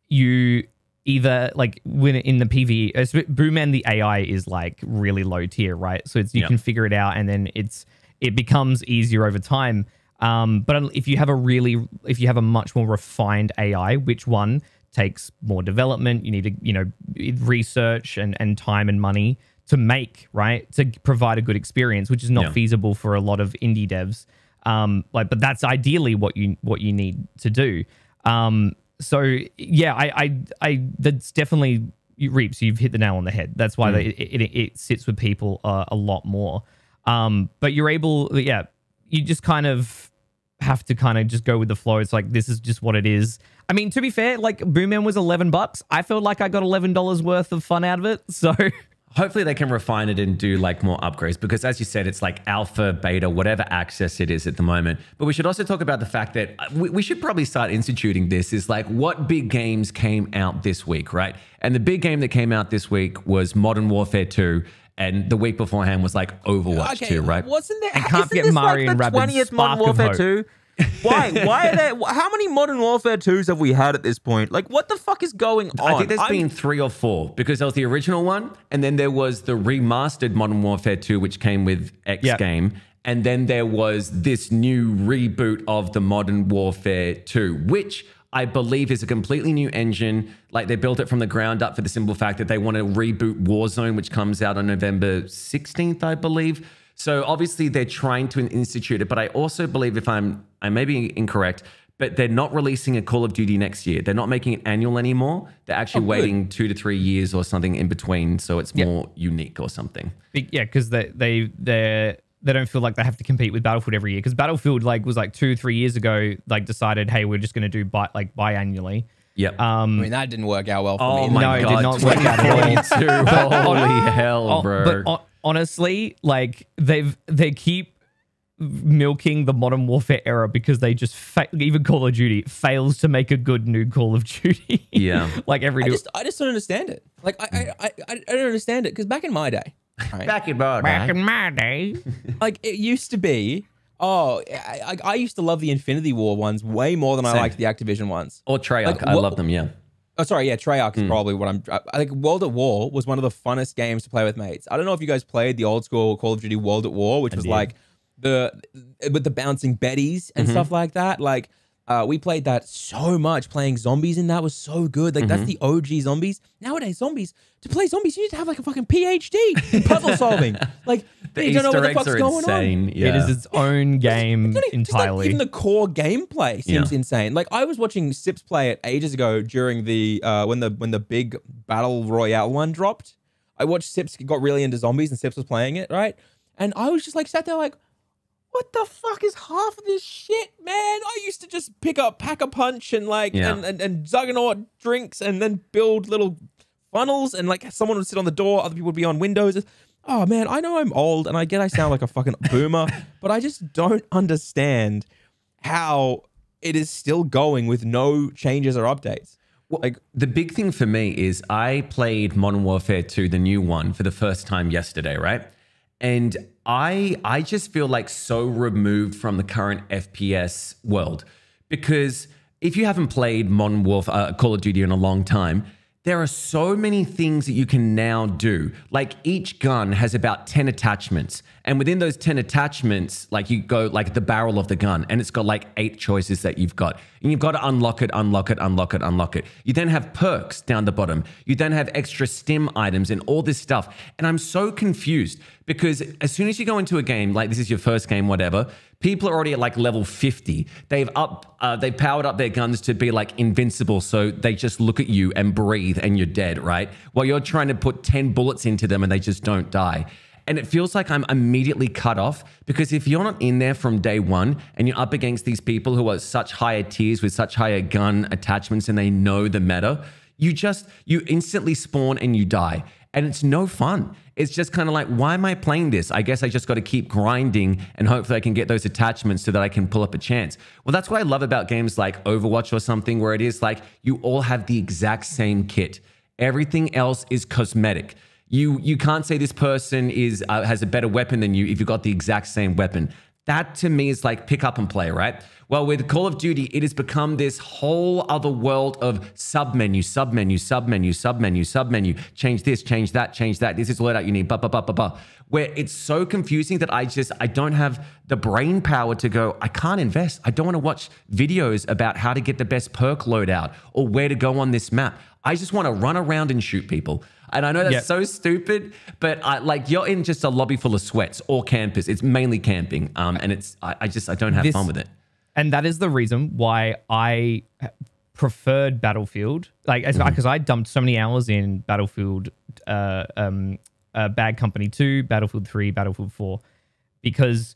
you either like when in the PvE, Boomen, the AI is like really low tier, right? So it's you can figure it out, and then it becomes easier over time. But if you have a much more refined AI, which one takes more development, you need to, you know, research and time and money to make, right? To provide a good experience, which is not feasible for a lot of indie devs. But that's ideally what you need to do. So yeah, I that's definitely Reaps. You've hit the nail on the head. That's why it sits with people a lot more. But you're able, you just kind of have to kind of just go with the flow. It's like, this is just what it is. I mean, to be fair, like Boomen was $11. I felt like I got $11 worth of fun out of it. So hopefully they can refine it and do like more upgrades, because as you said, it's like alpha, beta, whatever access it is at the moment. But we should also talk about the fact that we should probably start instituting this is like, what big games came out this week, right? And the big game that came out this week was Modern Warfare 2. And the week beforehand was like Overwatch 2, right? Wasn't there? And can't forget Mario and Rabbids 20th Modern Warfare 2. Why are there? How many Modern Warfare 2s have we had at this point? Like, what the fuck is going on? I think there's been 3 or 4, because there was the original one, and then there was the remastered Modern Warfare 2, which came with X Game, and then there was this new reboot of the Modern Warfare 2, which I believe is a completely new engine. Like, they built it from the ground up for the simple fact that they want to reboot Warzone, which comes out on November 16th, I believe. So obviously they're trying to institute it, but I also believe, I may be incorrect, but they're not releasing a Call of Duty next year. They're not making it annual anymore. They're actually waiting 2 to 3 years or something in between, so it's more unique or something. Yeah, because they don't feel like they have to compete with Battlefield every year. Because Battlefield was 2-3 years ago, decided, hey, we're just going to do biannually. Yep. I mean, that didn't work out well for me. My God, it did not work out at all. Holy hell, bro. But honestly, they keep milking the Modern Warfare era because they just even Call of Duty fails to make a good new Call of Duty. Yeah. I just don't understand it. I don't understand it because back in my day, right? Back in my day. It used to be. I used to love the Infinity War ones way more than I liked the Activision ones. Or Treyarch. I love them, yeah. Oh, sorry, yeah, Treyarch is probably what I think. World at War was one of the funnest games to play with mates. I don't know if you guys played the old school Call of Duty World at War, which was with the bouncing Bettys and stuff like that. We played that so much. Playing zombies in that was so good. That's the OG zombies. Nowadays, to play zombies, you need to have a fucking PhD in puzzle solving. The you don't know what the Easter eggs fuck's are going insane. on. Yeah. It is its own game entirely. Even the core gameplay seems insane. I was watching Sips play it ages ago during the when the big battle royale one dropped. I watched Sips got really into zombies and Sips was playing it, right? And I was just sat there what the fuck is half of this shit, man? I used to just pick up Pack-a-Punch and and Juggernaut drinks and then build little funnels and someone would sit on the door, other people would be on windows. Oh man, I know I'm old and I get I sound like a fucking boomer, but I just don't understand how it is still going with no changes or updates. Well, the big thing for me is I played Modern Warfare 2, the new one, for the first time yesterday, right? And I just feel so removed from the current FPS world, because if you haven't played Modern Warfare, Call of Duty in a long time, there are so many things that you can now do. Each gun has about 10 attachments. And within those 10 attachments, you go the barrel of the gun, and it's got 8 choices that you've got. And you've got to unlock it, unlock it, unlock it, unlock it. You then have perks down the bottom. You then have extra stim items and all this stuff. And I'm so confused because as soon as you go into a game, this is your first game, whatever, people are already at level 50. They've powered up their guns to be invincible, so they just look at you and breathe and you're dead, right? While you're trying to put 10 bullets into them and they just don't die. And it feels like I'm immediately cut off, because if you're not in there from day one and you're up against these people who are such higher tiers with such higher gun attachments and they know the meta, you instantly spawn and you die. And it's no fun. It's just kind of why am I playing this? I guess I just got to keep grinding and hopefully I can get those attachments so that I can pull up a chance. Well, that's what I love about games like Overwatch or something, where it is you all have the exact same kit. Everything else is cosmetic. You can't say this person has a better weapon than you if you've got the exact same weapon. That to me is pick up and play, right? Well, with Call of Duty, it has become this whole other world of submenu, submenu, submenu, submenu, submenu. Change this, change that, change that. This is the loadout you need, where it's so confusing that I don't have the brain power to go, I can't invest. I don't want to watch videos about how to get the best perk loadout or where to go on this map. I just want to run around and shoot people. And I know that's so stupid, but you're in just a lobby full of sweats or campers. It's mainly camping. And I don't have fun with it. And that is the reason why I preferred Battlefield. Because I dumped so many hours in Battlefield, Bad Company 2, Battlefield 3, Battlefield 4. Because,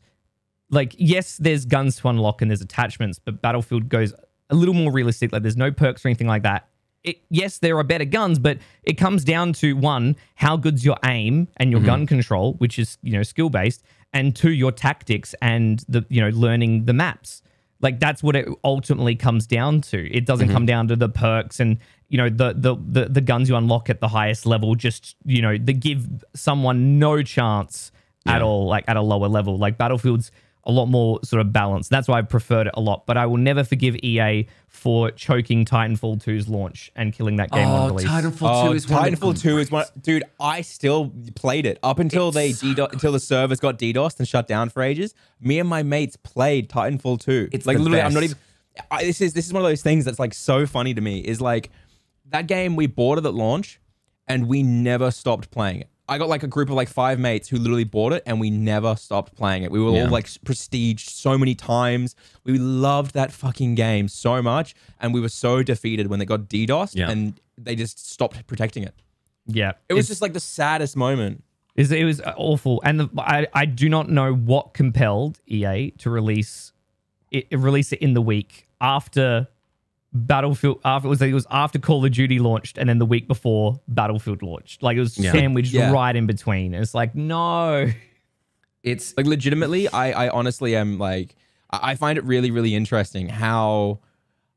yes, there's guns to unlock and there's attachments, but Battlefield goes a little more realistic. There's no perks or anything like that. Yes, there are better guns, but it comes down to, one, how good's your aim and your gun control, which is, skill-based, and two, your tactics and learning the maps. That's what it ultimately comes down to. It doesn't come down to the perks and, the guns you unlock at the highest level, just, that give someone no chance at all, at a lower level. Battlefield's a lot more sort of balanced. That's why I preferred it a lot. But I will never forgive EA for choking Titanfall 2's launch and killing that game on release. Titanfall 2 is one. Dude, I still played it up until until the servers got DDoSed and shut down for ages. Me and my mates played Titanfall 2. It's literally, best. I'm not even. This is one of those things that's so funny to me. Is that game we bought it at launch, and we never stopped playing it. I got like a group of like 5 mates who literally bought it and we never stopped playing it. We were all like prestiged so many times. We loved that fucking game so much. And we were so defeated when they got DDoSed and they just stopped protecting it. Yeah. It was just like the saddest moment. It was awful. And I do not know what compelled EA to release it in the week after Battlefield, it was after Call of Duty launched and then the week before Battlefield launched. Like it was sandwiched right in between. It's like, no. It's like legitimately, I honestly am like, I find it really, really interesting how,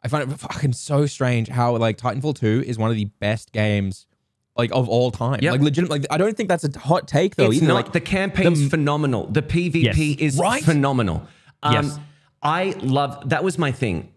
I find it fucking so strange how like Titanfall 2 is one of the best games like of all time. Like legit, like I don't think that's a hot take though. It's either. not. Like the campaign's phenomenal. The PvP is phenomenal. Yes. I love, that was my thing,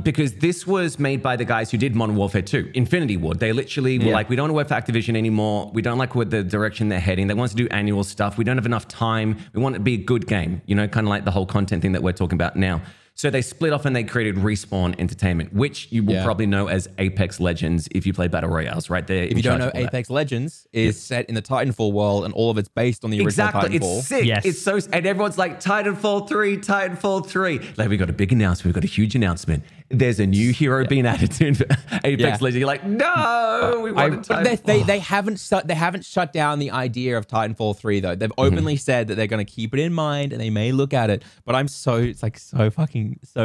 because this was made by the guys who did Modern Warfare 2, Infinity Ward. They literally were like, we don't want to work for Activision anymore. We don't like what the direction they're heading. They want us to do annual stuff. We don't have enough time. We want it to be a good game, you know, kind of like the whole content thing that we're talking about now. So they split off and they created Respawn Entertainment, which you will probably know as Apex Legends if you play Battle Royales, right? They're if you don't know, Apex Legends is set in the Titanfall world and all of it's based on the original Titanfall. It's sick. Yes. It's so, and everyone's like, Titanfall 3, Titanfall 3. Like, we got a big announcement. We've got a huge announcement. There's a new hero being added to Apex Legends. You're like, no, we want Titanfall. They haven't shut down the idea of Titanfall 3 though. They've openly said that they're going to keep it in mind and they may look at it. But I'm so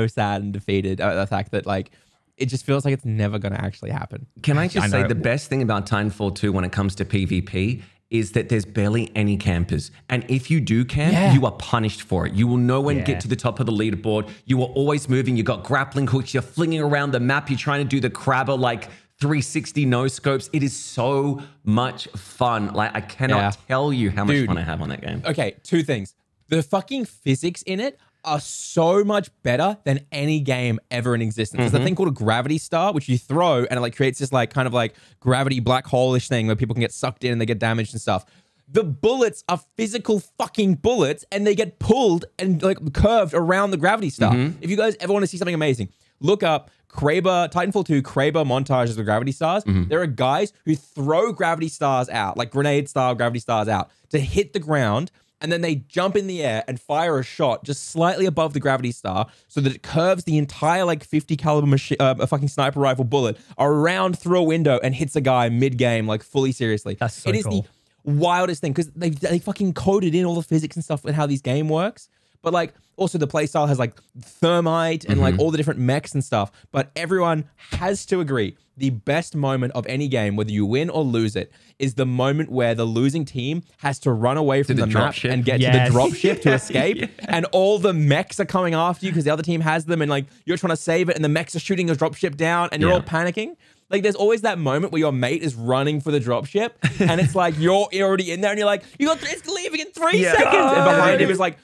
sad and defeated at the fact that like it just feels like it's never going to actually happen. Can I just say the best thing about Titanfall 2 when it comes to PvP is that there's barely any campers. And if you do camp, you are punished for it. You will know when to get to the top of the leaderboard. You are always moving. You got grappling hooks. You're flinging around the map. You're trying to do the crabber like 360 no scopes. It is so much fun. Like I cannot tell you how much fun I have on that game. Okay, 2 things. The fucking physics in it are so much better than any game ever in existence. There's a thing called a gravity star, which you throw and it like creates this like kind of like gravity black hole-ish thing where people can get sucked in and they get damaged and stuff. The bullets are physical fucking bullets and they get pulled and like curved around the gravity star. If you guys ever want to see something amazing, look up Kraber, Titanfall 2 Kraber montages with gravity stars. There are guys who throw gravity stars out, like grenade style gravity stars out to hit the ground. And then they jump in the air and fire a shot just slightly above the gravity star so that it curves the entire like 50 caliber a fucking sniper rifle bullet around through a window and hits a guy mid-game like fully seriously. That's so It is the wildest thing because they fucking coded in all the physics and stuff and how this game works. But like also the playstyle has like thermite and like all the different mechs and stuff. But everyone has to agree the best moment of any game, whether you win or lose it, is the moment where the losing team has to run away from the map and get to the dropship to escape. And all the mechs are coming after you because the other team has them and like you're trying to save it and the mechs are shooting a dropship down and you're all panicking. Like there's always that moment where your mate is running for the dropship and it's like you're already in there and you're like, it's leaving in 3 seconds. And behind him is like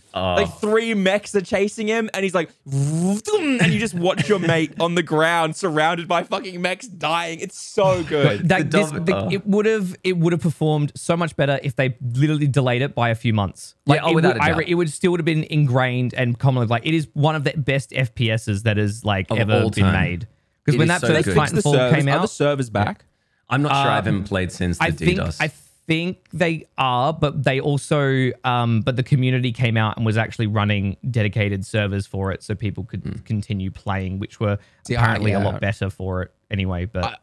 3 mechs are chasing him and he's like, and you just watch your mate on the ground surrounded by fucking mechs dying. It's so good. It would have performed so much better if they literally delayed it by a few months. Like it would still have been ingrained and commonly like it is one of the best FPSs that has like ever been made. Because when that first Titanfall came out, are the servers back? I'm not sure. I haven't played since the DDoS. I think they are, but they also, but the community came out and was actually running dedicated servers for it, so people could continue playing, which were apparently a lot better for it anyway. But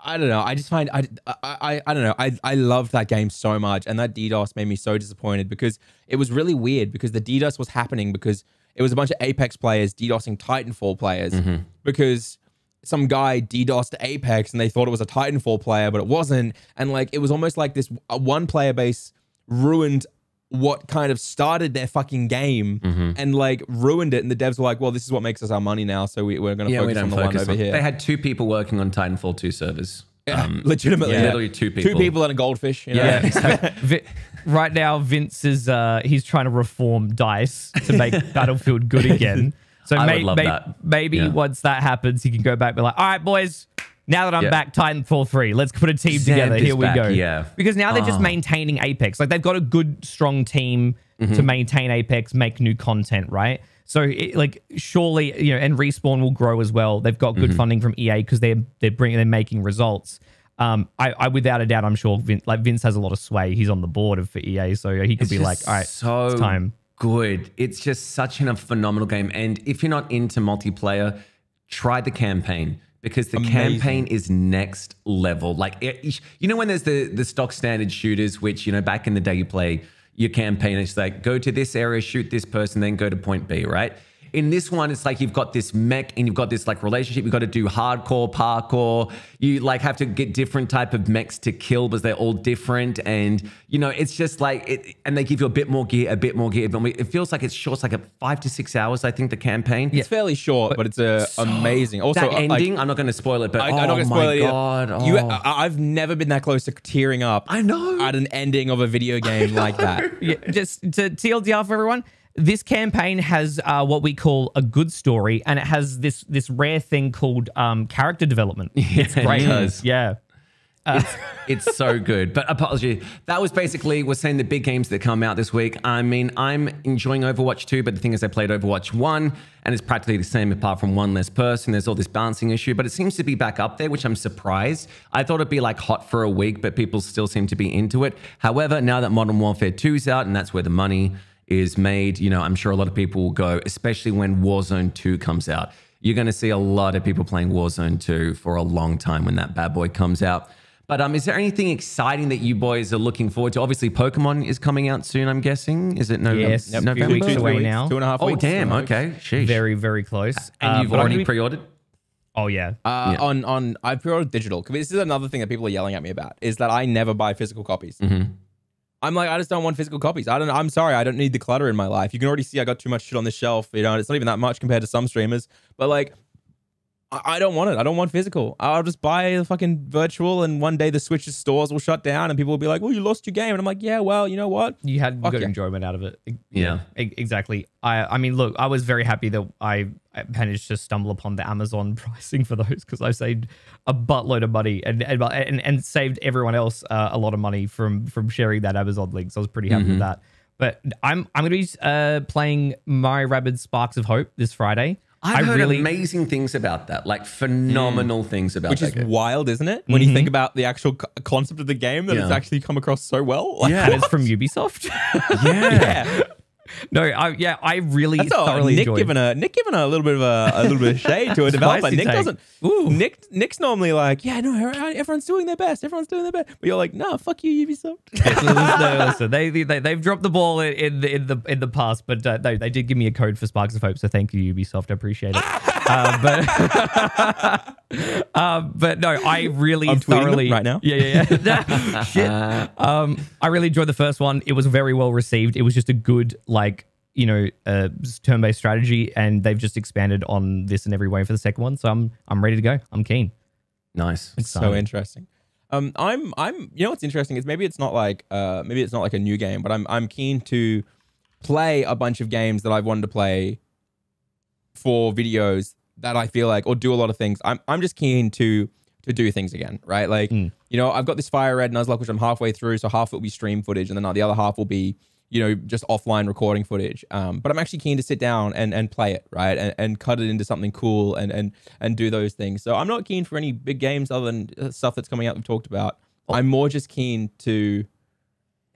I don't know. I just find I don't know. I loved that game so much, and that DDoS made me so disappointed because it was really weird because the DDoS was happening because it was a bunch of Apex players DDoSing Titanfall players because some guy DDoSed Apex and they thought it was a Titanfall player, but it wasn't. And like, it was almost like this one player base ruined what kind of started their fucking game and like ruined it. And the devs were like, well, this is what makes us our money now. So we're going to focus on the one over here. They had 2 people working on Titanfall 2 servers. Legitimately. Literally 2 people. 2 people and a goldfish. You know? Right now, Vince is, he's trying to reform DICE to make Battlefield good again. So maybe once that happens, he can go back and be like, all right, boys, now that I'm back, Titanfall 3, let's put a team together. Here we go. Yeah. Because now they're just maintaining Apex. Like they've got a good, strong team to maintain Apex, make new content, right? So like surely, you know, and Respawn will grow as well. They've got good funding from EA because they're making results. I without a doubt, I'm sure Vince has a lot of sway. He's on the board for EA, so he could be like, all right, so it's time. Good. It's just such a phenomenal game. And if you're not into multiplayer, try the campaign. Because the campaign is next level. Like, you know, when there's the stock standard shooters, which, you know, back in the day you play your campaign, it's like, go to this area, shoot this person, then go to point B, right? In this one, it's like you've got this mech and you've got this like relationship. You've got to do hardcore, parkour. You like have to get different type of mechs to kill because they're all different. And, you know, it's just like, and they give you a bit more gear, a bit more gear. But it feels like it's short. It's like a 5 to 6 hours, I think, the campaign. It's fairly short, but it's amazing. Also, that ending, I'm not going to spoil it, but I'm not going to spoil it God. I've never been that close to tearing up. I know. At an ending of a video game like that. Yeah, just to TLDR for everyone. This campaign has what we call a good story, and it has this rare thing called character development. It's great. It does. Yeah. It's so good. But apology. That was basically, we're saying the big games that come out this week. I mean, I'm enjoying Overwatch 2, but the thing is I played Overwatch 1 and it's practically the same apart from one less person. There's all this balancing issue, but it seems to be back up there, which I'm surprised. I thought it'd be like hot for a week, but people still seem to be into it. However, now that Modern Warfare 2's out and that's where the money is made, you know, I'm sure a lot of people will go, especially when Warzone 2 comes out. You're going to see a lot of people playing Warzone 2 for a long time when that bad boy comes out. But is there anything exciting that you boys are looking forward to? Obviously, Pokemon is coming out soon, I'm guessing. Is it November? Yes, November? 2 weeks away now. 2.5 Oh, weeks. damn. Okay. Sheesh. Very, very close. And you've but already pre-ordered? Oh, yeah. I pre-ordered digital. Because this is another thing that people are yelling at me about, is that I never buy physical copies. Mm-hmm. I'm like, I just don't want physical copies. I'm sorry, I don't need the clutter in my life. You can already see I got too much shit on this shelf. You know, it's not even that much compared to some streamers. But like, I don't want it. I don't want physical. I'll just buy the fucking virtual, and one day the Switch's stores will shut down, and people will be like, "Well, you lost your game," and I'm like, "Yeah, well, you know what? You got enjoyment out of it." Yeah, exactly. I mean, look, I was very happy that I managed to stumble upon the Amazon pricing for those because I saved a buttload of money and saved everyone else a lot of money from sharing that Amazon link. So I was pretty happy with that. But I'm going to be playing Mario Rabbids Sparks of Hope this Friday. I've heard amazing things about that, like phenomenal things about that. Which is wild, isn't it? When you think about the actual concept of the game, that it's actually come across so well. Like, and it's from Ubisoft. Yeah. No, I really thoroughly enjoyed. Nick giving a little bit of shade to a developer. Nick doesn't. Ooh. Nick's normally like, yeah, no, everyone's doing their best. Everyone's doing their best. But you're like, no, fuck you, Ubisoft. Listen, they've dropped the ball in the past, but they did give me a code for Sparks of Hope, so thank you, Ubisoft. I appreciate it. But no, I really thoroughly right now. Yeah. Shit. I really enjoyed the first one. It was very well received. It was just a good, like, you know, turn-based strategy, and they've just expanded on this in every way for the second one. So I'm ready to go. I'm keen. Nice. It's so interesting. I'm you know what's interesting is maybe it's not like a new game, but I'm keen to play a bunch of games that I've wanted to play for videos that I feel like, or do a lot of things. I'm just keen to do things again, right? Like, you know, I've got this Fire Red Nuzlocke, which I'm halfway through, so half it will be stream footage, and then the other half will be, you know, just offline recording footage. But I'm actually keen to sit down and play it, right? And cut it into something cool and do those things. So I'm not keen for any big games other than stuff that's coming out we've talked about. I'm more just keen to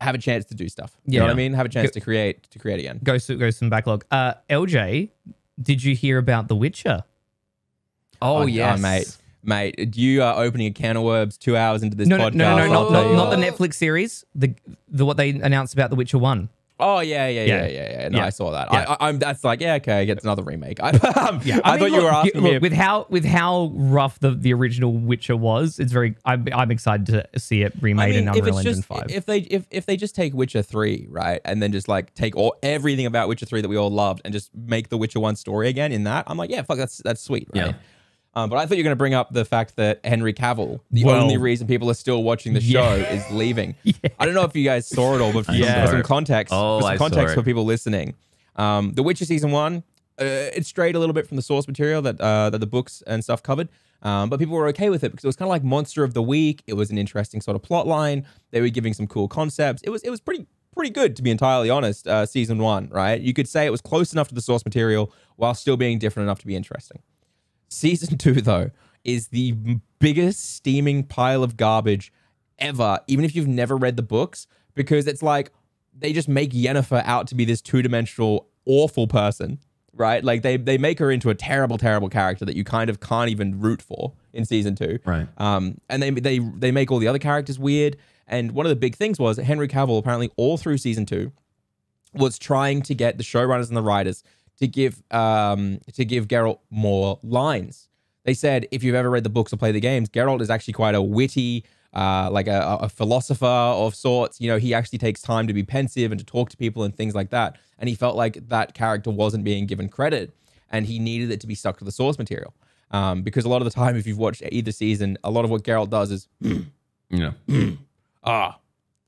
have a chance to do stuff. You know what I mean? Have a chance to create again. Go some backlog. LJ, did you hear about The Witcher? Oh yes. Mate, you are opening a can of worms 2 hours into this podcast. No, not the Netflix series. The what they announced about The Witcher 1. Oh yeah. No, I saw that. Yeah. I'm that's like, yeah, okay, it's another remake. I thought you were asking me with how rough the original Witcher was. It's very. I'm excited to see it remade in Unreal Engine 5. If they just take Witcher 3, right, and then just like take everything about Witcher 3 that we all loved and just make the Witcher 1 story again in that, I'm like, yeah, fuck, that's sweet, right? Yeah. But I thought you were going to bring up the fact that Henry Cavill, the only reason people are still watching the show, is leaving. I don't know if you guys saw it all, but for some context, for people listening, The Witcher Season 1, it strayed a little bit from the source material that the books and stuff covered, but people were okay with it because it was kind of like Monster of the Week. It was an interesting sort of plot line. They were giving some cool concepts. It was pretty good, to be entirely honest, Season 1, right? You could say it was close enough to the source material while still being different enough to be interesting. Season 2, though, is the biggest steaming pile of garbage ever, even if you've never read the books, because it's like they just make Yennefer out to be this two-dimensional, awful person, right? Like they make her into a terrible, terrible character that you kind of can't even root for in season 2. Right. And they make all the other characters weird. And one of the big things was that Henry Cavill, apparently all through season 2, was trying to get the showrunners and the writers to give Geralt more lines. They said, if you've ever read the books or played the games, Geralt is actually quite a witty, like a philosopher of sorts. You know, he actually takes time to be pensive and to talk to people and things like that. And he felt like that character wasn't being given credit, and he needed it to be stuck to the source material. Because a lot of the time, if you've watched either season, a lot of what Geralt does is,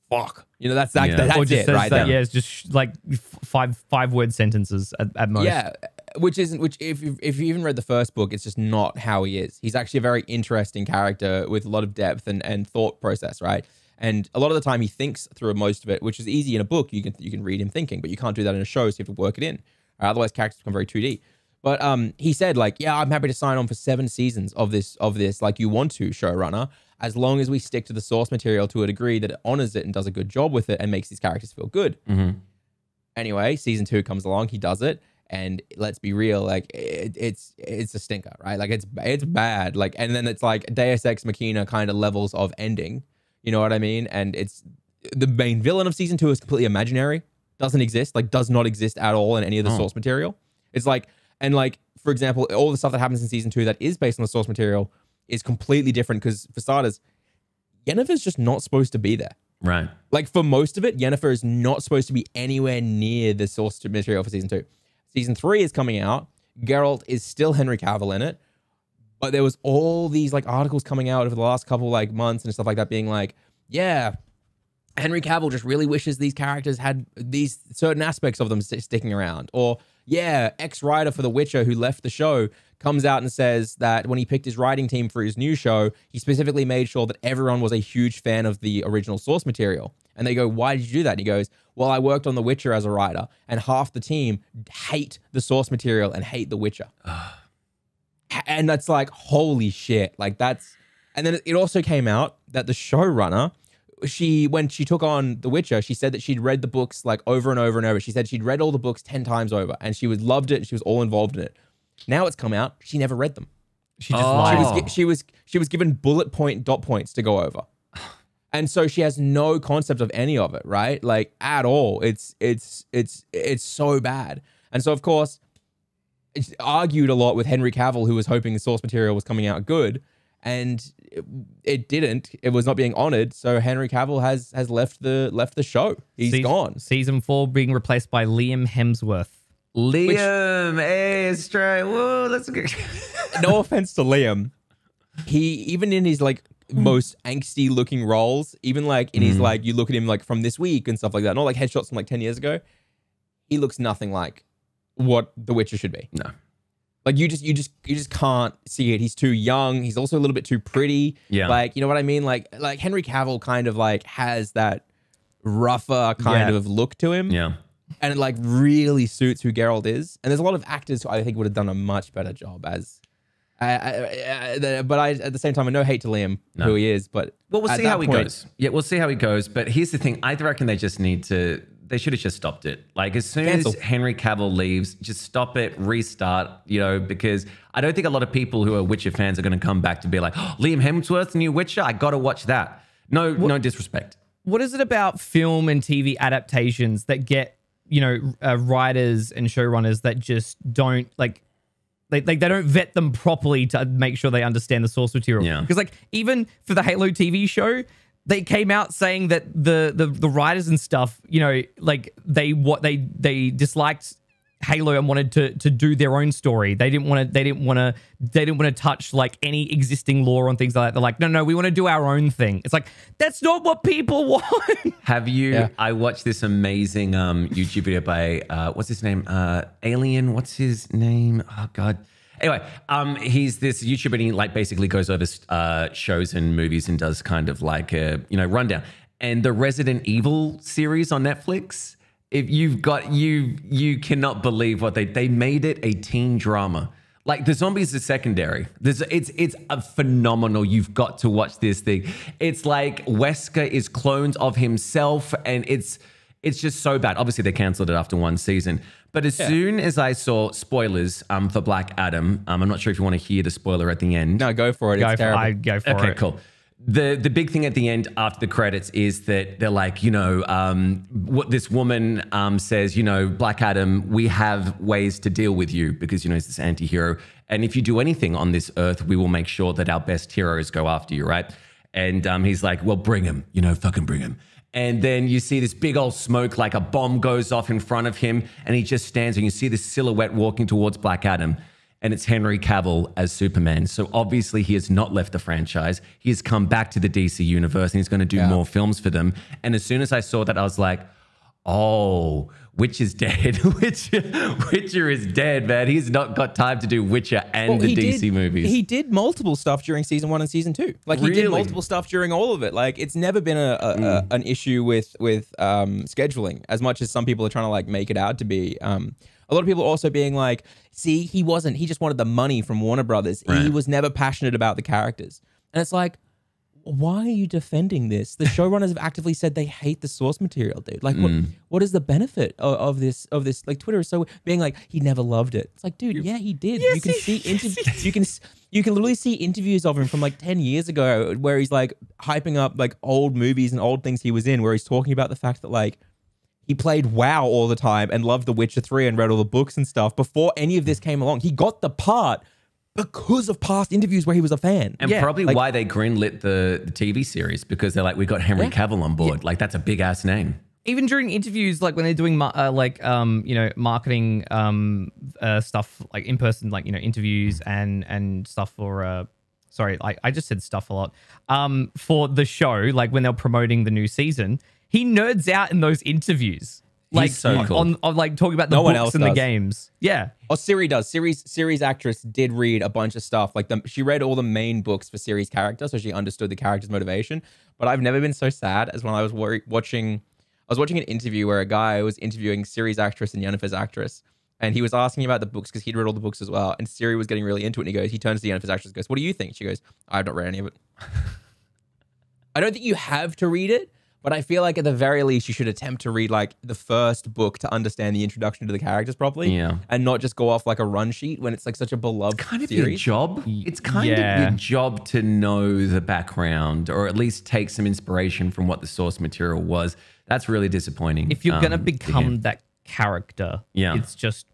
fuck. You know, that's it, right? Yeah, it's just like five word sentences at most. Yeah, which if you even read the first book, it's just not how he is. He's actually a very interesting character with a lot of depth and thought process, right? And a lot of the time he thinks through most of it, which is easy in a book. You can read him thinking, but you can't do that in a show, so you have to work it in. Otherwise, characters become very 2D. But he said, like, yeah, I'm happy to sign on for 7 seasons of this, like you want to, showrunner, as long as we stick to the source material to a degree that it honors it and does a good job with it and makes these characters feel good. Mm-hmm. Anyway, season 2 comes along, he does it, and let's be real, like it's a stinker, right? Like it's bad, like, and then it's like Deus Ex Machina kind of levels of ending, you know what I mean? And it's the main villain of season 2 is completely imaginary, doesn't exist, like does not exist at all in any of the source material. It's like, and like, for example, all the stuff that happens in season 2 that is based on the source material is completely different, because for starters, Yennefer's just not supposed to be there. Right. Like for most of it, Yennefer is not supposed to be anywhere near the source material for season 2. Season 3 is coming out. Geralt is still Henry Cavill in it. But there was all these like articles coming out over the last couple like months and stuff like that being like, yeah, Henry Cavill just really wishes these characters had these certain aspects of them sticking around. Or yeah, ex-writer for The Witcher who left the show comes out and says that when he picked his writing team for his new show, he specifically made sure that everyone was a huge fan of the original source material. And they go, why did you do that? And he goes, well, I worked on The Witcher as a writer, and half the team hate the source material and hate The Witcher. And that's like, holy shit. Like that's, and then it also came out that the showrunner, when she took on The Witcher, she said that she'd read the books like over and over and over. She said she'd read all the books 10 times over, and she loved it, and she was all involved in it. Now it's come out, she never read them. She just lied. She was given bullet point dot points to go over. And so she has no concept of any of it, right? Like at all. It's so bad. And so of course, it's argued a lot with Henry Cavill, who was hoping the source material was coming out good, and it didn't. It was not being honored. So Henry Cavill has left the show. He's gone. Season 4 being replaced by Liam Hemsworth. Hey, Australia. Whoa, that's good. No offense to Liam. He, even in his like most angsty looking roles, even like in his like, you look at him like from this week and stuff like that, not like headshots from like 10 years ago, he looks nothing like what The Witcher should be. No. Like you just can't see it. He's too young. He's also a little bit too pretty. Yeah. Like, you know what I mean? Like Henry Cavill kind of like has that rougher kind of look to him. Yeah. And it like really suits who Geralt is. And there's a lot of actors who I think would have done a much better job as. But at the same time, I no hate to Liam, who he is. But well, we'll see how he goes. Yeah, we'll see how he goes. But here's the thing: I reckon they just need to. They should have just stopped it. Like as soon as Henry Cavill leaves, just stop it, restart. You know, because I don't think a lot of people who are Witcher fans are going to come back to be like, oh, Liam Hemsworth's new Witcher. I got to watch that. No, no disrespect. What is it about film and TV adaptations that get, you know, writers and showrunners that just don't like they don't vet them properly to make sure they understand the source material? Yeah. Because like even for the Halo TV show, they came out saying that the writers and stuff, you know, like they disliked Halo and wanted to do their own story. They didn't want to touch like any existing lore on things like that. They're like, no, we want to do our own thing. It's like, that's not what people want. Have you? Yeah. I watched this amazing YouTube video by what's his name? Alien. What's his name? Oh God. Anyway, he's this YouTuber, and he like basically goes over shows and movies and does kind of like a rundown. And the Resident Evil series on Netflix. If you've got you cannot believe what they made it a teen drama. Like the zombies are secondary. It's a phenomenal. You've got to watch this thing. It's like Wesker is clones of himself, and it's just so bad. Obviously, they canceled it after one season. But as soon as I saw spoilers for Black Adam, I'm not sure if you want to hear the spoiler at the end. No, go for it. It's terrible. Go for it. Okay, cool. The big thing at the end after the credits is that they're like, what this woman says, Black Adam, we have ways to deal with you because, he's this anti-hero. And if you do anything on this earth, we will make sure that our best heroes go after you, right? And he's like, well, bring him, fucking bring him. And then you see this big old smoke, like a bomb goes off in front of him. And he just stands and you see this silhouette walking towards Black Adam. And it's Henry Cavill as Superman. So obviously he has not left the franchise. He has come back to the DC universe and he's going to do more films for them. And as soon as I saw that, I was like, oh, Witch is dead. Witcher is dead, man. He's not got time to do Witcher and the DC movies. He did multiple stuff during season 1 and season 2. Like he did multiple stuff during all of it. Like it's never been an issue with scheduling as much as some people are trying to like make it out to be. A lot of people also being like, see, he just wanted the money from Warner Brothers. Right. He was never passionate about the characters. And it's like, why are you defending this? The showrunners have actively said they hate the source material, dude. Like, what is the benefit of this? Like, Twitter is so being like, he never loved it. It's like, dude, yeah, he did. Yes, you can see you can literally see interviews of him from like 10 years ago where he's like hyping up like old movies and old things he was in, where he's talking about the fact that like he played WoW all the time and loved The Witcher 3 and read all the books and stuff before any of this came along. He got the part because of past interviews where he was a fan. And probably like, why they greenlit the TV series, because they're like, we got Henry Cavill on board. Like, that's a big ass name. Even during interviews, like when they're doing marketing stuff, like in person, like, interviews and stuff for sorry, I just said stuff a lot. For the show, like when they're promoting the new season, he nerds out in those interviews. Like, he's so cool. on like talking about the books and the games. Yeah. Oh, Siri does. Siri's actress did read a bunch of stuff. Like she read all the main books for Siri's character, so she understood the character's motivation. But I've never been so sad as when I was watching an interview where a guy was interviewing Siri's actress and Yennefer's actress. And he was asking about the books because he'd read all the books as well. And Siri was getting really into it. And he turns to Yennefer's actress and goes, "What do you think?" She goes, "I've not read any of it." I don't think you have to read it. But I feel like at the very least, you should attempt to read like the first book to understand the introduction to the characters properly, and not just go off like a run sheet when it's like such a beloved kind of series. Your job. It's kind of your job to know the background, or at least take some inspiration from what the source material was. That's really disappointing. If you're gonna become that character, it's just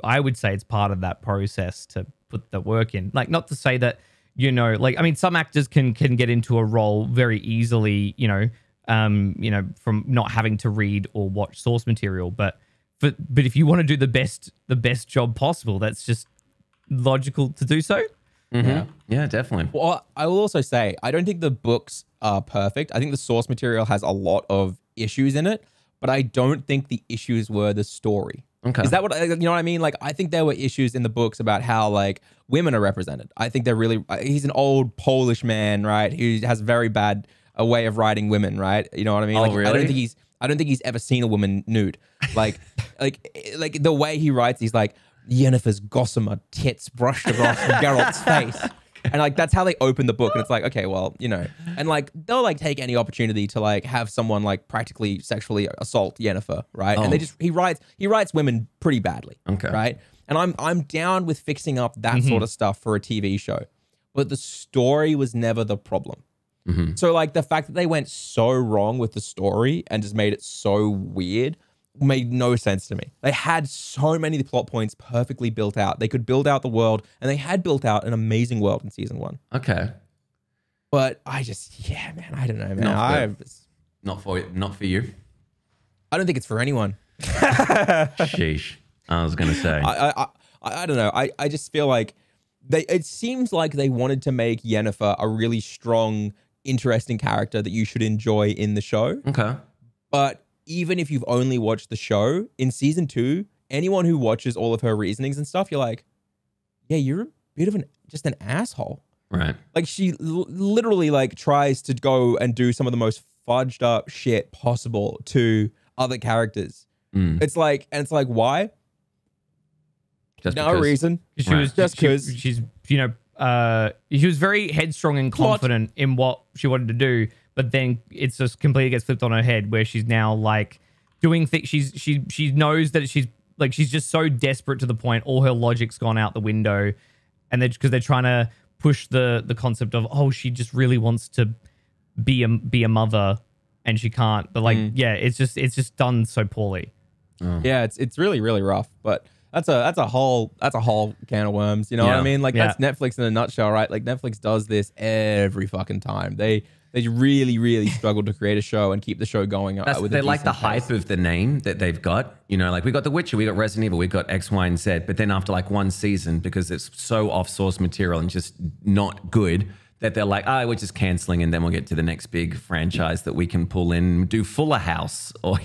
I would say it's part of that process to put the work in. Like, not to say that like, I mean, some actors can get into a role very easily, from not having to read or watch source material. But if you want to do the best job possible, that's just logical to do so. Mm-hmm. Yeah, definitely. Well, I will also say, I don't think the books are perfect. I think the source material has a lot of issues in it, but I don't think the issues were the story. Okay. Is that what, you know what I mean? Like, I think there were issues in the books about how like women are represented. I think they're really, he's an old Polish man, right? Who has very bad a way of writing women, right? You know what I mean? Oh, like, really? I don't think he's ever seen a woman nude. Like, like the way he writes, he's like, Yennefer's gossamer tits brushed across Geralt's face. And like, that's how they open the book. And it's like, okay, well, and like, they'll like take any opportunity to like have someone like practically sexually assault Yennefer, right? And he writes women pretty badly. Okay. Right. And I'm down with fixing up that sort of stuff for a TV show, but the story was never the problem. Mm-hmm. So like the fact that they went so wrong with the story and just made it so weird made no sense to me. They had so many plot points perfectly built out. They could build out the world, and they had built out an amazing world in season 1. Okay. But I just, man, I don't know, man. Not for you. I don't think it's for anyone. Sheesh. I was going to say. I don't know. I just feel like it seems like they wanted to make Yennefer a really strong, interesting character that you should enjoy in the show. Okay. But even if you've only watched the show, in season 2, anyone who watches all of her reasonings and stuff, you're like, yeah, you're a bit of just an asshole. Right. Like, she literally like tries to go and do some of the most fudged up shit possible to other characters. It's like, why? No reason. She was just because she's she was very headstrong and confident in what she wanted to do, but then it's just completely gets flipped on her head where she's now like doing things. She knows that she's just so desperate to the point all her logic's gone out the window, and because they're trying to push the concept of she just really wants to be a mother and she can't. But it's just done so poorly. Yeah, it's really, really rough. But that's a whole can of worms. You know what I mean? Like that's Netflix in a nutshell, right? Like Netflix does this every fucking time. They really, really struggle to create a show and keep the show going. They like the hype of the name that they've got. You know, like we got The Witcher, we got Resident Evil, we got X, Y, and Z. But then after like one season, because it's so off source material and just not good, that they're like, we're just canceling, and then we'll get to the next big franchise that we can pull in, do Fuller House, or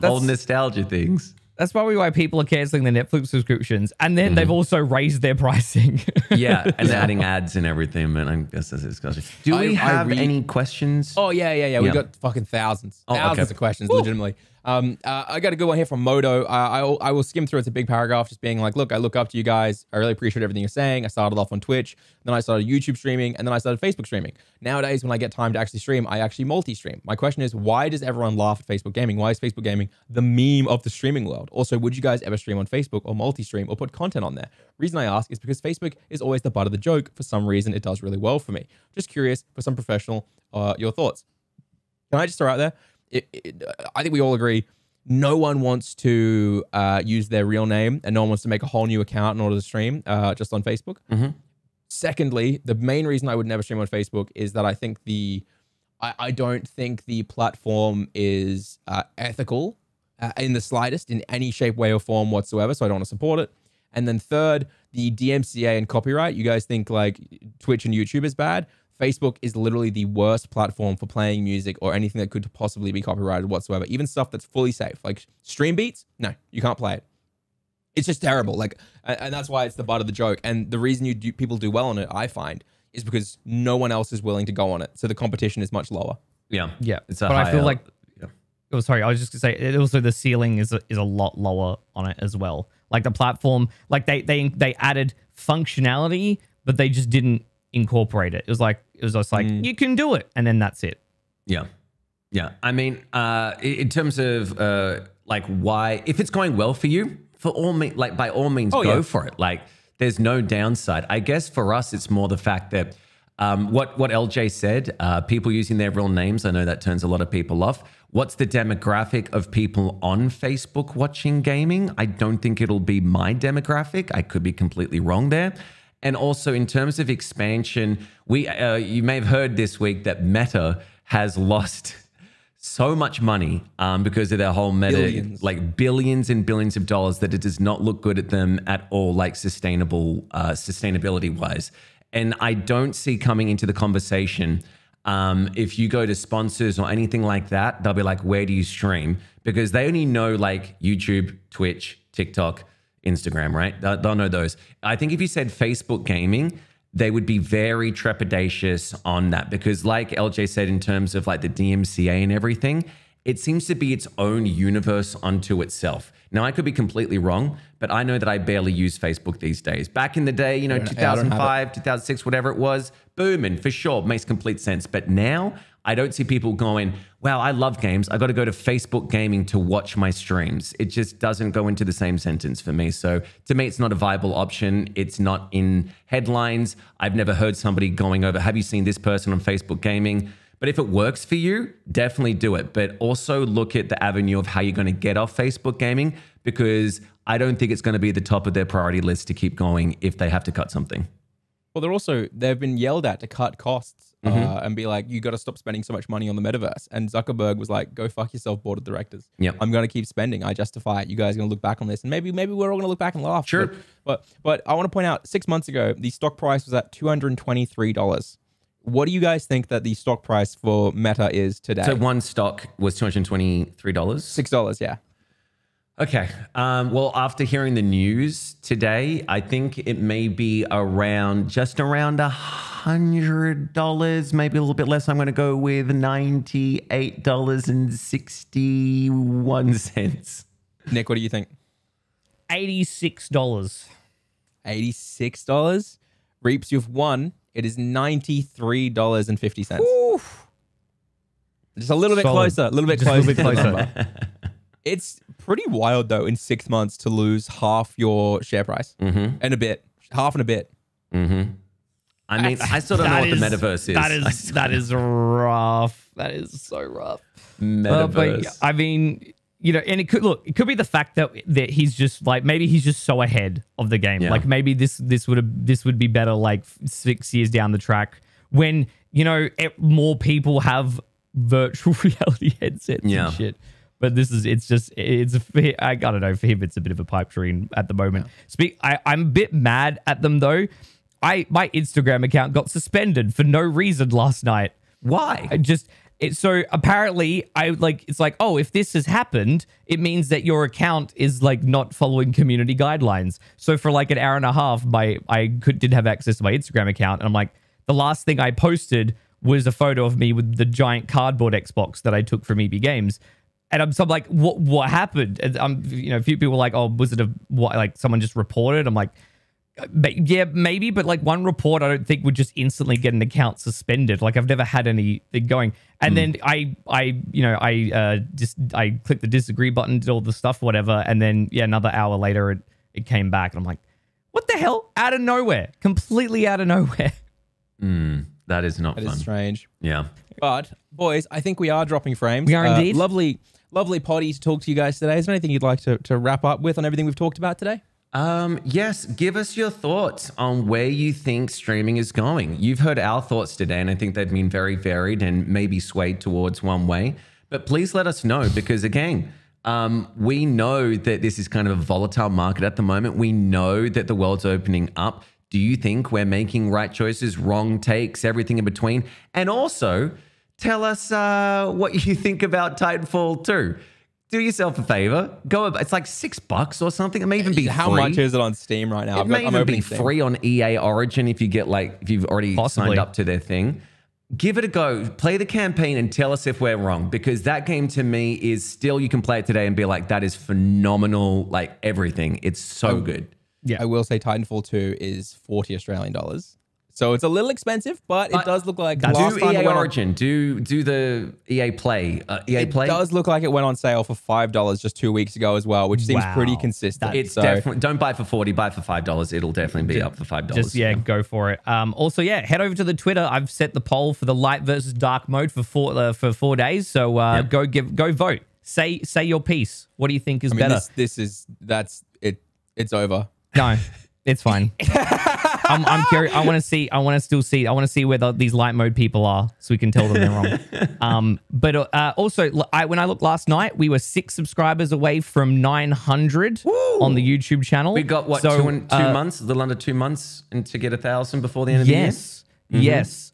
old nostalgia things. That's probably why people are canceling their Netflix subscriptions, and then they've also raised their pricing. And adding ads and everything. But I guess that's disgusting. Do we have any questions? Oh yeah. We got fucking thousands of questions, legitimately. I got a good one here from Modo. I will skim through. It's a big paragraph, just being like, look, I look up to you guys. I really appreciate everything you're saying. I started off on Twitch, then I started YouTube streaming, and then I started Facebook streaming. Nowadays, when I get time to actually stream, I actually multi-stream. My question is, why does everyone laugh at Facebook gaming? Why is Facebook gaming the meme of the streaming world? Also, would you guys ever stream on Facebook or multi-stream or put content on there? Reason I ask is because Facebook is always the butt of the joke. For some reason, it does really well for me. Just curious, for some professional, your thoughts. Can I just throw out there? I think we all agree no one wants to use their real name, and no one wants to make a whole new account in order to stream just on Facebook. Secondly, the main reason I would never stream on Facebook is that I think I don't think the platform is ethical in the slightest, in any shape, way, or form whatsoever, so I don't want to support it. And then third, the DMCA and copyright. You guys think like Twitch and YouTube is bad? Facebook is literally the worst platform for playing music or anything that could possibly be copyrighted whatsoever. Even stuff that's fully safe, like Stream Beats. No, you can't play it. It's just terrible. Like, and that's why it's the butt of the joke. And the reason people do well on it, I find, is because no one else is willing to go on it. So the competition is much lower. Yeah. But I feel like, oh, sorry, I was just gonna say, also the ceiling is a lot lower on it as well. Like the platform, like they added functionality, but they just didn't incorporate it. It was just like you can do it, and then that's it. Yeah. I mean, in terms of like why, if it's going well for you, for all by all means, go for it. Like, there's no downside. I guess for us, it's more the fact that what LJ said, people using their real names. I know that turns a lot of people off. What's the demographic of people on Facebook watching gaming? I don't think it'll be my demographic. I could be completely wrong there. And also in terms of expansion, you may have heard this week that Meta has lost so much money because of their whole Meta, like billions and billions of dollars, that it does not look good at them at all, like sustainability wise. And I don't see coming into the conversation, if you go to sponsors or anything like that, they'll be like, where do you stream? Because they only know like YouTube, Twitch, TikTok, Instagram, right? They'll know those. I think if you said Facebook gaming, they would be very trepidatious on that, because like LJ said, in terms of like the DMCA and everything, it seems to be its own universe unto itself. Now, I could be completely wrong, but I know that I barely use Facebook these days. Back in the day, 2005, 2006, whatever it was, booming, for sure, makes complete sense. But now, I don't see people going, wow, I love games. I got to go to Facebook gaming to watch my streams. It just doesn't go into the same sentence for me. So to me, it's not a viable option. It's not in headlines. I've never heard somebody going over, have you seen this person on Facebook gaming? But if it works for you, definitely do it. But also look at the avenue of how you're going to get off Facebook gaming, because I don't think it's going to be at the top of their priority list to keep going if they have to cut something. Well, they've been yelled at to cut costs and be like, you got to stop spending so much money on the metaverse. And Zuckerberg was like, go fuck yourself, board of directors. Yep. I'm going to keep spending. I justify it. You guys are going to look back on this. And maybe we're all going to look back and laugh. Sure. But I want to point out, 6 months ago, the stock price was at $223. What do you guys think that the stock price for Meta is today? So one stock was $223? $6, yeah. Okay. Well, after hearing the news today, I think it may be just around $100, maybe a little bit less. I'm going to go with $98.61. Nick, what do you think? $86. $86. Reaps, you've won. It is $93.50. Oof. Just a little bit Solid. closer. A little bit Just a closer. little bit to the closer. number. It's pretty wild, though, in 6 months to lose half your share price and a bit. Half and a bit. I mean, I still don't know what the metaverse is. That is rough. That is so rough. Metaverse. But I mean, you know, and it could be the fact that he's just like, maybe he's just so ahead of the game. Yeah. Like maybe this would be better like 6 years down the track when, you know, more people have virtual reality headsets and shit. But I don't know, for him it's a bit of a pipe dream at the moment. I'm a bit mad at them though. My Instagram account got suspended for no reason last night. Why? So apparently it's like, oh, if this has happened, it means that your account is like not following community guidelines. So for like an hour and a half, didn't have access to my Instagram account. And I'm like, the last thing I posted was a photo of me with the giant cardboard Xbox that I took from EB Games. And I'm like, what happened? And a few people were like, oh, was it someone just reported? I'm like, yeah, maybe, but like one report I don't think would just instantly get an account suspended. Like I've never had anything going. And then I clicked the disagree button, did all the stuff, whatever. And then another hour later it came back. And I'm like, what the hell? Out of nowhere. Completely out of nowhere. That is not fun. That is strange. Yeah. But boys, I think we are dropping frames. We are indeed. Lovely potty to talk to you guys today. Is there anything you'd like to wrap up with on everything we've talked about today? Yes, give us your thoughts on where you think streaming is going. You've heard our thoughts today, and I think they've been very varied and maybe swayed towards one way. But please let us know because, again, we know that this is kind of a volatile market at the moment. We know that the world's opening up. Do you think we're making right choices, wrong takes, everything in between? And also, tell us what you think about Titanfall 2. Do yourself a favor. It's like $6 or something. It may even be How free. much is it on Steam right now? It may even be free on EA Origin if you get if you've already signed up to their thing. Give it a go. Play the campaign and tell us if we're wrong because that game to me is still, you can play it today and be like, that is phenomenal. Like everything. It's so good. Yeah. I will say Titanfall 2 is $40 Australian. So it's a little expensive, but it does look like do EA Origin, do the EA Play. It does look like it went on sale for $5 just 2 weeks ago as well, which seems pretty consistent. It's definitely, don't buy it for $40, buy it for $5. It'll definitely be up for $5. Just go for it. Also, head over to the Twitter. I've set the poll for the light versus dark mode for 4 days. So go vote. Say your piece. What do you think is better? That's it. It's over. No, it's fine. I'm curious. I want to see where these light mode people are, so we can tell them they're wrong. But also, when I looked last night, we were 6 subscribers away from 900 on the YouTube channel. We got 2 months, a little under 2 months, and to get 1,000 before the end of the year. Yes.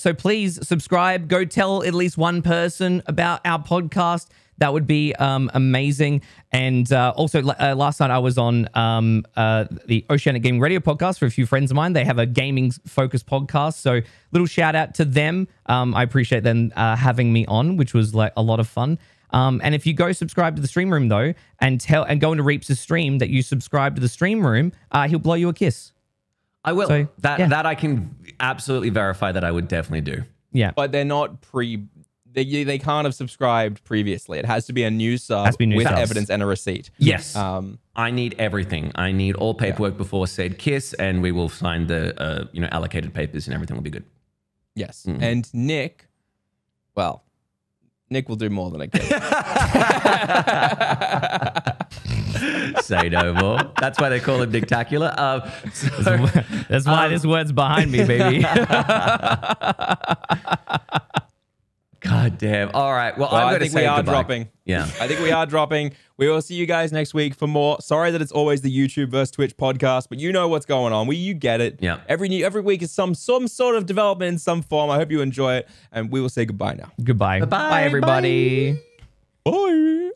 So please subscribe. Go tell at least one person about our podcast. That would be amazing. And also, last night I was on the Oceanic Gaming Radio podcast for a few friends of mine. They have a gaming-focused podcast, so little shout-out to them. I appreciate them having me on, which was like a lot of fun. And if you go subscribe to the Stream Room, though, and go into Reeps' stream that you subscribe to the Stream Room, he'll blow you a kiss. I will. So, that I can absolutely verify that I would definitely do. Yeah. But they're not They can't have subscribed previously. It has to be a new sub with evidence and a receipt. Yes. I need everything. I need all paperwork before said kiss, and we will sign the allocated papers, and everything will be good. Yes. And Nick will do more than a kiss. Say no more. That's why they call him Dictacular. That's why this word's behind me, baby. God damn. All right. Well, I'm going to say goodbye. Dropping. Yeah. I think we are dropping. We will see you guys next week for more. Sorry that it's always the YouTube versus Twitch podcast, but you know what's going on. You get it. Yeah. Every week is some sort of development in some form. I hope you enjoy it, and we will say goodbye now. Goodbye. Bye-bye. Bye, everybody. Bye.